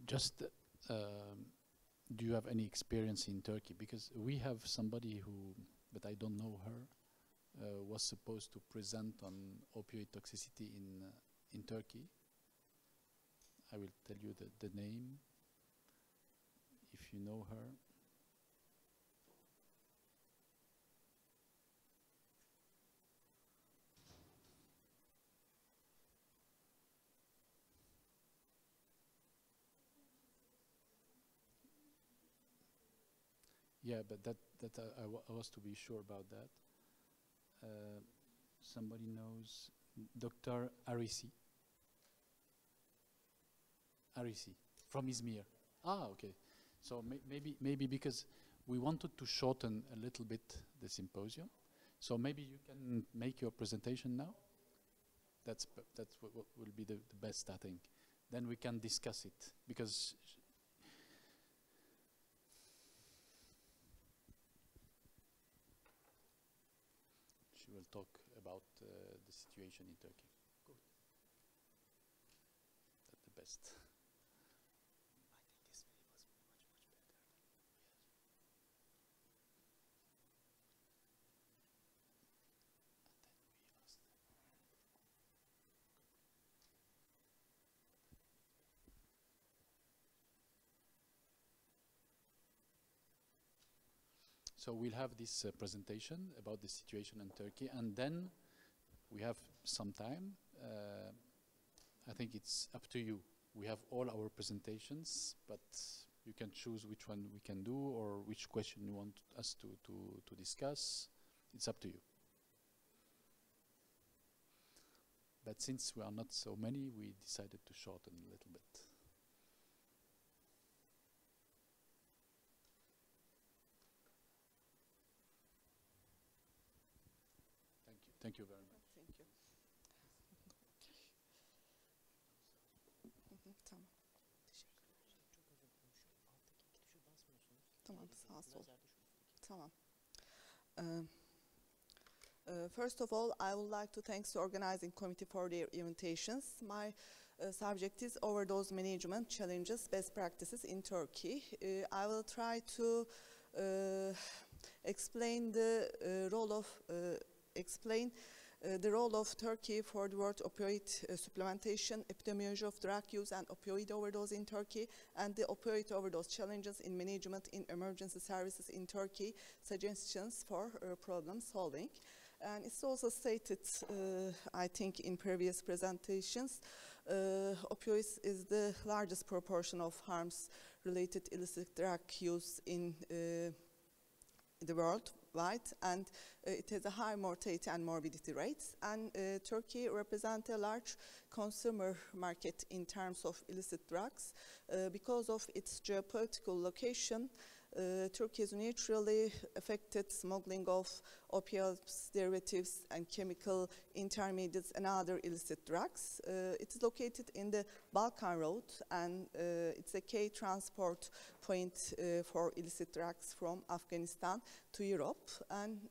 Just, do you have any experience in Turkey? Because we have somebody who, but I don't know her, was supposed to present on opioid toxicity in Turkey. I will tell you the name, if you know her. Yeah, but I was to be sure about that. Somebody knows Dr. Arisi from Izmir. Ah, okay. So maybe because we wanted to shorten a little bit the symposium, so maybe you can make your presentation now. That's what will be the best, I think. Then we can discuss it, because she will talk about the situation in Turkey. Good. That's the best. I think this video was much better. So we'll have this presentation about the situation in Turkey, and then we have some time. I think it's up to you. We have all our presentations, but you can choose which one we can do or which question you want us to discuss. It's up to you. But since we are not so many, we decided to shorten a little bit. Thank you. Thank you very much. Thank you. Tamam. Tamam, sağ sol. Tamam. First of all, I would like to thank the organizing committee for their invitations. My subject is overdose management challenges, best practices in Turkey. I will try to explain the role of Turkey for the world opioid supplementation, epidemiology of drug use and opioid overdose in Turkey, and the opioid overdose challenges in management in emergency services in Turkey, suggestions for problem solving. And it's also stated, I think, in previous presentations, opioids is the largest proportion of harms related illicit drug use in the world wide, and it has a high mortality and morbidity rates. And Turkey represents a large consumer market in terms of illicit drugs. Because of its geopolitical location, Turkey is naturally affected smuggling of opioids, derivatives, and chemical intermediates and other illicit drugs. It is located in the Balkan Road, and it's a key transport point for illicit drugs from Afghanistan to Europe. And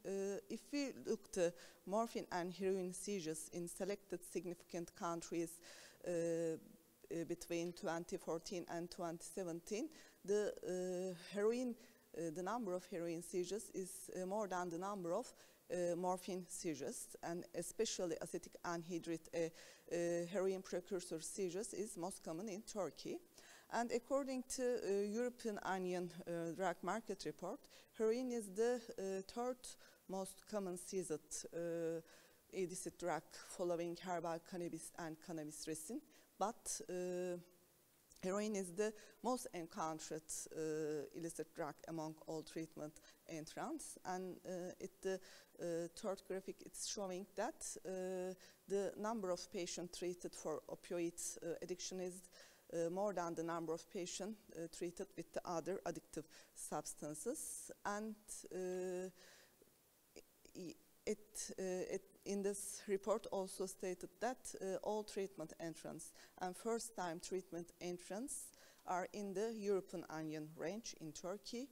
if we look to morphine and heroin seizures in selected significant countries between 2014 and 2017, the number of heroin seizures is more than the number of morphine seizures, and especially acetic anhydride heroin precursor seizures is most common in Turkey. And according to European Union drug market report, heroin is the third most common seized illicit drug following herbal cannabis and cannabis resin, but heroin is the most encountered illicit drug among all treatment entrants, and the third graphic it's showing that the number of patients treated for opioid addiction is more than the number of patients treated with the other addictive substances, and in this report also stated that all treatment entrants and first-time treatment entrants are in the European Union range in Turkey,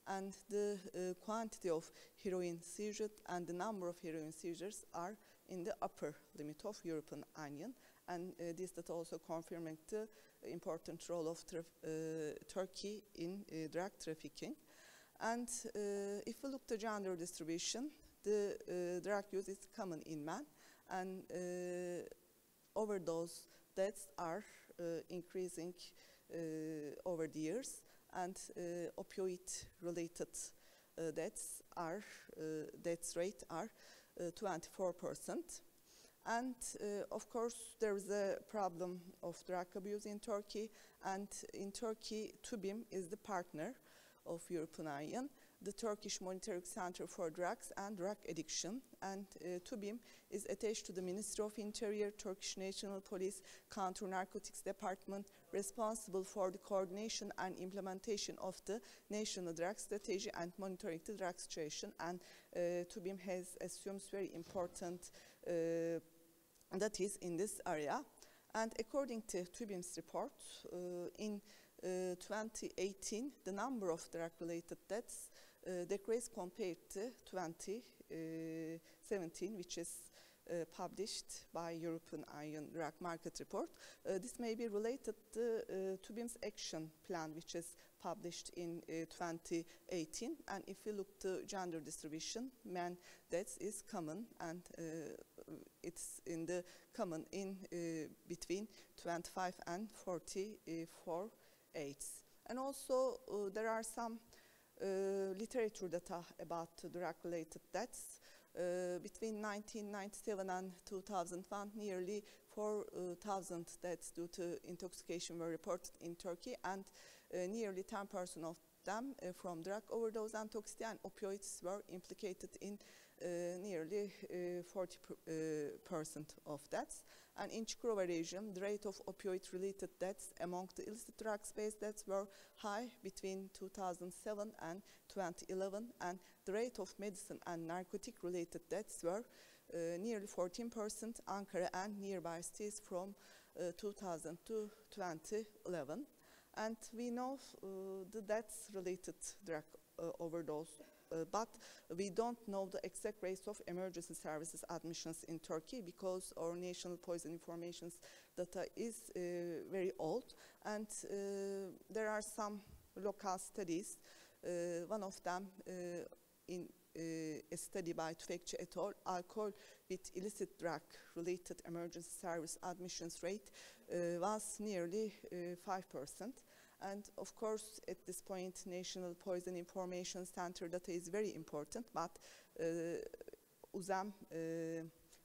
and the quantity of heroin seizures and the number of heroin seizures are in the upper limit of European Union, and this that also confirming the important role of Turkey in drug trafficking. And if we look at gender distribution, the drug use is common in men, and overdose deaths are increasing over the years, and opioid-related death rate are 24%. And of course, there is a problem of drug abuse in Turkey, and in Turkey, TÜBİM is the partner of European Union, the Turkish Monitoring Center for Drugs and Drug Addiction, and TÜBİM is attached to the Ministry of Interior, Turkish National Police, Counter-Narcotics Department, responsible for the coordination and implementation of the national drug strategy and monitoring the drug situation, and TÜBİM has assumed very important that is in this area. And according to TÜBİM's report, in 2018, the number of drug-related deaths decreased compared to 2017, which is published by European Union Drug Market Report. This may be related to TÜBİM's action plan, which is published in 2018. And if we look to gender distribution, men deaths is common, and it's in the common in between 25 and 44 age. And also there are some literature data about drug-related deaths. Between 1997 and 2001, nearly 4,000 deaths due to intoxication were reported in Turkey, and nearly 10% of them from drug overdose and toxicity, and opioids were implicated in nearly 40% of deaths. And in Çukurova region, the rate of opioid-related deaths among the illicit drugs-based deaths were high between 2007 and 2011, and the rate of medicine and narcotic-related deaths were nearly 14%, Ankara and nearby cities from 2000 to 2011. And we know the deaths related drug overdose, but we don't know the exact rates of emergency services admissions in Turkey because our national poison information data is very old, and there are some local studies. One of them in a study by Tüfekçi et al., alcohol with illicit drug-related emergency service admissions rate was nearly 5%. And of course, at this point, National Poison Information Center data is very important, but UZEM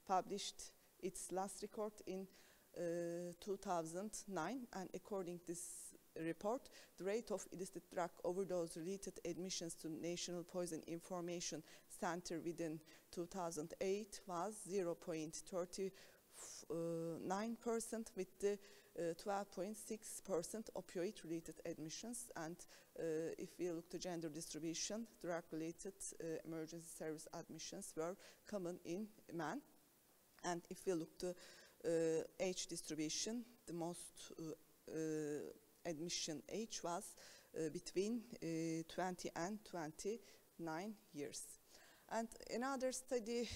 published its last report in 2009, and according to this report, the rate of illicit drug overdose-related admissions to National Poison Information Center within 2008 was 0.39%, with the 12.6% opioid-related admissions. And if we look to gender distribution, drug-related emergency service admissions were common in men. And if we look to age distribution, the most admission age was between 20 and 29 years. And another study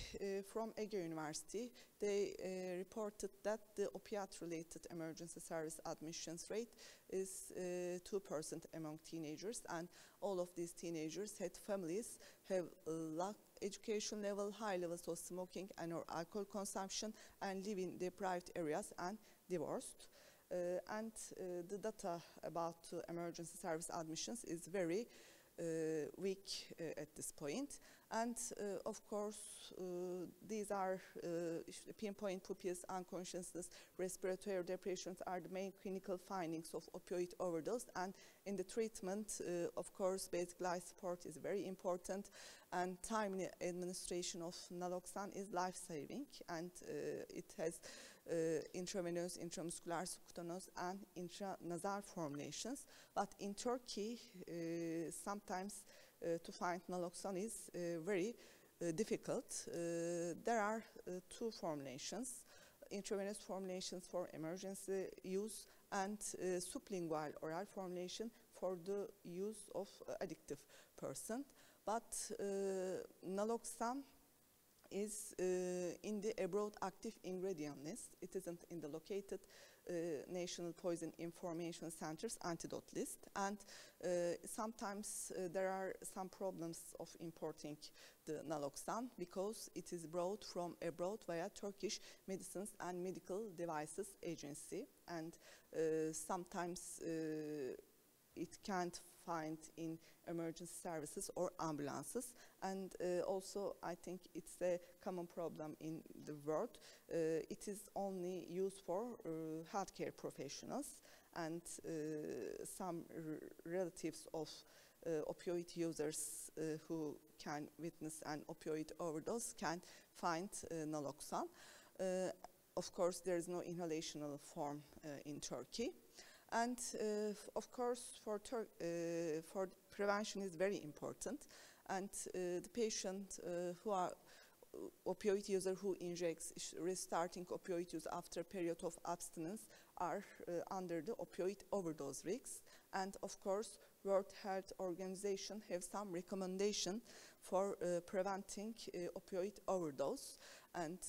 from Ege University, they reported that the opiate-related emergency service admissions rate is 2% among teenagers, and all of these teenagers had families, have low education level, high levels of smoking and or alcohol consumption, and live in deprived areas and divorced. And the data about emergency service admissions is very weak at this point. And of course, these are pinpoint pupils, unconsciousness, respiratory depressions are the main clinical findings of opioid overdose. And in the treatment, of course, basic life support is very important, and timely administration of naloxone is life-saving, and it has intravenous, intramuscular, subcutaneous, and intranasal formulations. But in Turkey, sometimes to find naloxone is very difficult. There are two formulations, intravenous formulations for emergency use and sublingual oral formulation for the use of addictive person. But naloxone is in the abroad active ingredient list. It isn't in the located National Poison Information Center's antidote list, and sometimes there are some problems of importing the naloxone because it is brought from abroad via Turkish Medicines and Medical Devices Agency, and sometimes it can't find in emergency services or ambulances. And also, I think it's a common problem in the world. It is only used for healthcare professionals, and some relatives of opioid users who can witness an opioid overdose can find naloxone. Of course, there is no inhalational form in Turkey. And of course, for prevention is very important. And the patient who are opioid user who injects, restarting opioid use after a period of abstinence are under the opioid overdose risks. And of course, World Health Organization have some recommendation for preventing opioid overdose. And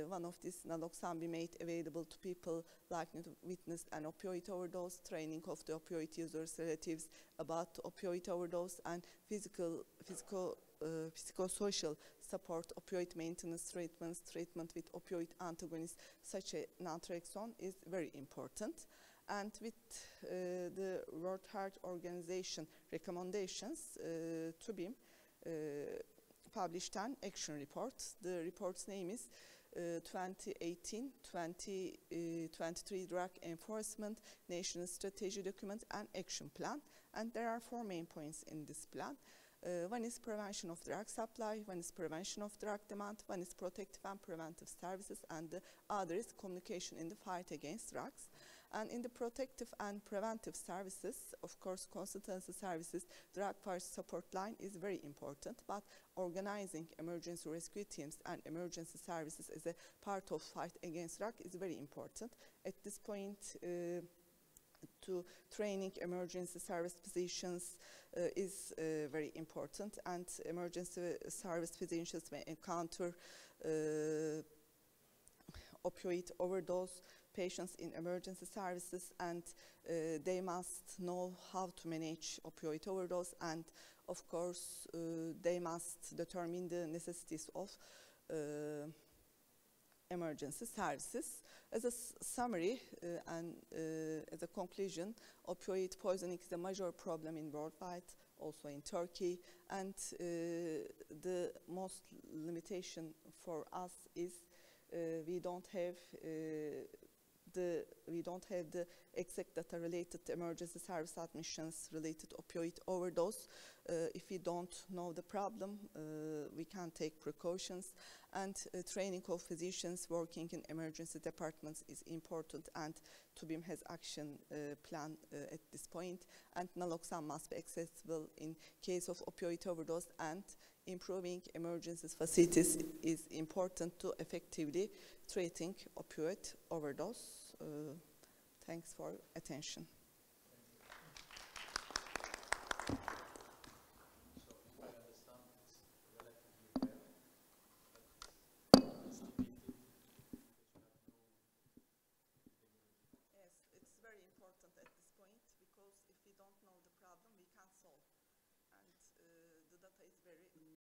one of these naloxone be made available to people likely to witness an opioid overdose, training of the opioid users' relatives about opioid overdose, and psychosocial support, opioid maintenance treatments, treatment with opioid antagonists such as naltrexone is very important. And with the World Health Organization recommendations, TÜBİM published an action report. The report's name is 2018-2023 Drug Enforcement National Strategy Document and Action Plan. And there are 4 main points in this plan. One is prevention of drug supply, one is prevention of drug demand, one is protective and preventive services, and the other is communication in the fight against drugs. And in the protective and preventive services, of course, consultancy services, drug first support line is very important, but organizing emergency rescue teams and emergency services as a part of fight against drug is very important. At this point, to training emergency service physicians is very important, and emergency service physicians may encounter opioid overdose patients in emergency services, and they must know how to manage opioid overdose, and of course they must determine the necessities of emergency services. As a summary and as a conclusion, opioid poisoning is a major problem in worldwide, also in Turkey, and the most limitation for us is we don't have the exact data related to emergency service admissions related to opioid overdose. If we don't know the problem, we can take precautions, and training of physicians working in emergency departments is important, and TÜBİM has action plan at this point, and naloxone must be accessible in case of opioid overdose, and improving emergency facilities is important to effectively treating opioid overdose. Thanks for attention.